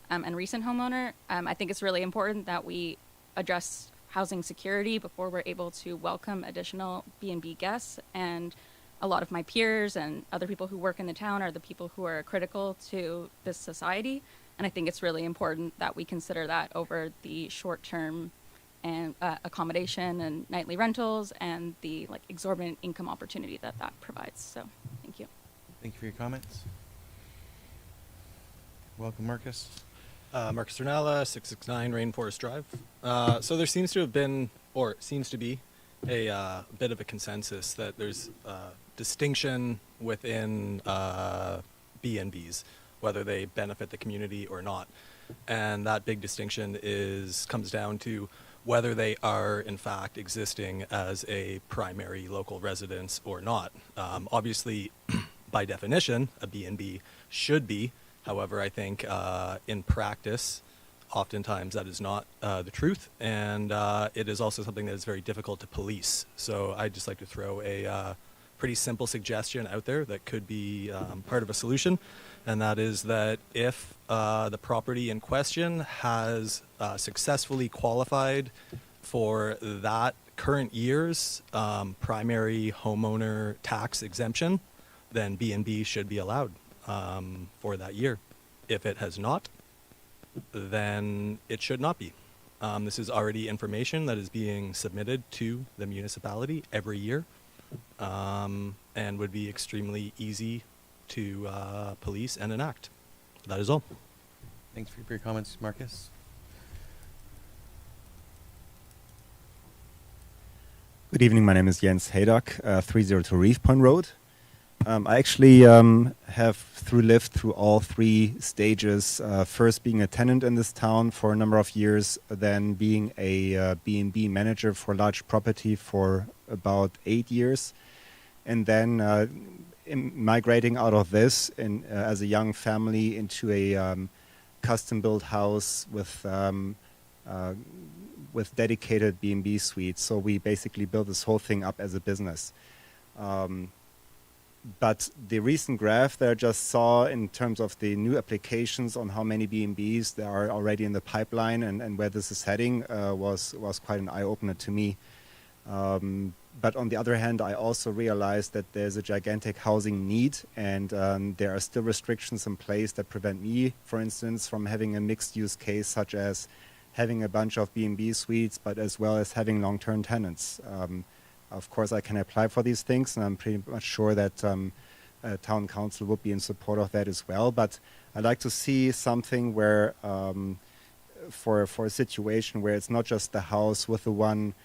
and recent homeowner. I think it's really important that we address housing security before we're able to welcome additional B&B guests. And a lot of my peers and other people who work in the town are the people who are critical to this society. And I think it's really important that we consider that over the short-term and accommodation and nightly rentals and the exorbitant income opportunity that provides. So thank you. Thank you for your comments. Welcome, Marcus. Marcus Renella, 669 Rainforest Drive. So there seems to have been, or seems to be, a bit of a consensus that there's distinction within B&Bs, whether they benefit the community or not. And that big distinction comes down to whether they are in fact existing as a primary local residence or not. Obviously, by definition, a B&B should be. However, I think in practice, oftentimes that is not the truth, and it is also something that is very difficult to police. So I'd just like to throw a pretty simple suggestion out there that could be part of a solution, and that is that if the property in question has successfully qualified for that current year's primary homeowner tax exemption, then B&B should be allowed for that year. If it has not, then it should not be. This is already information that is being submitted to the municipality every year, and would be extremely easy to police and enact. That is all. Thanks for your comments, Marcus. Good evening. My name is Jens Haydock, 302 Reef Point Road. I actually have lived through all three stages. First, being a tenant in this town for a number of years, then being a B&B manager for large property for about 8 years, and then migrating out of this as a young family into a custom-built house with dedicated B&B suites. So we basically built this whole thing up as a business. But the recent graph that I just saw in terms of the new applications on how many B&Bs there are already in the pipeline and where this is heading was quite an eye-opener to me. But on the other hand, I also realized that there's a gigantic housing need, and there are still restrictions in place that prevent me, for instance, from having a mixed-use case such as having a bunch of B&B suites, but as well as having long-term tenants. Of course, I can apply for these things, and I'm pretty much sure that town council would be in support of that as well. But I'd like to see something where, for a situation where it's not just the house with the one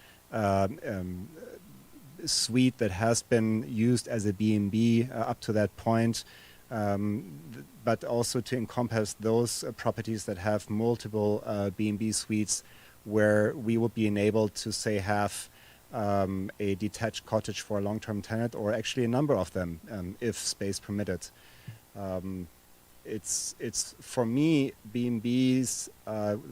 suite that has been used as a B&B up to that point, but also to encompass those properties that have multiple B&B suites, where we would be enabled to, say, have a detached cottage for a long-term tenant, or actually a number of them, if space permitted. It's for me, B&Bs,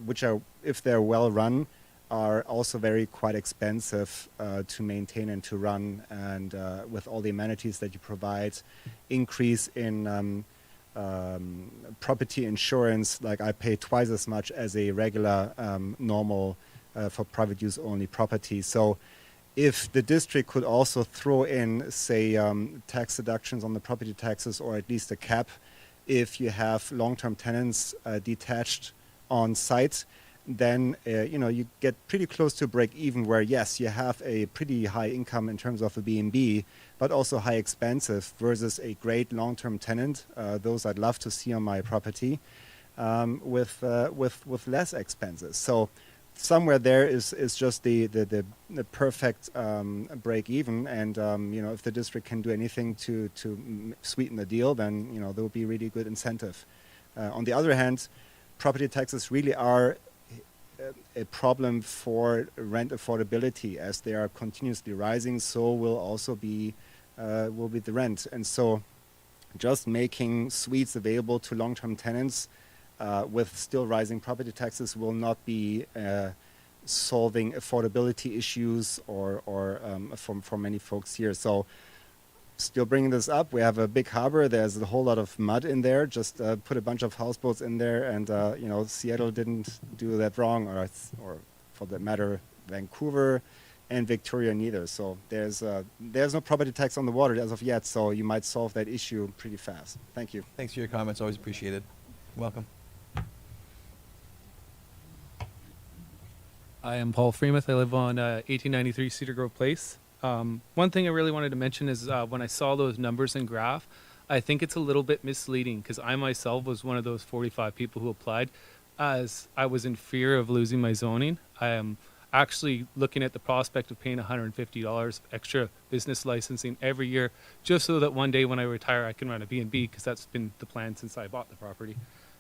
which are, if they're well run, are also quite expensive to maintain and to run, and with all the amenities that you provide, increase in property insurance, like I pay twice as much as a regular normal for private use only property. So if the district could also throw in, say, tax deductions on the property taxes, or at least a cap, if you have long-term tenants detached on site, then you get pretty close to break even, where yes, you have a pretty high income in terms of a B&B, but also high expensive versus a great long-term tenant. Those I'd love to see on my property, with less expenses. So somewhere there is just the perfect break even, and if the district can do anything to sweeten the deal, then there will be really good incentive. On the other hand, property taxes really are a problem for rent affordability, as they are continuously rising. So will also be the rent, and so just making suites available to long-term tenants with still rising property taxes will not be solving affordability issues or for many folks here. So still bringing this up, we have a big harbor. There's a whole lot of mud in there. Just put a bunch of houseboats in there, and Seattle didn't do that wrong, or for that matter, Vancouver and Victoria neither. So there's no property tax on the water as of yet. So you might solve that issue pretty fast. Thank you. Thanks for your comments. Always appreciated. Welcome. I am Paul Freemuth. I live on 1893 Cedar Grove Place. One thing I really wanted to mention is when I saw those numbers and graph, I think it's a little bit misleading, because I myself was one of those 45 people who applied, as I was in fear of losing my zoning. I am actually looking at the prospect of paying $150 extra business licensing every year, just so that one day when I retire, I can run a B&B, because that's been the plan since I bought the property.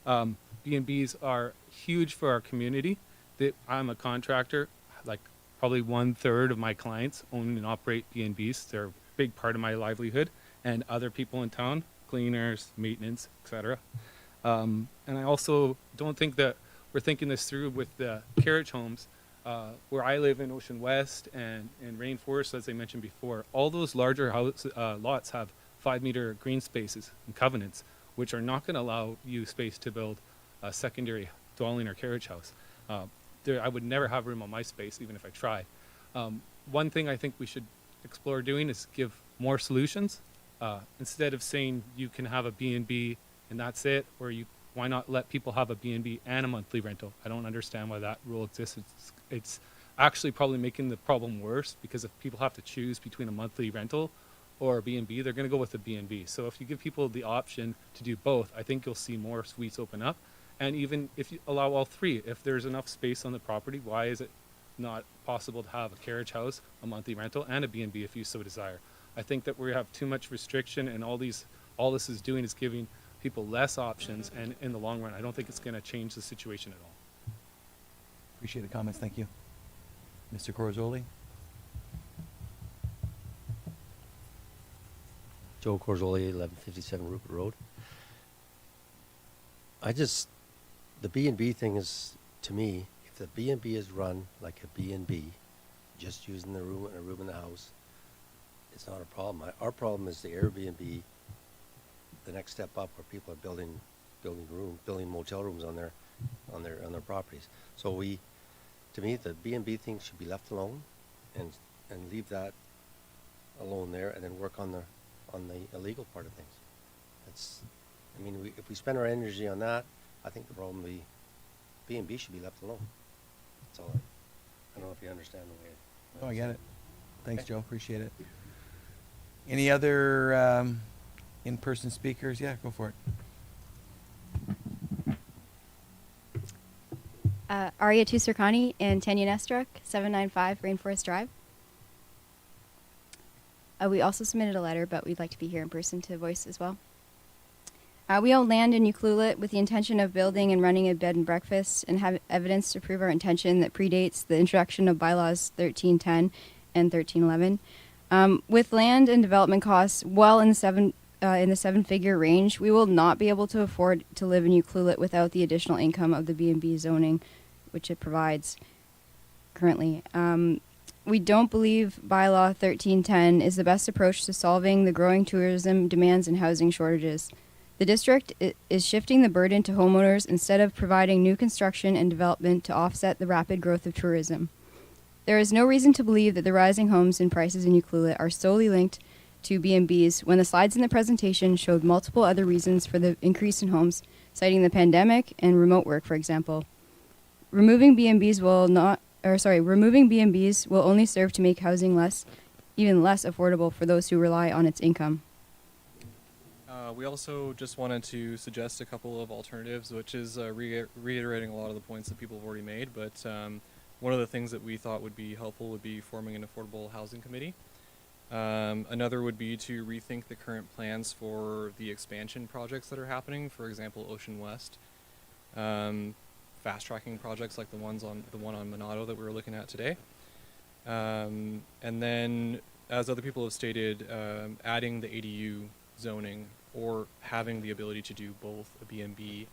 B&Bs are huge for our community. I'm a contractor. Like, probably 1/3 of my clients own and operate B&Bs. They're a big part of my livelihood, and other people in town, cleaners, maintenance, etc. And I also don't think that we're thinking this through with the carriage homes. Where I live in Ocean West and Rainforest, as I mentioned before, all those larger lots have 5-meter green spaces and covenants, which are not going to allow you space to build a secondary dwelling or carriage house. I would never have room on my space, even if I tried. One thing I think we should explore doing is give more solutions. Instead of saying you can have a B&B and that's it, or you Why not let people have a B&B and a monthly rental? I don't understand why that rule exists. It's actually probably making the problem worse, because if people have to choose between a monthly rental or a B&B, they're going to go with the B&B. So if you give people the option to do both, I think you'll see more suites open up. And even if you allow all three, if there's enough space on the property, why is it not possible to have a carriage house, a monthly rental, and a B&B if you so desire? I think that we have too much restriction, and all this is doing is giving people less options, and in the long run, I don't think it's going to change the situation at all. Appreciate the comments. Thank you. Mr. Corzoli? Joe Corzoli, 1157 Rupert Road. The B&B thing is, to me, if the B&B is run like a B&B, just using the room and a room in the house, it's not a problem. Our problem is the Airbnb, the next step up, where people are building motel rooms on their properties. So to me, the B&B thing should be left alone, and leave that alone there, and then work on the illegal part of things. If we spend our energy on that, I think the problem will be B&B should be left alone. That's all. I don't know if you understand the way. Oh, I get it. Thanks, Joe. Appreciate it. Any other in-person speakers? Yeah, go for it. Arya Tusarkani in Tanya Nestruck, 795 Rainforest Drive. We also submitted a letter, but we'd like to be here in person to voice as well. We own land in Ucluelet with the intention of building and running a bed and breakfast, and have evidence to prove our intention that predates the introduction of bylaws 1310 and 1311. With land and development costs well in the seven-figure range, we will not be able to afford to live in Ucluelet without the additional income of the B&B zoning, which it provides currently. We don't believe bylaw 1310 is the best approach to solving the growing tourism demands and housing shortages. The district is shifting the burden to homeowners instead of providing new construction and development to offset the rapid growth of tourism. There is no reason to believe that the rising homes and prices in Ucluelet are solely linked to B&Bs, when the slides in the presentation showed multiple other reasons for the increase in homes, citing the pandemic and remote work, for example. Removing B&Bs will only serve to make housing even less affordable for those who rely on its income. We also just wanted to suggest a couple of alternatives, which is reiterating a lot of the points that people have already made. But one of the things that we thought would be helpful would be forming an affordable housing committee. Another would be to rethink the current plans for the expansion projects that are happening. For example, Ocean West, fast tracking projects like the one on Monado that we were looking at today. And then, as other people have stated, adding the ADU zoning, or having the ability to do both a B&B,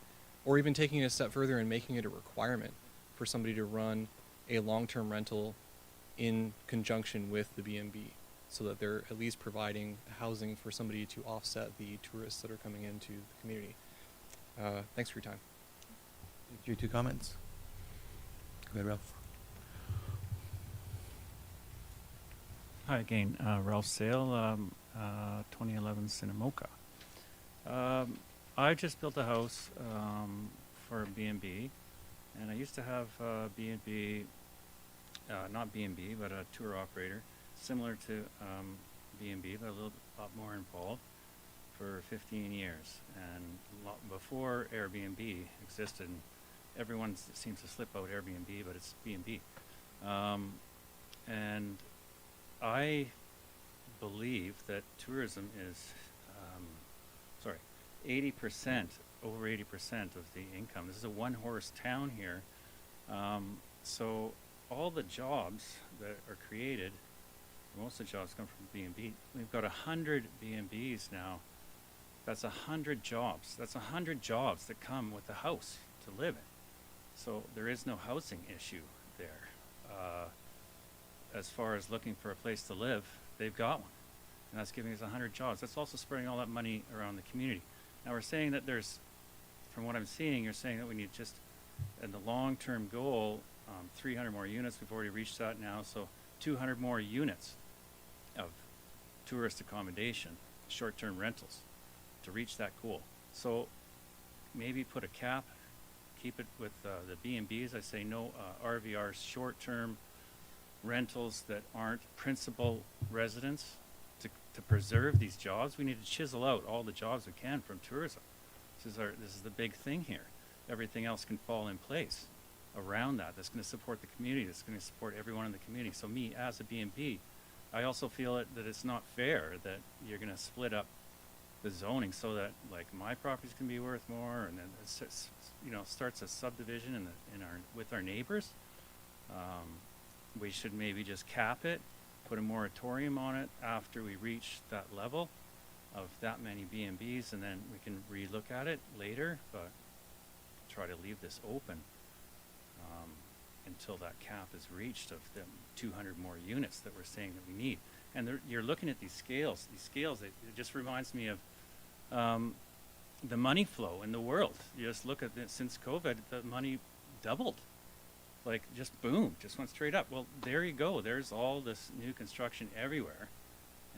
or even taking it a step further and making it a requirement for somebody to run a long-term rental in conjunction with the B&B, so that they're at least providing housing for somebody to offset the tourists that are coming into the community. Thanks for your time. Your two comments. Go ahead, Ralph. Hi again, Ralph Sale, 2011 Cinnamoka. I just built a house for a B&B, and I used to have B&B, not B&B, but a tour operator, similar to B&B, but a little lot more involved, for 15 years. And before Airbnb existed, everyone seems to slip out Airbnb, but it's B&B. And I believe that tourism is, 80%, over 80% of the income. This is a one-horse town here. So all the jobs that are created, most of the jobs come from B&B. We've got 100 B&Bs now. That's 100 jobs. That's 100 jobs that come with the house to live in. So there is no housing issue there. As far as looking for a place to live, they've got one. And that's giving us 100 jobs. That's also spreading all that money around the community. Now we're saying that there's, from what I'm seeing, you're saying that we need just, in the long-term goal, 300 more units. We've already reached that now. So 200 more units of tourist accommodation, short-term rentals, to reach that goal. So maybe put a cap, keep it with the B&Bs. I say no RVR short-term rentals that aren't principal residents to preserve these jobs. We need to chisel out all the jobs we can from tourism. This is the big thing here. Everything else can fall in place around that. That's going to support the community. That's going to support everyone in the community. So me, as a B&B, I also feel that it's not fair that you're going to split up the zoning so that like my properties can be worth more, and then starts a subdivision with our neighbors. We should maybe just cap it, put a moratorium on it after we reach that level of that many B&Bs, and then we can relook at it later, but try to leave this open until that cap is reached of the 200 more units that we're saying that we need. And you're looking at these scales. It just reminds me of the money flow in the world. You just look at this, since COVID, the money doubled. Like, just boom, just went straight up. Well, there you go. There's all this new construction everywhere.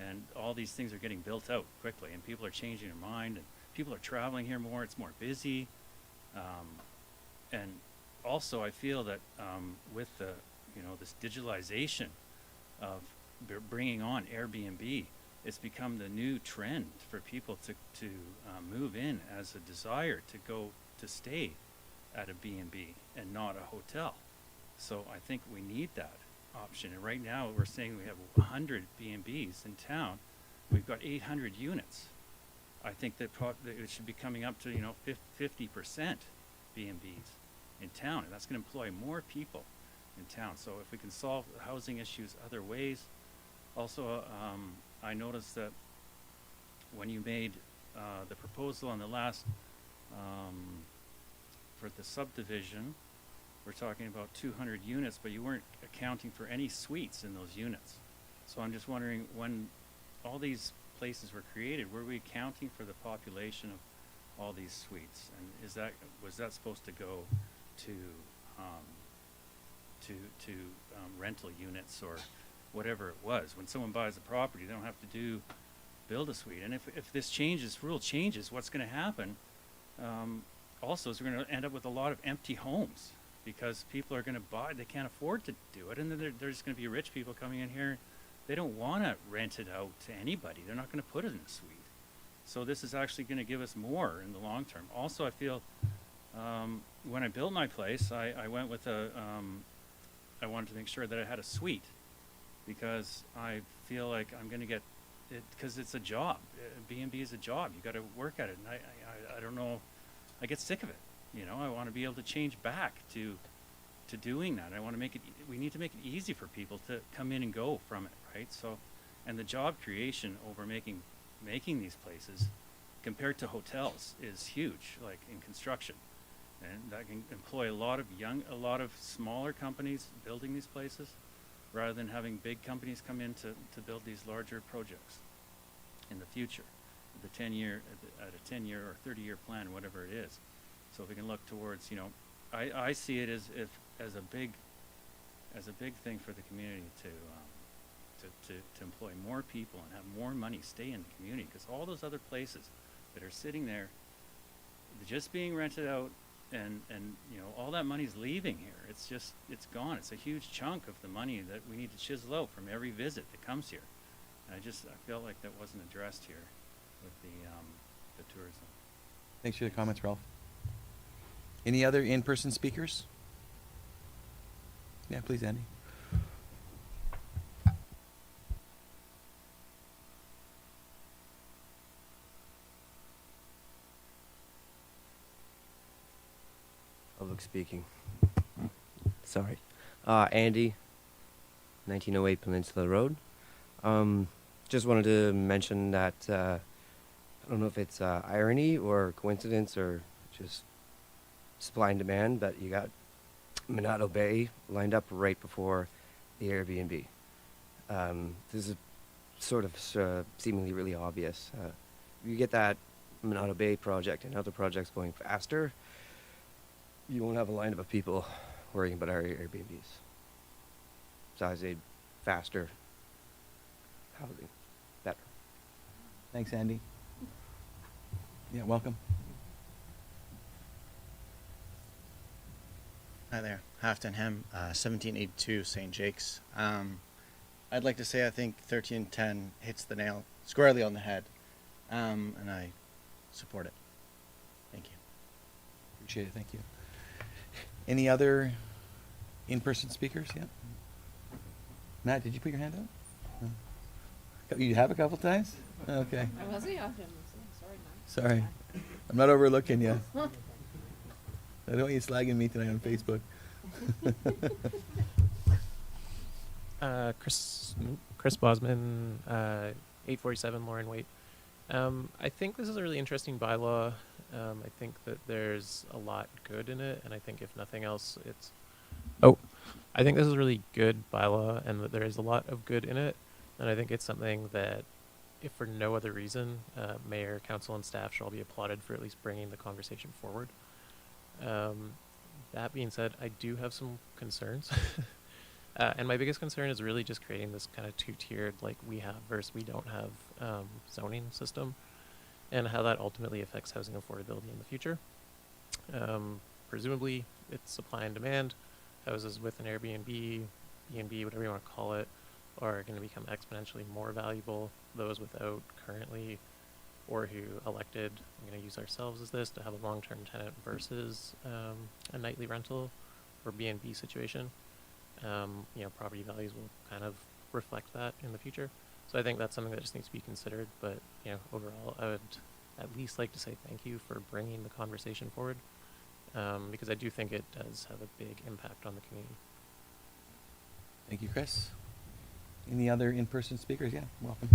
And all these things are getting built out quickly. And people are changing their mind. And people are traveling here more. It's more busy. And also, I feel that with the, this digitalization of bringing on Airbnb, it's become the new trend for people to move in as a desire to go to stay at a B&B and not a hotel. So I think we need that option. And right now we're saying we have 100 B&Bs in town. We've got 800 units. I think that it should be coming up to 50% B&Bs in town, and that's going to employ more people in town. So if we can solve housing issues other ways. Also, I noticed that when you made the proposal on the last for the subdivision, we're talking about 200 units, but you weren't accounting for any suites in those units. So I'm just wondering, when all these places were created, were we accounting for the population of all these suites? And was that supposed to go to rental units or whatever it was? When someone buys a property, they don't have to build a suite. And if this rule changes, what's going to happen also is we're going to end up with a lot of empty homes, because people are going to buy, they can't afford to do it, and then there's going to be rich people coming in here. They don't want to rent it out to anybody. They're not going to put it in a suite. So this is actually going to give us more in the long term. Also, I feel when I built my place, I went with I wanted to make sure that I had a suite, because I feel like I'm going to get it, because it's a job. B&B is a job. You got to work at it. And I don't know, I get sick of it. I want to be able to change back to doing that. I want to make it, we need to make it easy for people to come in and go from it, right? So, and the job creation over making these places compared to hotels is huge, like in construction. And that can employ a lot of smaller companies building these places, rather than having big companies come in to build these larger projects in the future, at a 10-year or 30-year plan, whatever it is. So if we can look towards, I see it as a big thing for the community to employ more people and have more money stay in the community, because all those other places that are sitting there, just being rented out, and all that money's leaving here. It's gone. It's a huge chunk of the money that we need to chisel out from every visit that comes here. And I felt like that wasn't addressed here with the tourism. Thanks for the comments, Ralph. Any other in-person speakers? Yeah, please, Andy. Public speaking. Sorry. Andy, 1908 Peninsula Road. Just wanted to mention that, I don't know if it's irony or coincidence or just supply and demand, but you got Monado Bay lined up right before the Airbnb. This is sort of seemingly really obvious. If you get that Monado Bay project and other projects going faster, you won't have a lineup of people worrying about our Airbnbs. So I say faster housing, better. Thanks, Andy. Yeah, welcome. Hi there, Hafton Hem, 1782 St. Jake's. I'd like to say I think 1310 hits the nail squarely on the head, and I support it. Thank you. Appreciate it. Thank you. Any other in-person speakers? Yeah. Matt, did you put your hand up? No. You have a couple times? Okay. I was often. Sorry. I'm not overlooking you. I don't want you slagging me tonight on Facebook. Chris Bosman, 847 Lauren Waite. I think this is a really interesting bylaw. I think that there's a lot good in it, and I think if nothing else, I think this is a really good bylaw, and that there is a lot of good in it, and I think it's something that, if for no other reason, mayor, council, and staff should all be applauded for at least bringing the conversation forward. That being said, I do have some concerns. And my biggest concern is really just creating this kind of two-tiered, like we have versus we don't have zoning system, and how that ultimately affects housing affordability in the future. Presumably, it's supply and demand. Houses with an Airbnb, B&B, whatever you want to call it, are going to become exponentially more valuable. Those without currently, or who elected, I'm going to use ourselves as this, to have a long-term tenant versus a nightly rental or B&B situation. Property values will kind of reflect that in the future. So I think that's something that just needs to be considered. But, overall, I would at least like to say thank you for bringing the conversation forward, because I do think it does have a big impact on the community. Thank you, Chris. Any other in-person speakers? Yeah, welcome.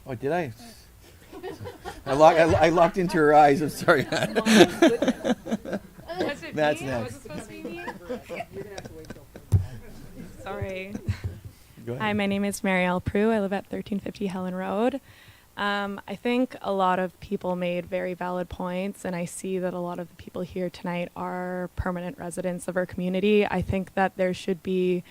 Oh, did I? I locked into her eyes. I'm sorry. That's next. Sorry. Go ahead. Hi, my name is Marielle Prue. I live at 1350 Helen Road. I think a lot of people made very valid points, and I see that a lot of the people here tonight are permanent residents of our community. I think that there should be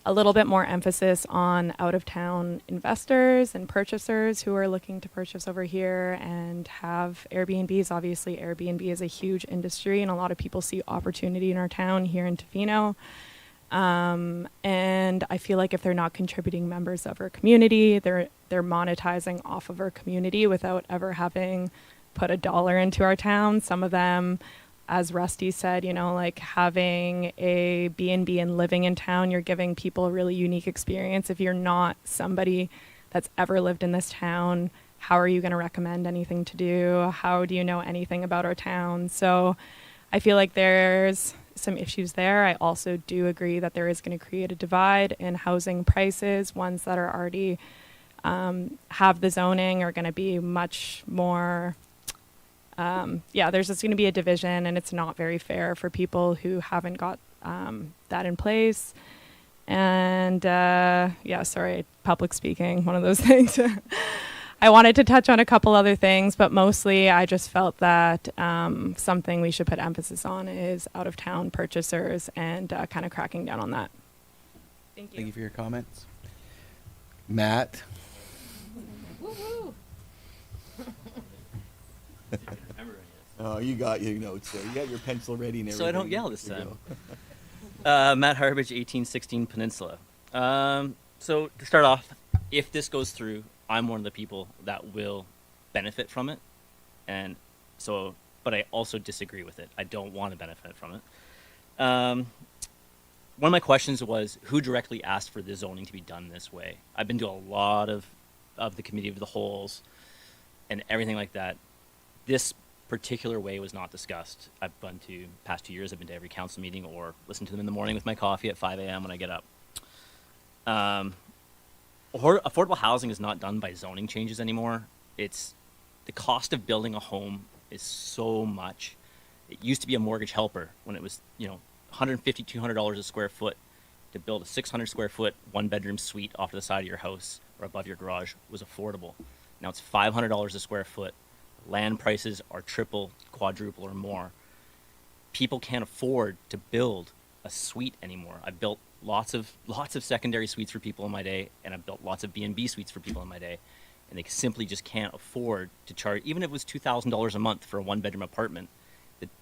a little bit more emphasis on out-of-town investors and purchasers who are looking to purchase over here and have Airbnbs. Obviously, Airbnb is a huge industry, and a lot of people see opportunity in our town here in Tofino. And I feel like if they're not contributing members of our community, they're monetizing off of our community without ever having put a dollar into our town. Some of them, as Rusty said, like having a B&B and living in town, you're giving people a really unique experience. If you're not somebody that's ever lived in this town, how are you going to recommend anything to do? How do you know anything about our town? So I feel like there's some issues there. I also do agree that there is going to create a divide in housing prices. Ones that are already have the zoning are going to be much more there's just going to be a division, and it's not very fair for people who haven't got that in place. And sorry, public speaking, one of those things. I wanted to touch on a couple other things, but mostly I just felt that something we should put emphasis on is out-of-town purchasers and kind of cracking down on that. Thank you. Thank you for your comments. Matt? Woo-hoo. Oh, you got your notes there. You got your pencil ready and everything. So I don't yell this time. Matt Harbage, 1816 Peninsula. So to start off, if this goes through, I'm one of the people that will benefit from it. And so, but I also disagree with it. I don't want to benefit from it. One of my questions was, who directly asked for the zoning to be done this way? I've been to a lot of the committee of the wholes and everything like that. This particular way was not discussed. I've been to, past 2 years, I've been to every council meeting or listened to them in the morning with my coffee at 5 a.m. when I get up. Affordable housing is not done by zoning changes anymore. It's the cost of building a home is so much. It used to be a mortgage helper when it was, $150, $200 a square foot to build a 600 square foot one bedroom suite off to the side of your house or above your garage was affordable. Now it's $500 a square foot. Land prices are triple, quadruple, or more. People can't afford to build a suite anymore. I've built lots of secondary suites for people in my day, and I've built lots of B&B suites for people in my day, and they simply just can't afford to charge. Even if it was $2,000 a month for a one-bedroom apartment,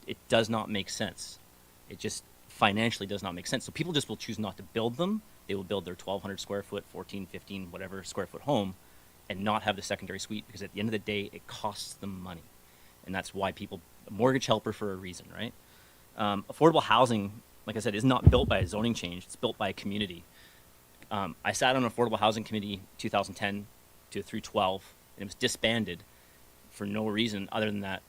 It does not make sense. It just financially does not make sense. So people just will choose not to build them. They will build their 1,200 square foot, 14, 15, whatever square foot home and not have the secondary suite because at the end of the day, it costs them money. And that's why people, a mortgage helper for a reason, right? Affordable housing, like I said, is not built by a zoning change. It's built by a community. I sat on an affordable housing committee 2010 through 12, and it was disbanded for no reason other than that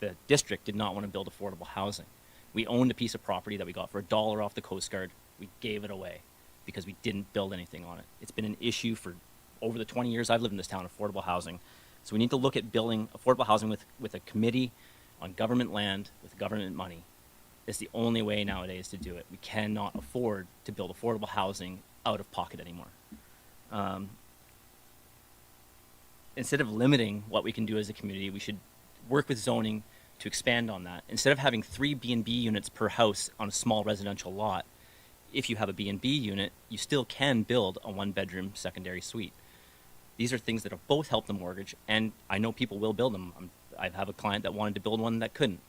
the district did not want to build affordable housing. We owned a piece of property that we got for $1 off the Coast Guard. We gave it away because we didn't build anything on it. It's been an issue for over the 20 years I've lived in this town, affordable housing. So we need to look at building affordable housing with a committee on government land with government money. It's the only way nowadays to do it. We cannot afford to build affordable housing out of pocket anymore. Instead of limiting what we can do as a community, we should work with zoning to expand on that. Instead of having 3 B&B units per house on a small residential lot, if you have a B&B unit, you still can build a 1-bedroom secondary suite. These are things that have both helped the mortgage, and I know people will build them. I have a client that wanted to build one that couldn't.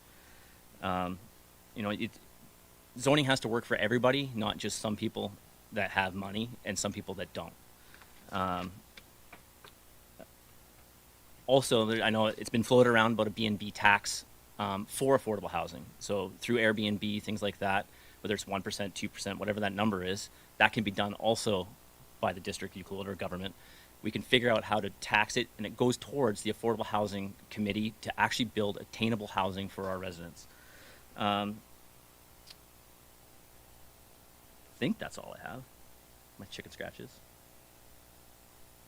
Zoning has to work for everybody, not just some people that have money and some people that don't. Also, I know it's been floated around about a B&B tax for affordable housing. So through Airbnb, things like that, whether it's 1%, 2%, whatever that number is, that can be done also by the district, Euclid, or government. We can figure out how to tax it, and it goes towards the Affordable Housing Committee to actually build attainable housing for our residents. I think that's all I have. My chicken scratches.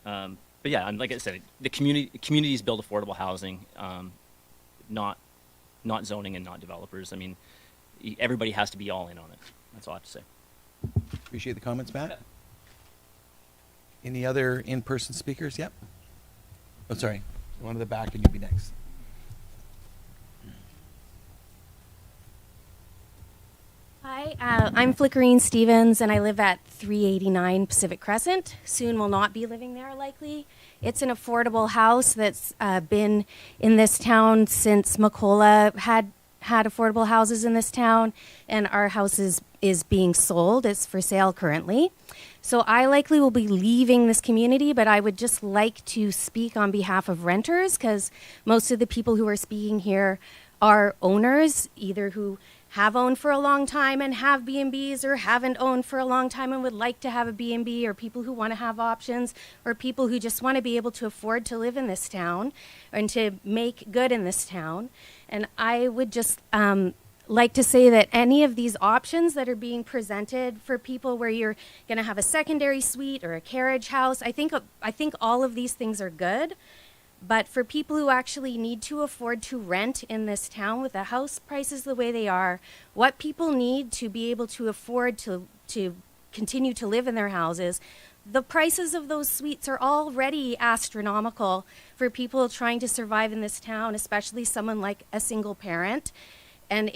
But yeah, like I said, the communities build affordable housing, not zoning and not developers. I mean, everybody has to be all in on it. That's all I have to say. Appreciate the comments, Matt. Any other in-person speakers? Yep. Oh, sorry. One to the back, and you'll be next. Hi, I'm Flickerine Stevens, and I live at 389 Pacific Crescent. Soon will not be living there, likely. It's an affordable house that's been in this town since McCullough had affordable houses in this town, and our house is being sold. It's for sale currently. So I likely will be leaving this community, but I would just like to speak on behalf of renters, because most of the people who are speaking here are owners, either who have owned for a long time and have B&Bs, or haven't owned for a long time and would like to have a B&B, or people who want to have options, or people who just want to be able to afford to live in this town and to make good in this town. And I would just like to say that any of these options that are being presented for people where you're going to have a secondary suite or a carriage house, I think all of these things are good. But for people who actually need to afford to rent in this town with the house prices the way they are, what people need to be able to afford to continue to live in their houses, the prices of those suites are already astronomical for people trying to survive in this town, especially someone like a single parent. And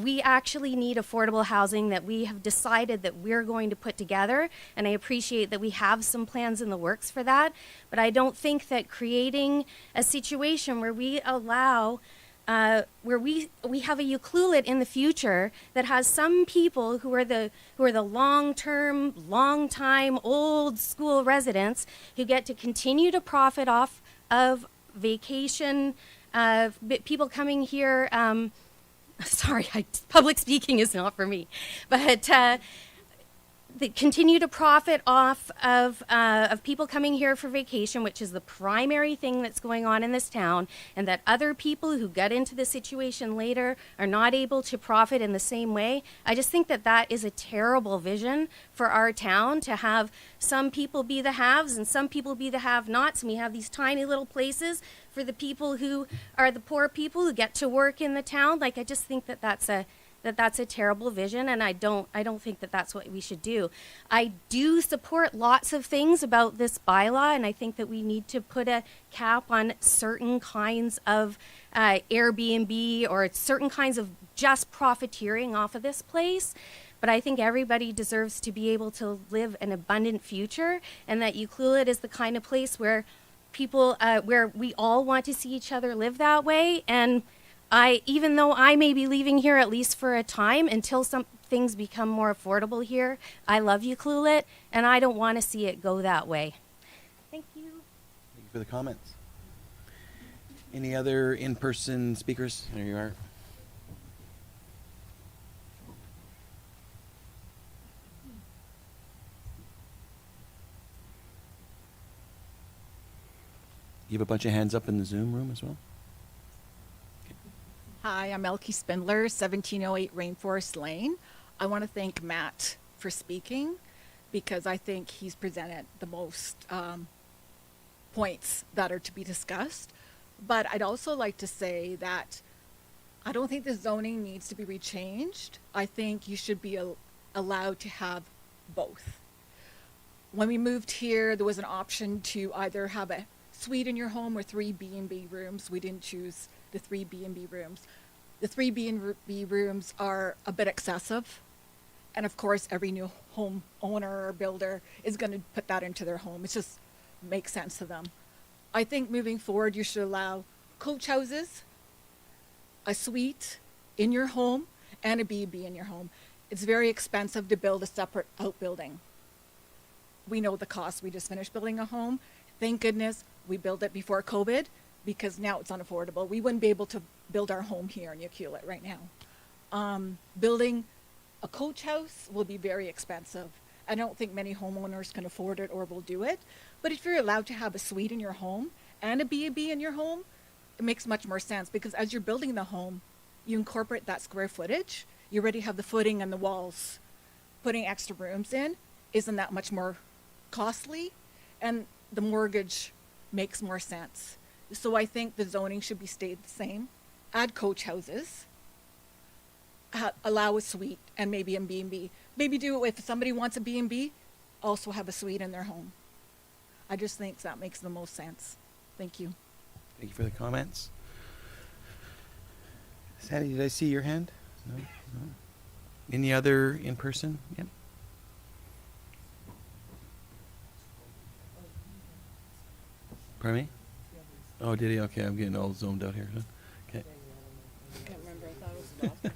we actually need affordable housing that we have decided that we're going to put together, and I appreciate that we have some plans in the works for that, but I don't think that creating a situation where we allow, where we have a Euclid in the future that has some people who are the long-term, long-time, old-school residents who get to continue to profit off of vacation, people coming here. Sorry, public speaking is not for me, but they continue to profit off of people coming here for vacation, which is the primary thing that's going on in this town, and that other people who get into the situation later are not able to profit in the same way. I just think that that is a terrible vision for our town, to have some people be the haves and some people be the have-nots, and we have these tiny little places for the people who are the poor people who get to work in the town. Like, I just think that that's a terrible vision, and I don't think that that's what we should do. I do support lots of things about this bylaw, and I think that we need to put a cap on certain kinds of Airbnb or certain kinds of just profiteering off of this place. But I think everybody deserves to be able to live an abundant future, and that Euclid is the kind of place where people, where we all want to see each other live that way. And Even though I may be leaving here at least for a time until some things become more affordable here, I love Ucluelet, and I don't want to see it go that way. Thank you. Thank you for the comments. Any other in-person speakers? There you are. You have a bunch of hands up in the Zoom room as well? Hi, I'm Elkie Spindler, 1708 Rainforest Lane. I want to thank Matt for speaking because I think he's presented the most points that are to be discussed. But I'd also like to say that I don't think the zoning needs to be rechanged. I think you should be allowed to have both. When we moved here, there was an option to either have a suite in your home or 3 B&B rooms. We didn't choose the 3 B&B rooms. The 3 B&B rooms are a bit excessive. And of course, every new home owner or builder is going to put that into their home. It just makes sense to them. I think moving forward, you should allow coach houses, a suite in your home, and a B&B in your home. It's very expensive to build a separate outbuilding. We know the cost. We just finished building a home. Thank goodness we built it before COVID because now it's unaffordable. We wouldn't be able to build our home here in Ucluelet right now. Building a coach house will be very expensive. I don't think many homeowners can afford it or will do it. But if you're allowed to have a suite in your home and a B&B in your home, it makes much more sense because as you're building the home, you incorporate that square footage. You already have the footing and the walls. Putting extra rooms in isn't that much more costly, and the mortgage makes more sense. So I think the zoning should be stayed the same. Add coach houses, allow a suite, and maybe a B&B. Maybe do it if somebody wants a B&B, also have a suite in their home. I just think that makes the most sense. Thank you. Thank you for the comments. Sandy, did I see your hand? No? No? Any other in person? Yep. Pardon me? Oh, did he? Okay, I'm getting all zoned out here. Huh? Okay. I can't remember. I thought it was Boston.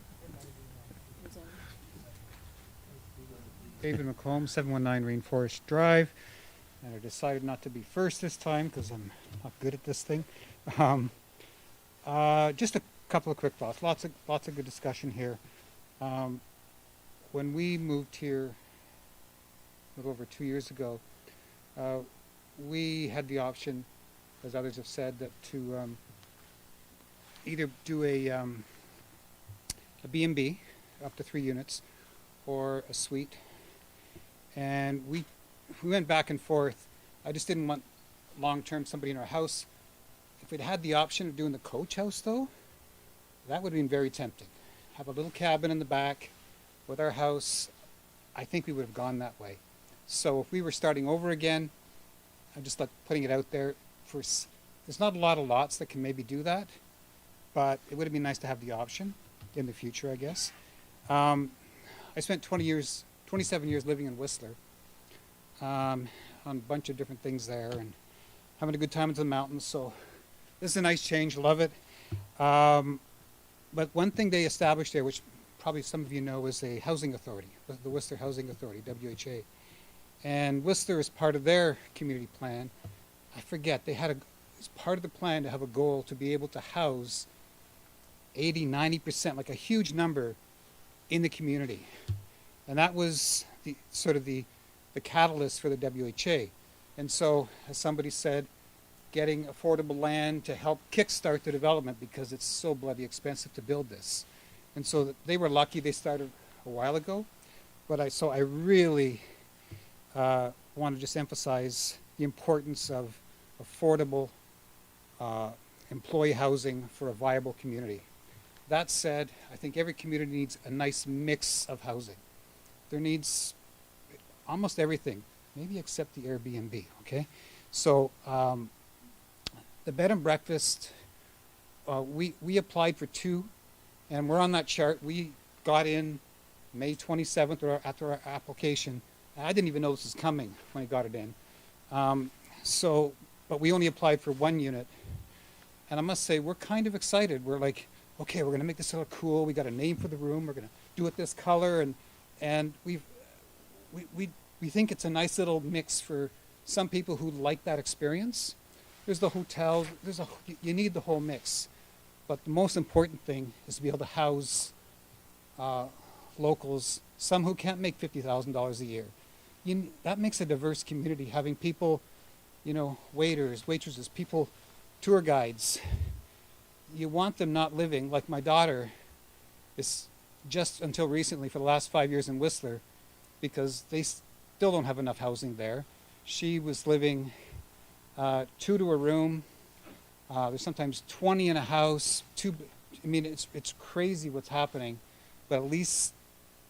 David McComb, 719 Rainforest Drive. And I decided not to be first this time because I'm not good at this thing. Just a couple of quick thoughts. Lots of good discussion here. When we moved here a little over 2 years ago, we had the option, as others have said, that to either do a B&B up to 3 units or a suite. And we went back and forth. I just didn't want long-term somebody in our house. If we'd had the option of doing the coach house, though, that would have been very tempting. Have a little cabin in the back with our house. I think we would have gone that way. So if we were starting over again, I'm just putting it out there. There's not a lot of lots that can maybe do that, but it would have been nice to have the option in the future, I guess. I spent 27 years living in Whistler on a bunch of different things there and having a good time into the mountains. So this is a nice change. Love it. But one thing they established there, which probably some of you know, is a housing authority, the Whistler Housing Authority, WHA. And Whistler, as part of their community plan, I forget, they had as part of the plan to have a goal to be able to house 80, 90%, like a huge number in the community. And that was the catalyst for the WHA. And so, as somebody said, getting affordable land to help kickstart the development because it's so bloody expensive to build this. And so they were lucky they started a while ago. But I really want to just emphasize the importance of affordable employee housing for a viable community. That said, I think every community needs a nice mix of housing. There needs almost everything, maybe except the Airbnb, okay? So the bed and breakfast, we applied for 2, and we're on that chart. We got in May 27th after our application. I didn't even know this was coming when I got it in. But we only applied for 1 unit. And I must say, we're kind of excited. We're like, okay, we're going to make this look cool. We got a name for the room. We're going to do it this color, and we think it's a nice little mix for some people who like that experience. There's the hotel. You need the whole mix, but the most important thing is to be able to house locals, some who can't make $50,000 a year. That makes a diverse community, having people, waiters, waitresses, people, tour guides. You want them not living, like my daughter is just until recently for the last 5 years in Whistler, because they still don't have enough housing there. She was living 2 to a room. There's sometimes 20 in a house. It's crazy what's happening, but at least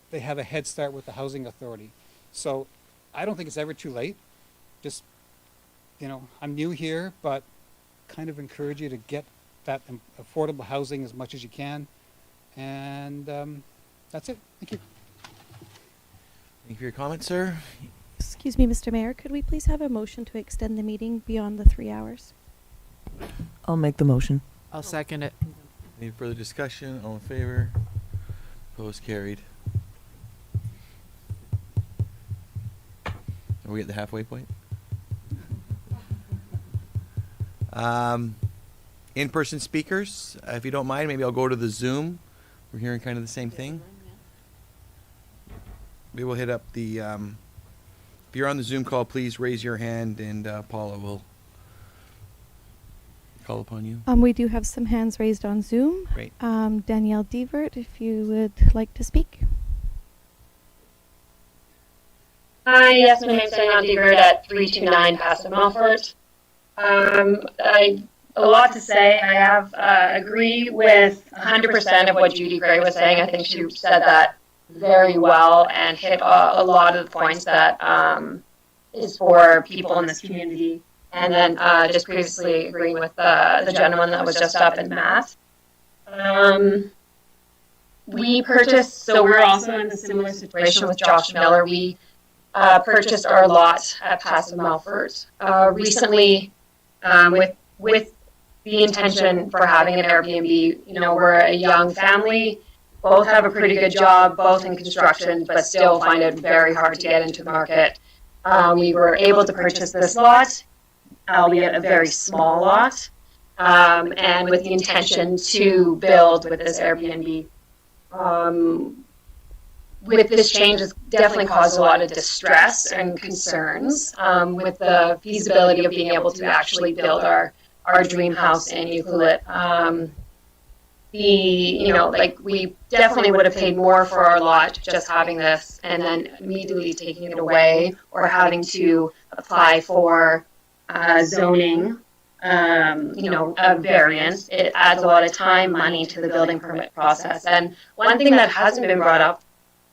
they have a head start with the housing authority. So I don't think it's ever too late. Just, I'm new here, but kind of encourage you to get that affordable housing as much as you can. And that's it. Thank you. Thank you for your comment, sir. Excuse me, Mr. Mayor, could we please have a motion to extend the meeting beyond the 3 hours? I'll make the motion. I'll second it. Any further discussion? All in favor? Opposed? Carried. Are we at the halfway point? In-person speakers, if you don't mind, maybe I'll go to the Zoom. We're hearing kind of the same thing. Maybe we'll hit up the, if you're on the Zoom call, please raise your hand and Paula will call upon you. We do have some hands raised on Zoom. Great. Danielle Devert, if you would like to speak. Hi, yes, my name's Danielle Devert at 329 Passive Melfort. A lot to say. I have agree with 100% of what Judy Gray was saying. I think she said that very well and hit a lot of the points that is for people in this community. And then just previously agreeing with the gentleman that was just up in Matt. We purchased, so we're also in a similar situation with Josh Miller. We purchased our lot at Passive Melfort recently with the intention for having an Airbnb. We're a young family, both have a pretty good job, both in construction, but still find it very hard to get into the market. We were able to purchase this lot, albeit a very small lot, and with the intention to build with this Airbnb. With this change, it's definitely caused a lot of distress and concerns with the feasibility of being able to actually build our dream house in Ucluelet. We definitely would have paid more for our lot just having this and then immediately taking it away or having to apply for zoning, a variance. It adds a lot of time, money to the building permit process. And one thing that hasn't been brought up,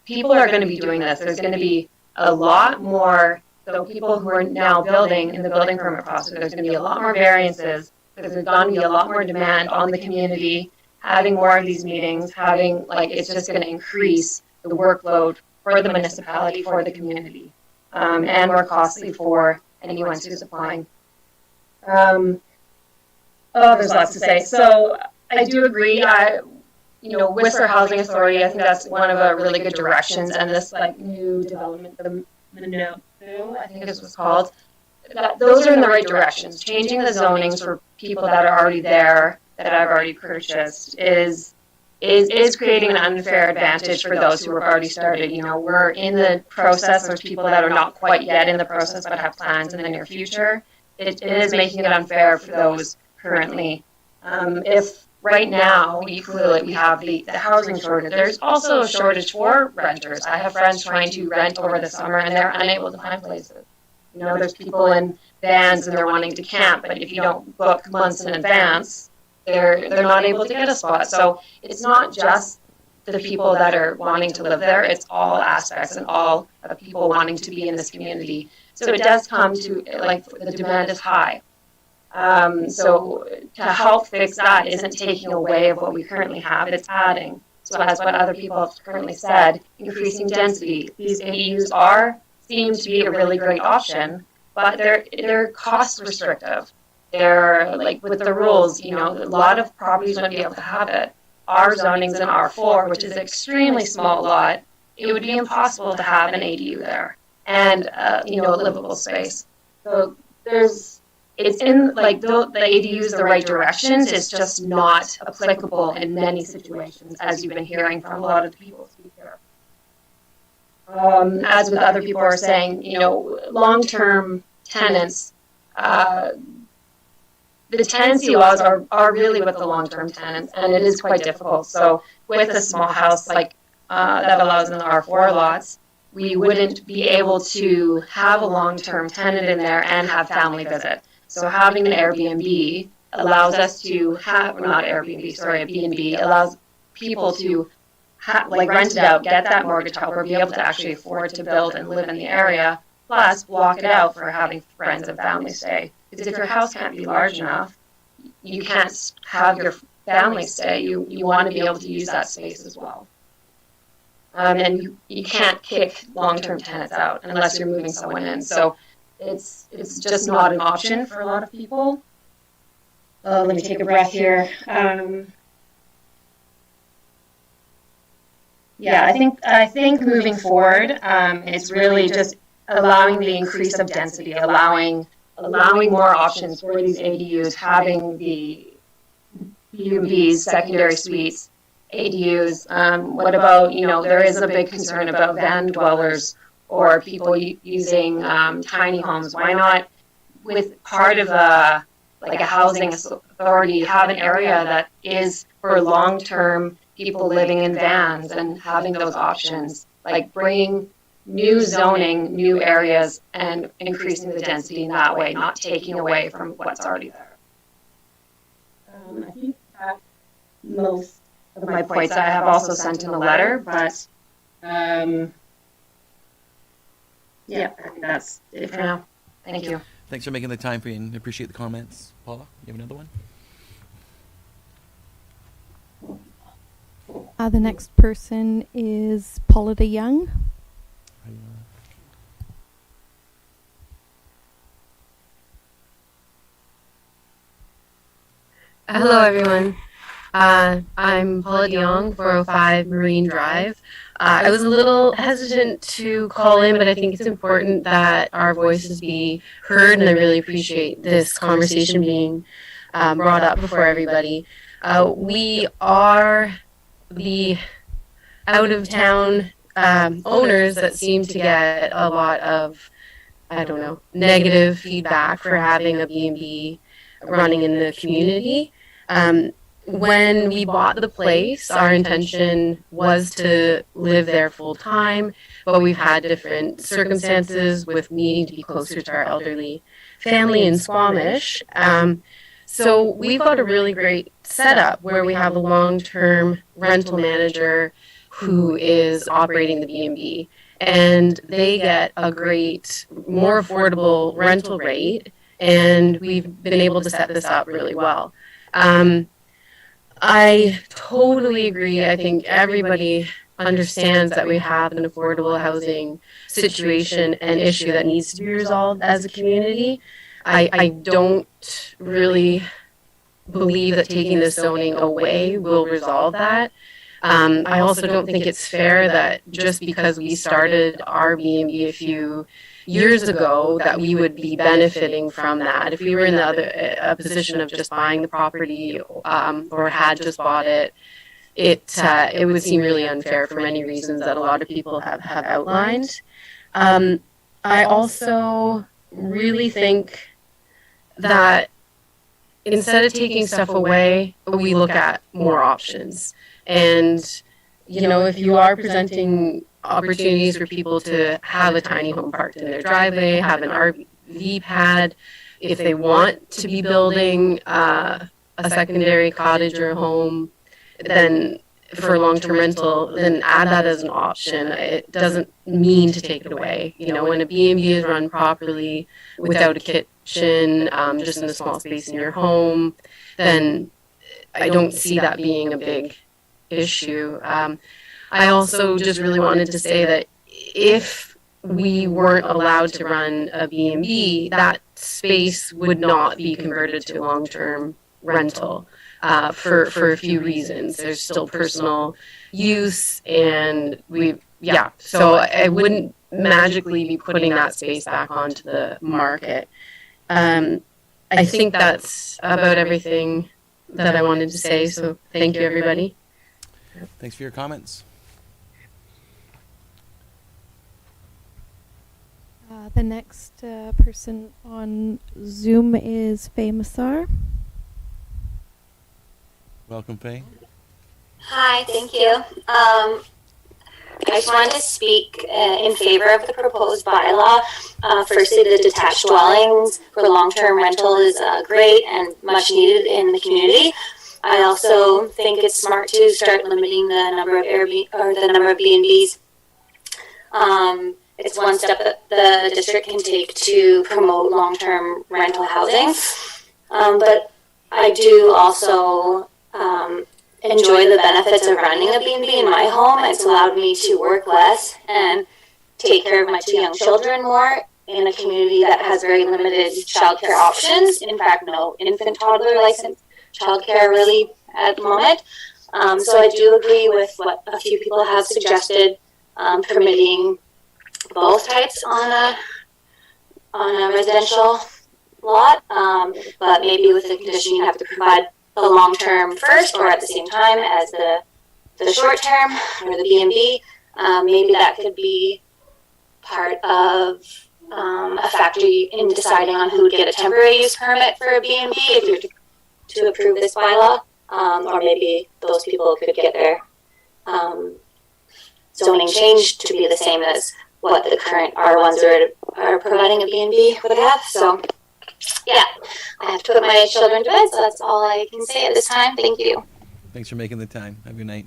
people are going to be doing this. There's going to be a lot more, so people who are now building in the building permit process, there's going to be a lot more variances. There's going to be a lot more demand on the community, having more of these meetings, it's just going to increase the workload for the municipality, for the community, and more costly for anyone who's applying. There's lots to say. So I do agree. Whistler Housing Authority, I think that's one of the really good directions, and this new development, the Minot, I think this was called. Those are in the right directions. Changing the zonings for people that are already there, that I've already purchased, is creating an unfair advantage for those who have already started. We're in the process. There's people that are not quite yet in the process but have plans in the near future. It is making it unfair for those currently. If right now we have the housing shortage, there's also a shortage for renters. I have friends trying to rent over the summer and they're unable to find places. There's people in vans and they're wanting to camp, but if you don't book months in advance, they're not able to get a spot. So it's not just the people that are wanting to live there, it's all aspects and all of people wanting to be in this community. So it does come to, the demand is high. So to help fix that isn't taking away of what we currently have, it's adding. So as what other people have currently said, increasing density. These ADUs seem to be a really great option, but they're cost restrictive. They're with the rules, a lot of properties wouldn't be able to have it. our zoning's an R4, which is an extremely small lot, it would be impossible to have an ADU there and, you know, a livable space. So it's in, like, the ADUs the right directions, it's just not applicable in many situations, as you've been hearing from a lot of the people speak here. As with other people are saying, you know, long-term tenants, the tenancy laws are really with the long-term tenants, and it is quite difficult. So with a small house like that allows in the R4 lots, we wouldn't be able to have a long-term tenant in there and have family visit. So having an Airbnb allows us to have, or not Airbnb, sorry, a B&B, allows people to like rent it out, get that mortgage help, or be able to actually afford to build and live in the area, plus block it out for having friends and family stay. Because if your house can't be large enough, you can't have your family stay. You want to be able to use that space as well. And you can't kick long-term tenants out unless you're moving someone in. So it's just not an option for a lot of people. Let me take a breath here. Yeah, I think moving forward, it's really just allowing the increase of density, allowing more options for these ADUs, having the B&Bs, secondary suites, ADUs. What about, you know, there is a big concern about van dwellers or people using tiny homes. Why not, with part of a housing authority, have an area that is for long-term people living in vans and having those options, like bringing new zoning, new areas, and increasing the density in that way, not taking away from what's already there. I think that's most of my points. I have also sent in a letter, but yeah, I think that's it for now. Thank you. Thanks for making the time for you and appreciate the comments. Paula, you have another one? The next person is Paula DeYoung. Hello, everyone. I'm Paula DeYoung, 405 Marine Drive. I was a little hesitant to call in, but I think it's important that our voices be heard, and I really appreciate this conversation being brought up before everybody. We are the out-of-town owners that seem to get a lot of, I don't know, negative feedback for having a B&B running in the community. When we bought the place, our intention was to live there full time, but we've had different circumstances with needing to be closer to our elderly family in Squamish. So we've got a really great setup where we have a long-term rental manager who is operating the B&B, and they get a great, more affordable rental rate, and we've been able to set this up really well. I totally agree. I think everybody understands that we have an affordable housing situation and issue that needs to be resolved as a community. I don't really believe that taking this zoning away will resolve that. I also don't think it's fair that just because we started our B&B a few years ago that we would be benefiting from that. If we were in the other position of just buying the property or had just bought it, it would seem really unfair for many reasons that a lot of people have outlined. I also really think that instead of taking stuff away, we look at more options. And, you know, if you are presenting opportunities for people to have a tiny home parked in their driveway, have an RV pad, if they want to be building a secondary cottage or a home, then for long-term rental, then add that as an option. It doesn't mean to take it away. You know, when a B&B is run properly without a kitchen, just in a small space in your home, then I don't see that being a big issue. I also just really wanted to say that if we weren't allowed to run a B&B, that space would not be converted to long-term rental. for a few reasons. There's still personal use, and so I wouldn't magically be putting that space back onto the market. I think that's about everything that I wanted to say, so thank you, everybody. Thanks for your comments. The next person on Zoom is Faye Massar. Welcome, Faye. Hi, thank you. I just wanted to speak in favor of the proposed bylaw. Firstly, the detached dwellings for long-term rental is great and much needed in the community. I also think it's smart to start limiting the number of Airbnb or the number of B&Bs. It's one step that the district can take to promote long-term rental housing. But I do also enjoy the benefits of running a B&B in my home. It's allowed me to work less and take care of my 2 young children more in a community that has very limited childcare options. In fact, no infant toddler licensed childcare really at the moment. So I do agree with what a few people have suggested, permitting both types on a residential lot, but maybe with the condition you have to provide the long term first or at the same time as the short term or the B&B. Maybe that could be part of a factor in deciding on who would get a temporary use permit for a B&B if you're to approve this bylaw, or maybe those people could get their zoning changed to be the same as what the current R1s are providing a B&B would have. So yeah, I have to put my children to bed, so that's all I can say at this time. Thank you. Thanks for making the time. Have a good night.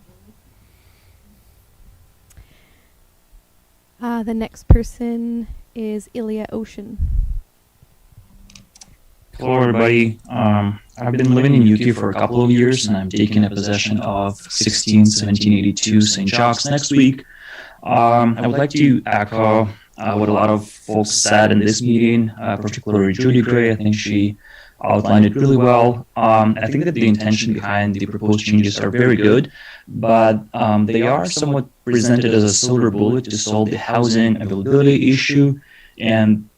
The next person is Ilya Ocean. Hello, everybody. I've been living in UK for a couple of years, and I'm taking a possession of 1782 St. Jacques next week. I would like to echo what a lot of folks said in this meeting, particularly Judy Gray. I think she outlined it really well. I think that the intention behind the proposed changes are very good, but they are somewhat presented as a silver bullet to solve the housing availability issue. And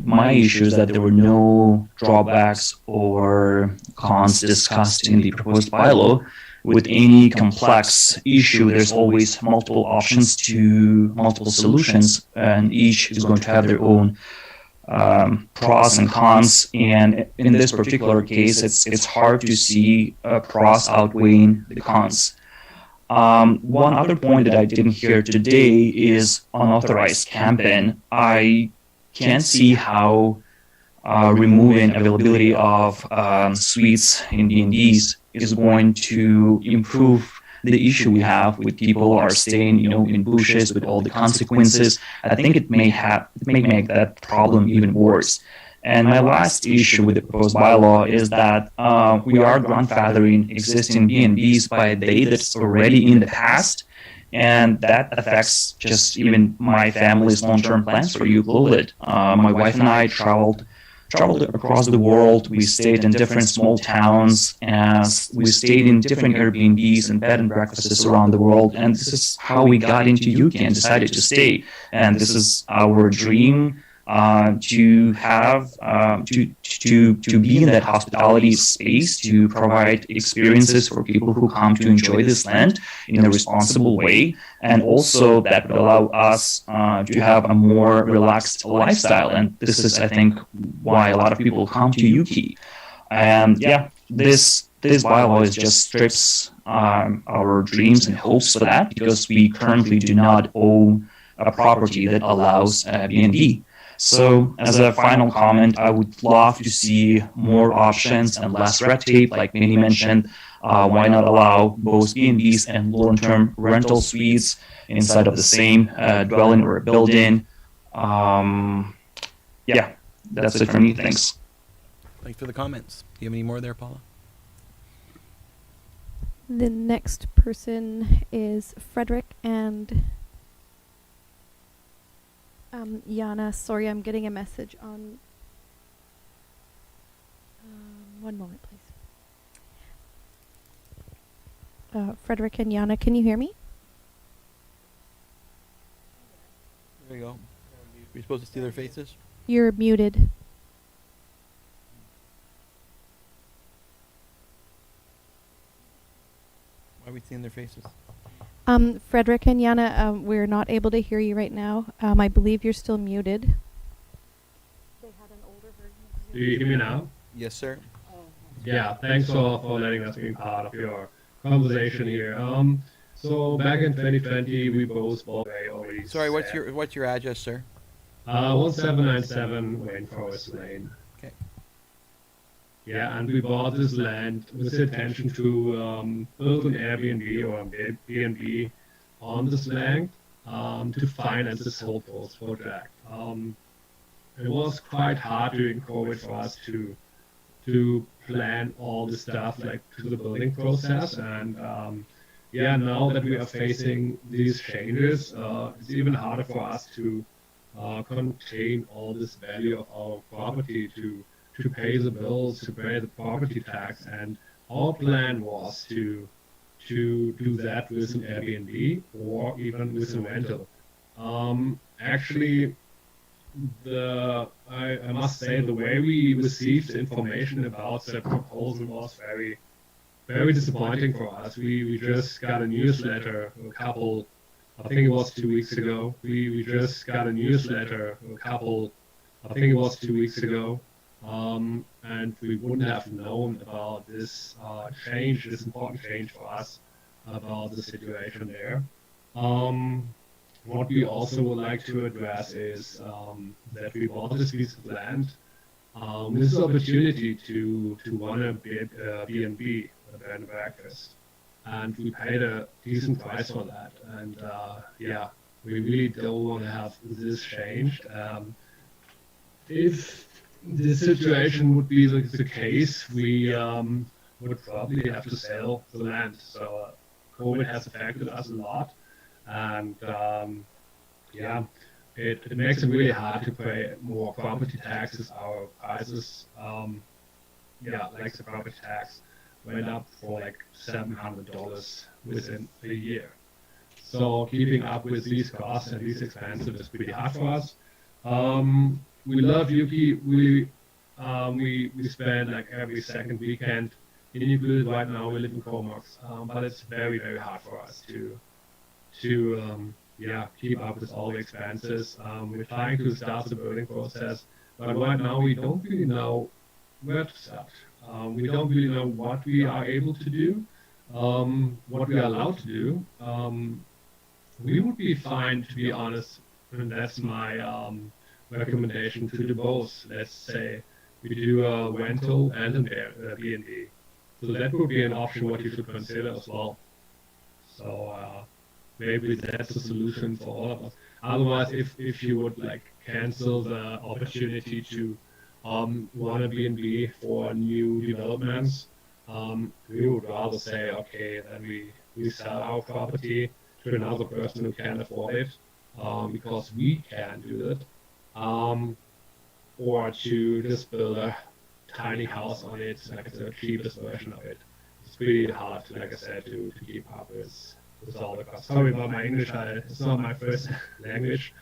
my issue is that there were no drawbacks or cons discussed in the proposed bylaw. With any complex issue, there's always multiple options to multiple solutions, and each is going to have their own pros and cons. And in this particular case, it's hard to see pros outweighing the cons. One other point that I didn't hear today is unauthorized camping. I can't see how removing availability of suites in B&Bs is going to improve the issue we have with people are staying, in bushes with all the consequences. I think it may make that problem even worse. And my last issue with the proposed bylaw is that we are grandfathering existing B&Bs by a date that's already in the past, and that affects just even my family's long-term plans for Euclid. My wife and I traveled across the world. We stayed in different small towns, as we stayed in different Airbnbs and bed and breakfasts around the world. And this is how we got into UK and decided to stay. And this is our dream to have to be in that hospitality space, to provide experiences for people who come to enjoy this land in a responsible way, and also that would allow us to have a more relaxed lifestyle. And this is, I think, why a lot of people come to UK. And this bylaw is just strips our dreams and hopes for that, because we currently do not own a property that allows B&B. So as a final comment, I would love to see more options and less red tape, like Manny mentioned. Why not allow both B&Bs and long-term rental suites inside of the same dwelling or building? That's it for me. Thanks. Thanks for the comments. Do you have any more there, Paula? The next person is Frederick and Yana. Sorry, I'm getting a message on. One moment, please. Frederick and Yana, can you hear me? There you go. We're supposed to see their faces? You're muted. Why are we seeing their faces? Frederick and Yana, we're not able to hear you right now. I believe you're still muted. Do you hear me now? Yes, sir. Yeah, thanks for letting us be part of your conversation here. So back in 2020, we both bought already. Sorry, what's your address, sir? 1797 Wayne Forest Lane. Okay. Yeah, and we bought this land with the intention to build an Airbnb or a B&B on this land to finance this whole project. It was quite hard during COVID for us to plan all the stuff like to the building process, and yeah, now that we are facing these changes, it's even harder for us to contain all this value of our property to pay the bills, to pay the property tax, and our plan was to do that with an Airbnb or even with a rental. Actually, I must say the way we received information about the proposal was very, very disappointing for us. We just got a newsletter I think it was 2 weeks ago. We just got a newsletter I think it was 2 weeks ago. And we wouldn't have known about this this important change for us about the situation there. What we also would like to address is that we bought this piece of land. This opportunity to run a B&B, a bed and breakfast, and we paid a decent price for that. And yeah, we really don't want to have this changed. If this situation would be the case, we would probably have to sell the land. So COVID has affected us a lot, and yeah, it makes it really hard to pay more property taxes. Our prices, yeah, like the property tax went up for like $700 within a year. So keeping up with these costs and these expenses is pretty hard for us. We love Yuki. We spend like every second weekend in Yuki. Right now we live in Comox, but it's very, very hard for us to yeah, keep up with all the expenses. We're trying to start the building process, but right now we don't really know where to start. We don't really know what we are able to do, what we are allowed to do. We would be fine, to be honest, and that's my recommendation, to do both. Let's say we do a rental and a B&B. So that would be an option what you should consider as well. So maybe that's a solution for all of us. Otherwise, if you would like cancel the opportunity to run a B&B for new developments, we would rather say, okay, then we sell our property to another person who can afford it, because we can do it, or to just build a tiny house on it, like the cheapest version of it. It's pretty hard, like I said, to keep up with all the costs. Sorry about my English, it's not my first language.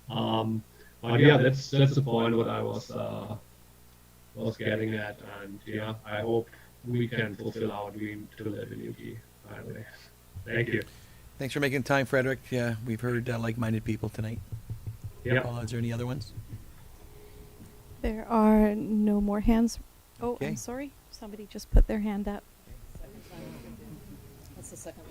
But yeah, that's the point what I was getting at, and yeah, I hope we can fulfill our dream to live in Yuki finally. Thank you. Thanks for making time, Frederick. Yeah, we've heard like-minded people tonight. Yeah. Paula, is there any other ones? There are no more hands. Oh, Okay. I'm sorry. Somebody just put their hand up. That's the second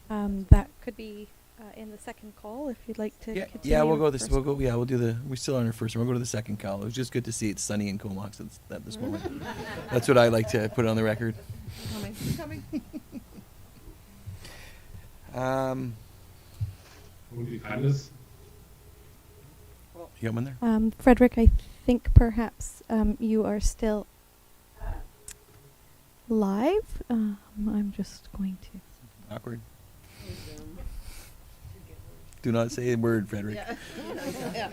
one. That could be in the second call if you'd like to continue. Yeah, we'll go with this. first We'll go. call. Yeah, we'll do the. We're still on our first one. We'll go to the second call. It was just good to see it's sunny in Comox at this moment. That's what I like to put on the record. Coming. You got one there? Frederick, I think perhaps you are still live. I'm just going to. Awkward. Do not say a word, Frederick. Yeah.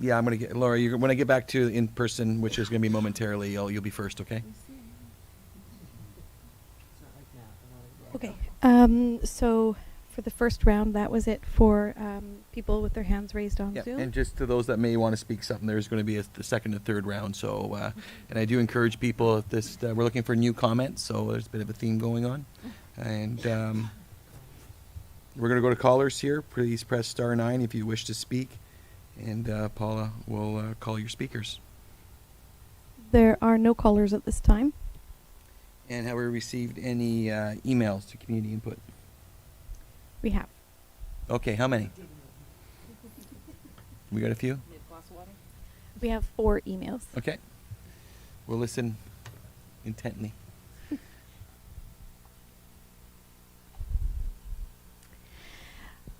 Yeah, I'm gonna get Laura. When I get back to in person, which is gonna be momentarily, you'll be first. Okay. Okay. So for the first round, that was it for people with their hands raised on Yeah, Zoom. and just to those that may want to speak something, there's going to be the second and third round. So, and I do encourage people at this. We're looking for new comments, so there's a bit of a theme going on, and we're going to go to callers here. Please press *9 if you wish to speak, and Paula will call your speakers. There are no callers at this time. And have we received any emails to community input? We have. Okay, how many? We got a few? We have 4 emails. Okay. We'll listen intently.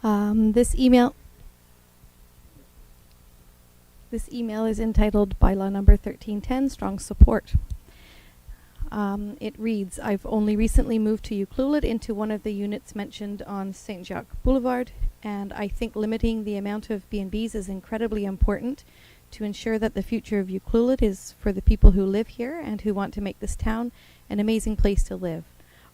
This email is entitled Bylaw Number 1310, Strong Support. It reads, I've only recently moved to Ucluelet into one of the units mentioned on St. Jacques Boulevard, and I think limiting the amount of B&Bs is incredibly important to ensure that the future of Ucluelet is for the people who live here and who want to make this town an amazing place to live.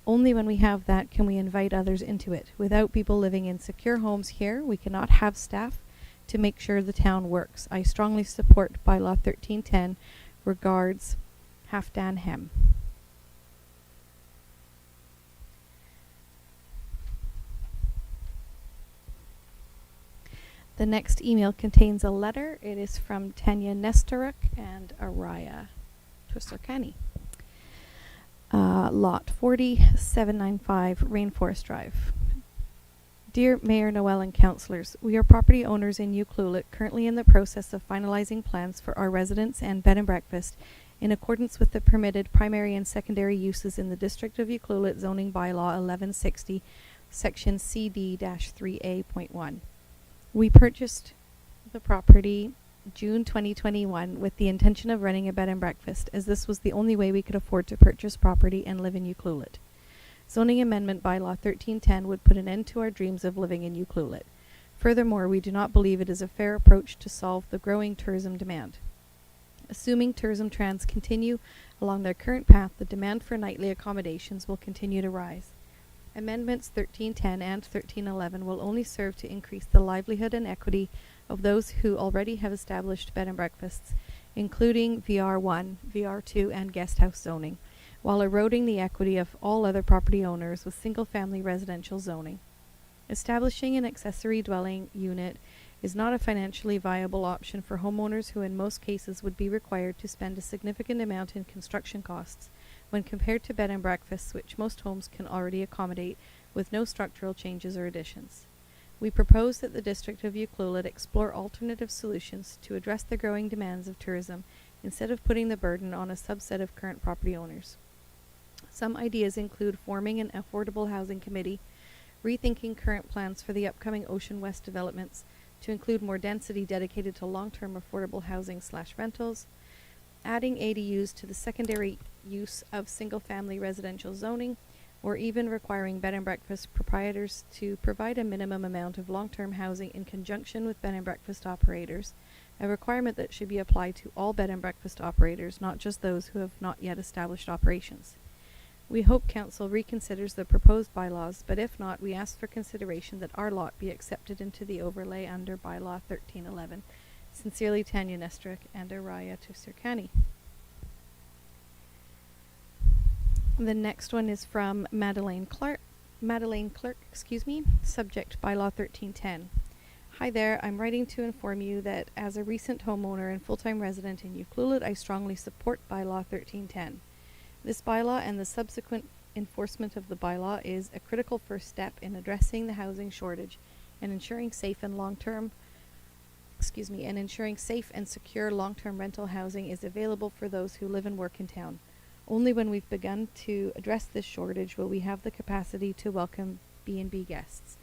Only when we have that can we invite others into it. Without people living in secure homes here, we cannot have staff to make sure the town works. I strongly support Bylaw 1310. Regards, Halfdan Hem. The next email contains a letter. It is from Tanya Nestoruk and Araya Twisterkani. Lot 40, 795 Rainforest Drive. Dear Mayor Noel and councillors, we are property owners in Ucluelet, currently in the process of finalizing plans for our residence and bed and breakfast in accordance with the permitted primary and secondary uses in the District of Ucluelet Zoning Bylaw 1160, Section CD-3A.1. We purchased the property June 2021 with the intention of running a bed and breakfast, as this was the only way we could afford to purchase property and live in Ucluelet. Zoning Amendment Bylaw 1310 would put an end to our dreams of living in Ucluelet. Furthermore, we do not believe it is a fair approach to solve the growing tourism demand. Assuming tourism trends continue along their current path, the demand for nightly accommodations will continue to rise. Amendments 1310 and 1311 will only serve to increase the livelihood and equity of those who already have established bed and breakfasts, including VR1, VR2, and guest house zoning, while eroding the equity of all other property owners with single-family residential zoning. Establishing an accessory dwelling unit is not a financially viable option for homeowners who in most cases would be required to spend a significant amount in construction costs when compared to bed and breakfasts, which most homes can already accommodate with no structural changes or additions. We propose that the District of Ucluelet explore alternative solutions to address the growing demands of tourism instead of putting the burden on a subset of current property owners. Some ideas include forming an affordable housing committee, rethinking current plans for the upcoming Ocean West developments to include more density dedicated to long-term affordable housing / rentals, adding ADUs to the secondary use of single-family residential zoning, or even requiring bed and breakfast proprietors to provide a minimum amount of long-term housing in conjunction with bed and breakfast operators, a requirement that should be applied to all bed and breakfast operators, not just those who have not yet established operations. We hope Council reconsiders the proposed bylaws, but if not, we ask for consideration that our lot be accepted into the overlay under Bylaw 1311. Sincerely, Tanya Nestrick and Araya Tusirkani. The next one is from Madeleine Clerk, subject Bylaw 1310. Hi there, I'm writing to inform you that as a recent homeowner and full-time resident in Ucluelet, I strongly support Bylaw 1310. This bylaw and the subsequent enforcement of the bylaw is a critical first step in addressing the housing shortage and ensuring safe and safe and secure long-term rental housing is available for those who live and work in town. Only when we've begun to address this shortage will we have the capacity to welcome B&B guests.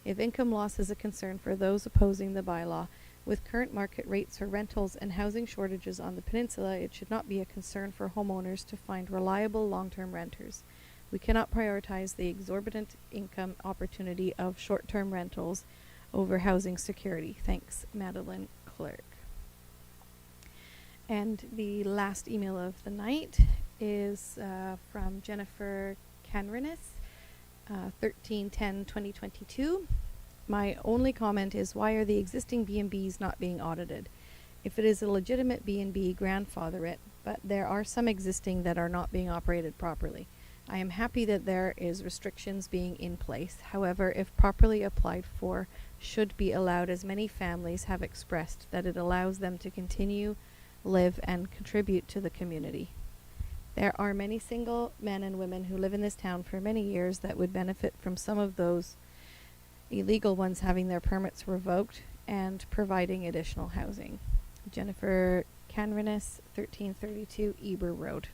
If income loss is a concern for those opposing the bylaw, with current market rates for rentals and housing shortages on the peninsula, it should not be a concern for homeowners to find reliable long-term renters. We cannot prioritize the exorbitant income opportunity of short-term rentals over housing security. Thanks, Madeleine Clerk. And the last email of the night is from Jennifer Canrenis, 13/10/2022. My only comment is, why are the existing B&Bs not being audited? If it is a legitimate B&B, grandfather it, but there are some existing that are not being operated properly. I am happy that there is restrictions being in place. However, if properly applied for, should be allowed, as many families have expressed that it allows them to continue, live, and contribute to the community. There are many single men and women who live in this town for many years that would benefit from some of those illegal ones having their permits revoked and providing additional housing. Jennifer Canrenis, 1332 Eber Road.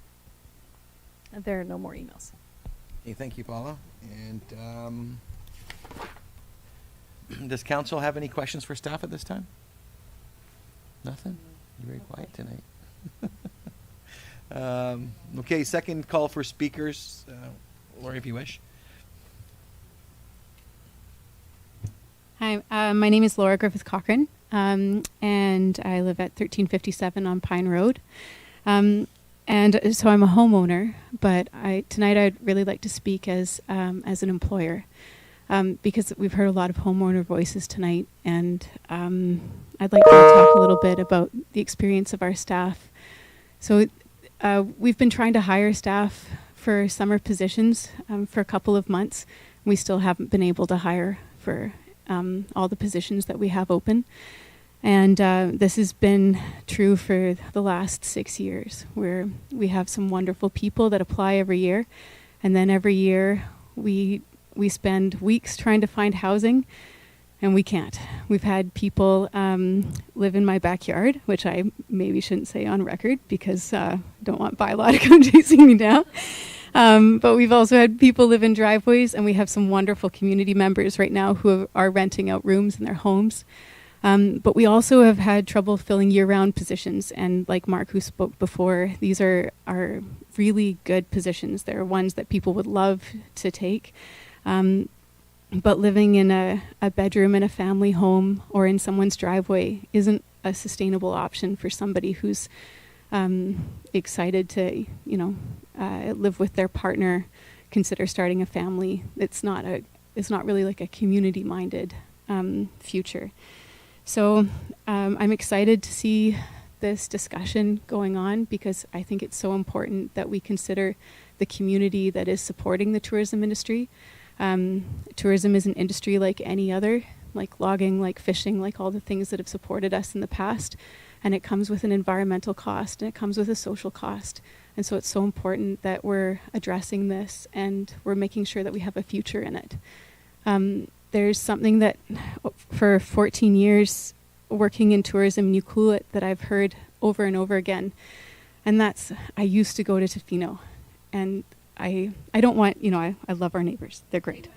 And there are no more emails. Okay, thank you, Paula. And does council have any questions for staff at this time? Nothing? You're very quiet tonight. Okay, second call for speakers. Lori, if you wish. Hi, my name is Laura Griffith Cochran, and I live at 1357 on Pine Road. And so I'm a homeowner, but tonight I'd really like to speak as an employer, because we've heard a lot of homeowner voices tonight, and I'd like to talk a little bit about the experience of our staff. So we've been trying to hire staff for summer positions for a couple of months. We still haven't been able to hire for all the positions that we have open. And this has been true for the last 6 years, where we have some wonderful people that apply every year. And then every year we spend weeks trying to find housing, and we can't. We've had people live in my backyard, which I maybe shouldn't say on record because I don't want bylaw to come chasing me down. But we've also had people live in driveways, and we have some wonderful community members right now who are renting out rooms in their homes. But we also have had trouble filling year-round positions, and like Mark, who spoke before, these are really good positions. They're ones that people would love to take. But living in a bedroom in a family home or in someone's driveway isn't a sustainable option for somebody who's excited to, live with their partner, consider starting a family. It's not really like a community-minded future. So I'm excited to see this discussion going on, because I think it's so important that we consider the community that is supporting the tourism industry. Tourism is an industry like any other, like logging, like fishing, like all the things that have supported us in the past. And it comes with an environmental cost, and it comes with a social cost. And so it's so important that we're addressing this, and we're making sure that we have a future in it. There's something that for 14 years working in tourism in Ucluelet that I've heard over and over again. And that's, I used to go to Tofino, and I don't want, I love our neighbors. They're great.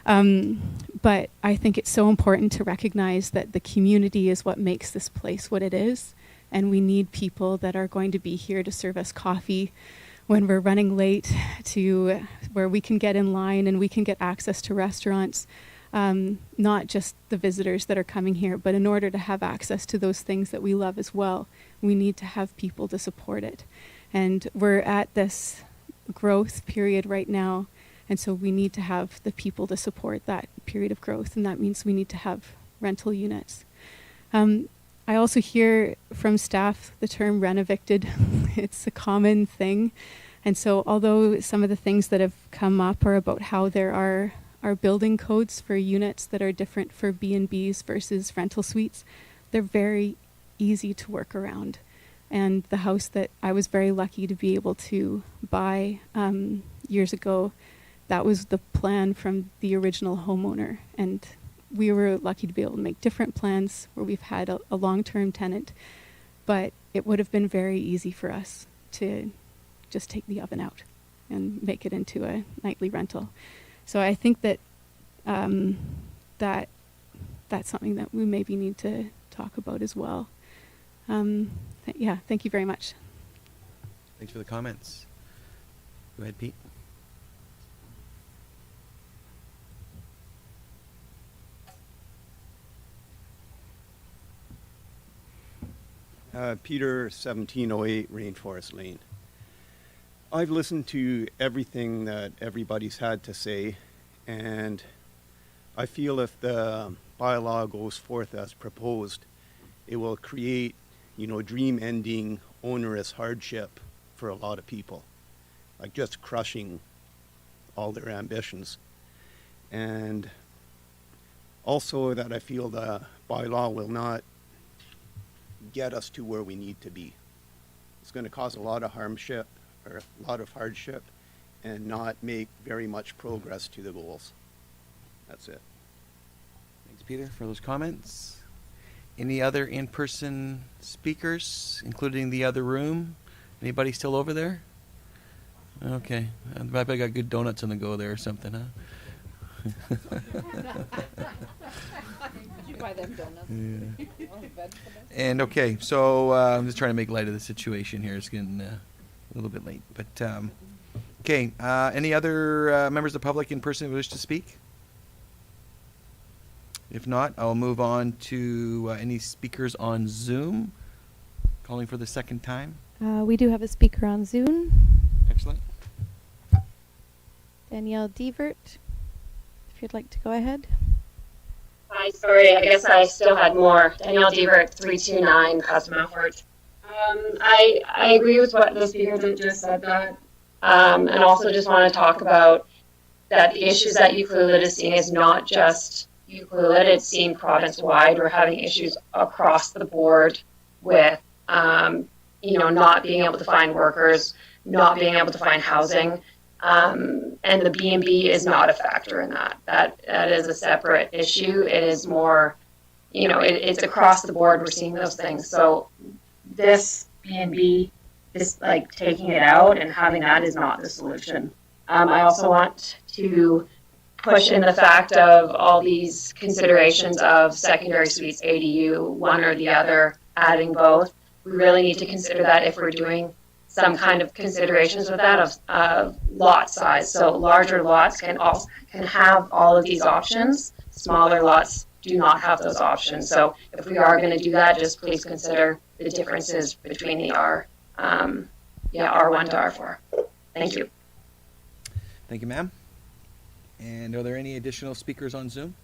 But I think it's so important to recognize that the community is what makes this place what it is. And we need people that are going to be here to serve us coffee when we're running late, to where we can get in line and we can get access to restaurants. Not just the visitors that are coming here, but in order to have access to those things that we love as well, we need to have people to support it. And we're at this growth period right now, and so we need to have the people to support that period of growth, and that means we need to have rental units. I also hear from staff the term rent-evicted. It's a common thing, and so although some of the things that have come up are about how there are building codes for units that are different for B&Bs versus rental suites, they're very easy to work around. And the house that I was very lucky to be able to buy years ago, that was the plan from the original homeowner. And we were lucky to be able to make different plans where we've had a long-term tenant. But it would have been very easy for us to just take the oven out and make it into a nightly rental. So I think that that's something that we maybe need to talk about as well. Thank you very much. Thanks for the comments. Go ahead, Pete. Peter, 1708 Rainforest Lane. I've listened to everything that everybody's had to say, and I feel if the bylaw goes forth as proposed, it will create, dream-ending, onerous hardship for a lot of people, like just crushing all their ambitions. And also that I feel the bylaw will not get us to where we need to be. It's going to cause a lot of hardship and not make very much progress to the goals. That's it. Thanks, Peter, for those comments. Any other in-person speakers, including the other room? Anybody still over there? Okay. I bet I got good donuts on the go there or something, huh? Did you buy them donuts? Yeah. And okay, so I'm just trying to make light of the situation here. It's getting a little bit late. But, okay, any other members of the public in person who wish to speak? If not, I'll move on to any speakers on Zoom. Calling for the second time. We do have a speaker on Zoom. Excellent. Danielle Devert, if you'd like to go ahead. Hi, sorry, I guess I still had more. Danielle Devert, 329 Custom Effort. I agree with what the speaker just said that, and also just want to talk about that the issues that Ucluelet is seeing is not just Ucluelet, it's seen province-wide. We're having issues across the board with, not being able to find workers, not being able to find housing. And the B&B is not a factor in that. That is a separate issue. It is more, it's across the board. We're seeing those things. So this B&B, this like taking it out and having that is not the solution. I also want to push in the fact of all these considerations of secondary suites, ADU, one or the other, adding both. We really need to consider that if we're doing some kind of considerations with that of lot size. So larger lots can have all of these options. Smaller lots do not have those options. So if we are going to do that, just please consider the differences between the R1 to R4. Thank you. Thank you, ma'am. And are there any additional speakers on Zoom?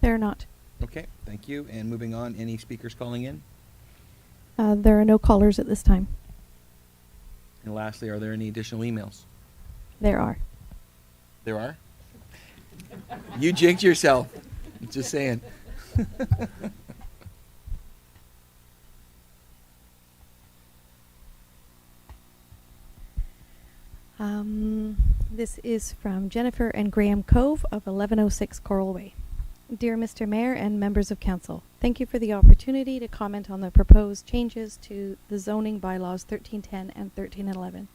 There are not. Okay, thank you. And moving on, any speakers calling in? There are no callers at this time. And lastly, are there any additional emails? There are. There are? You jinked yourself. Just saying. This is from Jennifer and Graham Cove of 1106 Coral Way. Dear Mr. Mayor and members of council, thank you for the opportunity to comment on the proposed changes to the zoning bylaws 1310 and 1311.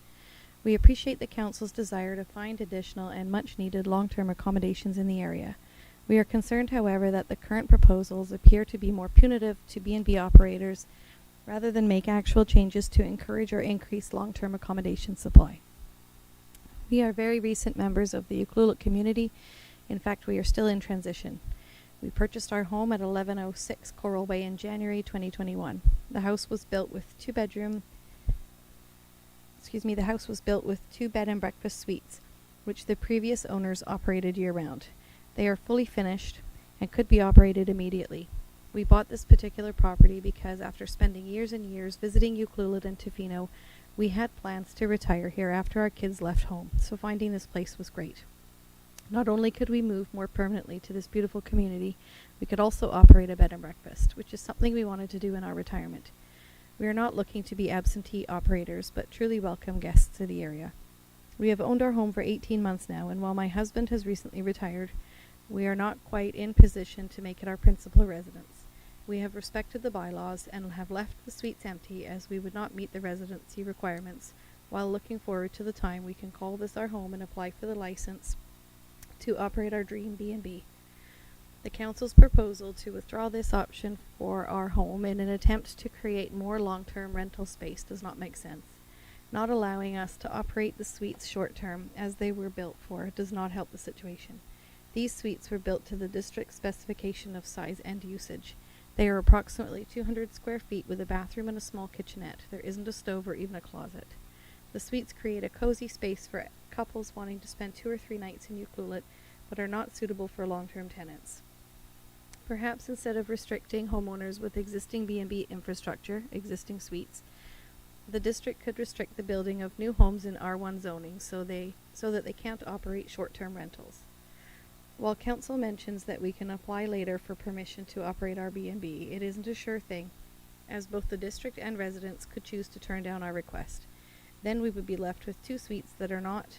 We appreciate the council's desire to find additional and much-needed long-term accommodations in the area. We are concerned, however, that the current proposals appear to be more punitive to B&B operators rather than make actual changes to encourage or increase long-term accommodation supply. We are very recent members of the Ucluelet community. In fact, we are still in transition. We purchased our home at 1106 Coral Way in January 2021. The house was built with two bed and breakfast suites, which the previous owners operated year-round. They are fully finished and could be operated immediately. We bought this particular property because after spending years and years visiting Ucluelet and Tofino, we had plans to retire here after our kids left home, so finding this place was great. Not only could we move more permanently to this beautiful community, we could also operate a bed and breakfast, which is something we wanted to do in our retirement. We are not looking to be absentee operators, but truly welcome guests to the area. We have owned our home for 18 months now, and while my husband has recently retired, we are not quite in position to make it our principal residence. We have respected the bylaws and have left the suites empty as we would not meet the residency requirements, while looking forward to the time we can call this our home and apply for the license to operate our dream B&B. The council's proposal to withdraw this option for our home in an attempt to create more long-term rental space does not make sense. Not allowing us to operate the suites short-term as they were built for does not help the situation. These suites were built to the district specification of size and usage. They are approximately 200 square feet with a bathroom and a small kitchenette. There isn't a stove or even a closet. The suites create a cozy space for couples wanting to spend 2 or 3 nights in Ucluelet, but are not suitable for long-term tenants. Perhaps instead of restricting homeowners with existing B&B infrastructure, existing suites, the district could restrict the building of new homes in R1 zoning so that they can't operate short-term rentals. While council mentions that we can apply later for permission to operate our B&B, it isn't a sure thing, as both the district and residents could choose to turn down our request. Then we would be left with 2 suites that are not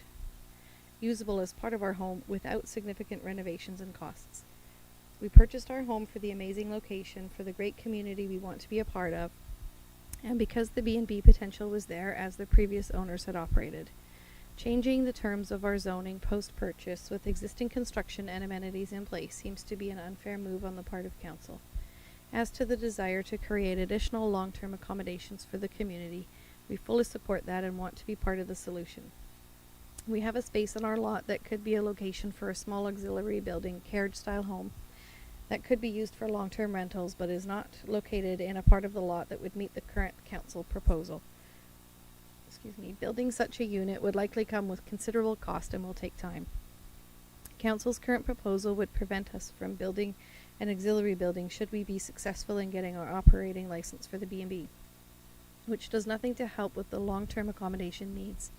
usable as part of our home without significant renovations and costs. We purchased our home for the amazing location, for the great community we want to be a part of, and because the B&B potential was there as the previous owners had operated. Changing the terms of our zoning post-purchase with existing construction and amenities in place seems to be an unfair move on the part of council. As to the desire to create additional long-term accommodations for the community, we fully support that and want to be part of the solution. We have a space on our lot that could be a location for a small auxiliary building, carriage-style home, that could be used for long-term rentals but is not located in a part of the lot that would meet the current council proposal. Building such a unit would likely come with considerable cost and will take time. Council's current proposal would prevent us from building an auxiliary building should we be successful in getting our operating license for the B&B, which does nothing to help with the long-term accommodation needs.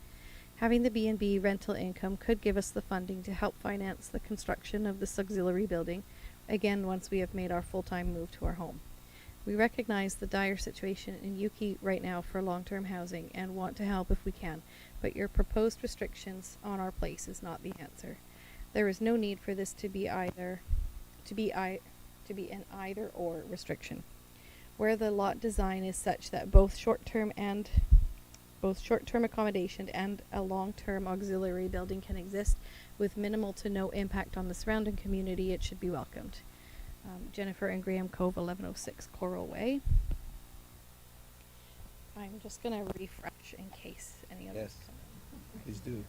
Having the B&B rental income could give us the funding to help finance the construction of this auxiliary building, again once we have made our full-time move to our home. We recognize the dire situation in Yuki right now for long-term housing and want to help if we can, but your proposed restrictions on our place is not the answer. There is no need for this to be an either-or restriction. Where the lot design is such that both short-term accommodation and a long-term auxiliary building can exist with minimal to no impact on the surrounding community, it should be welcomed. Jennifer and Graham Cove, 1106 Coral Way. I'm just going to refresh in case any others Yes, come in. please do.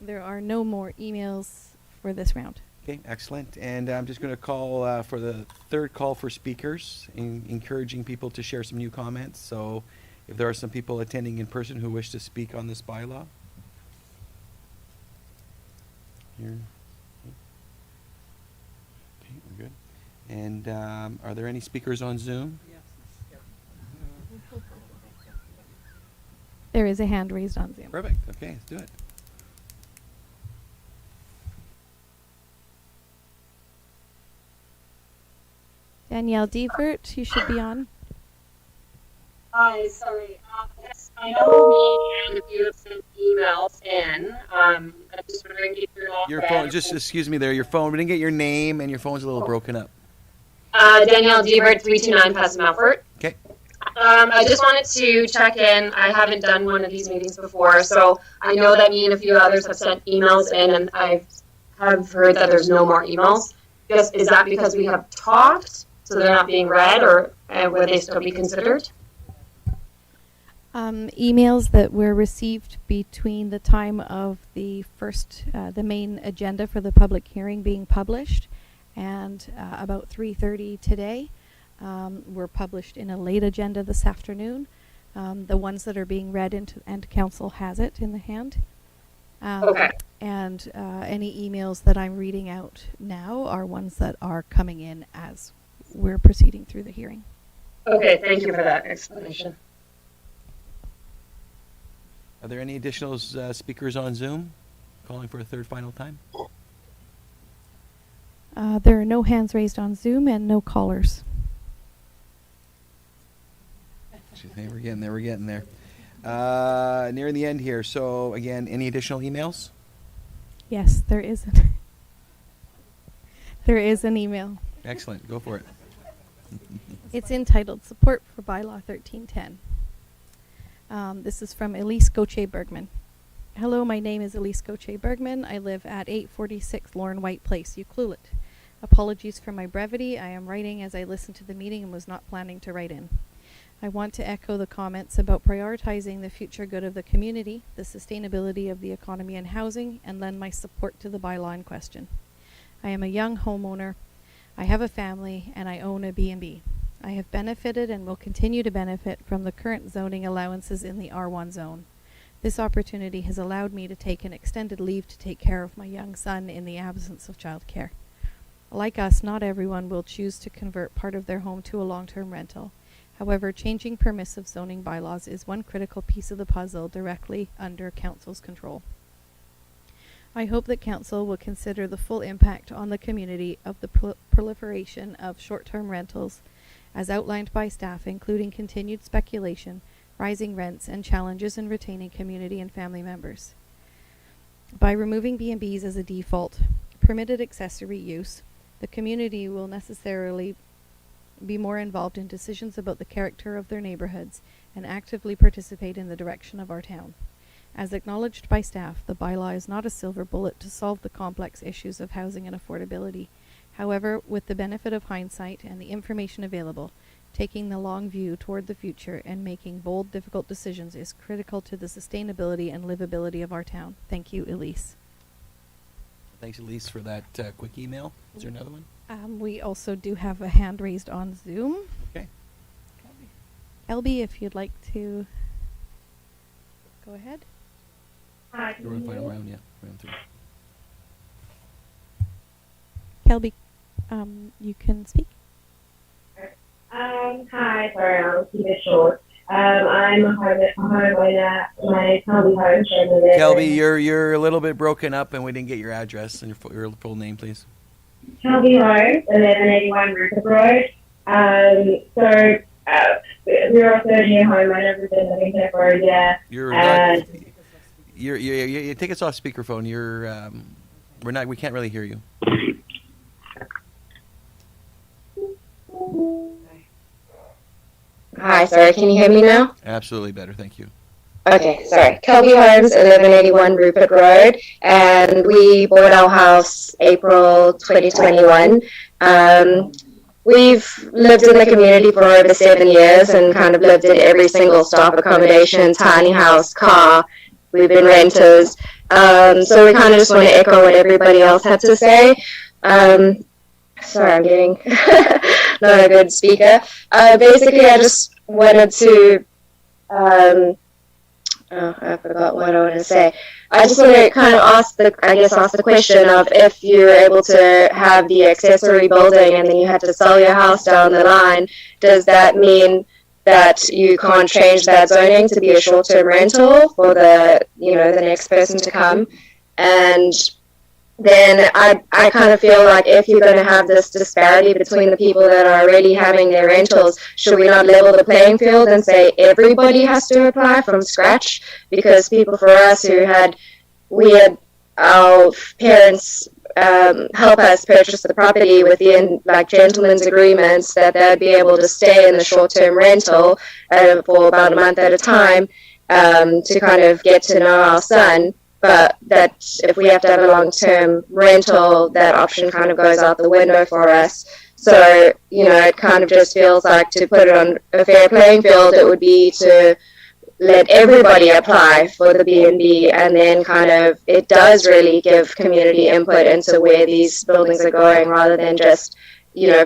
There are no more emails for this round. Okay, excellent. And I'm just going to call for the third call for speakers, encouraging people to share some new comments. So if there are some people attending in person who wish to speak on this bylaw. Here. Okay, we're good. And are there any speakers on Zoom? There is a hand raised on Zoom. Perfect. Okay, let's do it. Danielle Devert, you should be on. Hi, sorry. Yes, I know me and you have sent emails in. I'm just wondering if you're not Your phone, just excuse me there, your phone, we didn't get your name and your phone's a little broken up. Danielle Devert, 329 Past Melfort. Okay. I just wanted to check in. I haven't done one of these meetings before, so I know that me and a few others have sent emails in, and I have heard that there's no more emails. Just, is that because we have talked, so they're not being read, or would they still be considered? Emails that were received between the time of the main agenda for the public hearing being published and about 3:30 today were published in a late agenda this afternoon. The ones that are being read and council has it in the hand. Okay. And any emails that I'm reading out now are ones that are coming in as we're proceeding through the hearing. Okay, thank you for that explanation. Are there any additional speakers on Zoom? Calling for a third final time? There are no hands raised on Zoom and no callers. We're getting there. Near the end here. So again, any additional emails? Yes, there is. There is an email. Excellent. Go for it. It's entitled Support for Bylaw 1310. This is from Elise Gauthier-Bergman. Hello, my name is Elise Gauthier-Bergman. I live at 846 Lauren White Place, Ucluelet. Apologies for my brevity. I am writing as I listened to the meeting and was not planning to write in. I want to echo the comments about prioritizing the future good of the community, the sustainability of the economy and housing, and lend my support to the bylaw in question. I am a young homeowner. I have a family, and I own a B&B. I have benefited and will continue to benefit from the current zoning allowances in the R1 zone. This opportunity has allowed me to take an extended leave to take care of my young son in the absence of childcare. Like us, not everyone will choose to convert part of their home to a long-term rental. However, changing permissive zoning bylaws is one critical piece of the puzzle directly under Council's control. I hope that Council will consider the full impact on the community of the proliferation of short-term rentals as outlined by staff, including continued speculation, rising rents, and challenges in retaining community and family members. By removing B&Bs as a default permitted accessory use, the community will necessarily be more involved in decisions about the character of their neighborhoods and actively participate in the direction of our town. As acknowledged by staff, the bylaw is not a silver bullet to solve the complex issues of housing and affordability. However, with the benefit of hindsight and the information available, taking the long view toward the future and making bold, difficult decisions is critical to the sustainability and livability of our town. Thank you, Elise. Thanks, Elise, for that quick email. Is there another one? We also do have a hand raised on Zoom. Okay. Elby, if you'd like to go ahead. Hi. You're in the final round, yeah. Round 3. Kelby, you can speak. Hi, sorry, I'll keep it short. I'm a homeowner. My Kelby Holmes. Kelby, you're a little bit broken up, and we didn't get your address and your full name, please. Kelby Holmes, 1181 Rupert Road. We're a third-year homeowner. We've been living here for a year. You take us off speakerphone. We can't really hear you. Hi, sorry, can you hear me now? Absolutely better, thank you. Okay, sorry. Kelby Homes, 1181 Rupert Road, and we bought our house April 2021. We've lived in the community for over 7 years and kind of lived in every single staff accommodation, tiny house, car. We've been renters. So we kind of just want to echo what everybody else had to say. Sorry, I'm getting not a good speaker. Basically, I just wanted to, I forgot what I wanted to say. I just want to kind of ask the question of if you're able to have the accessory building and then you had to sell your house down the line, does that mean that you can't change that zoning to be a short-term rental for the next person to come? And then I kind of feel like if you're going to have this disparity between the people that are already having their rentals, should we not level the playing field and say everybody has to apply from scratch? Because people for us we had our parents help us purchase the property within gentlemen's agreements that they'd be able to stay in the short-term rental for about a month at a time to kind of get to know our son. But that if we have to have a long-term rental, that option kind of goes out the window for us. So, it kind of just feels like to put it on a fair playing field, it would be to let everybody apply for the B&B, and then kind of it does really give community input into where these buildings are going rather than just,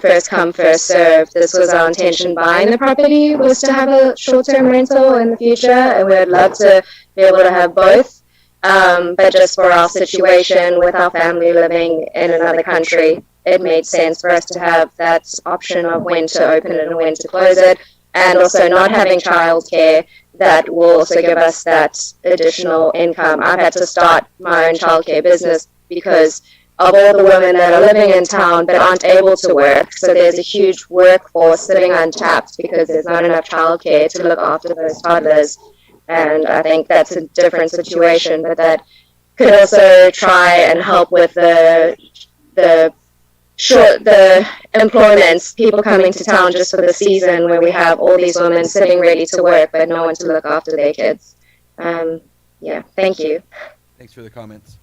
first come, first serve. This was our intention buying the property, was to have a short-term rental in the future, and we'd love to be able to have both. But just for our situation with our family living in another country, it made sense for us to have that option of when to open it and when to close it, and also not having childcare. That will also give us that additional income. I've had to start my own childcare business because of all the women that are living in town but aren't able to work. So there's a huge workforce sitting untapped because there's not enough childcare to look after those toddlers. And I think that's a different situation, but that could also try and help with the employments, people coming to town just for the season where we have all these women sitting ready to work but no one to look after their kids. Thank you. Thanks for the comments.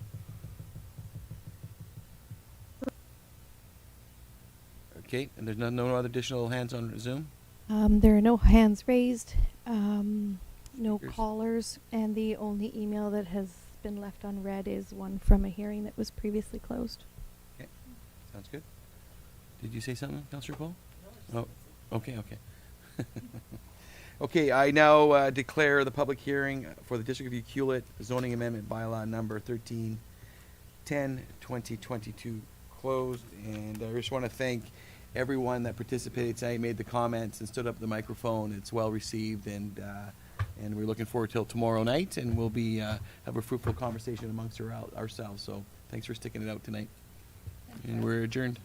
Okay, and there's no other additional hands on Zoom? There are no hands raised, no Speakers. callers, and the only email that has been left unread is one from a hearing that was previously closed. Okay, sounds good. Did you say something, Councillor Paul? No. Oh, okay. Okay, I now declare the public hearing for the District of Ucluelet zoning amendment bylaw number 1310/2022 closed, and I just want to thank everyone that participated tonight, made the comments, and stood up at the microphone. It's well received, and we're looking forward till tomorrow night, and we'll be have a fruitful conversation amongst ourselves. So thanks for sticking it out tonight, and we're adjourned.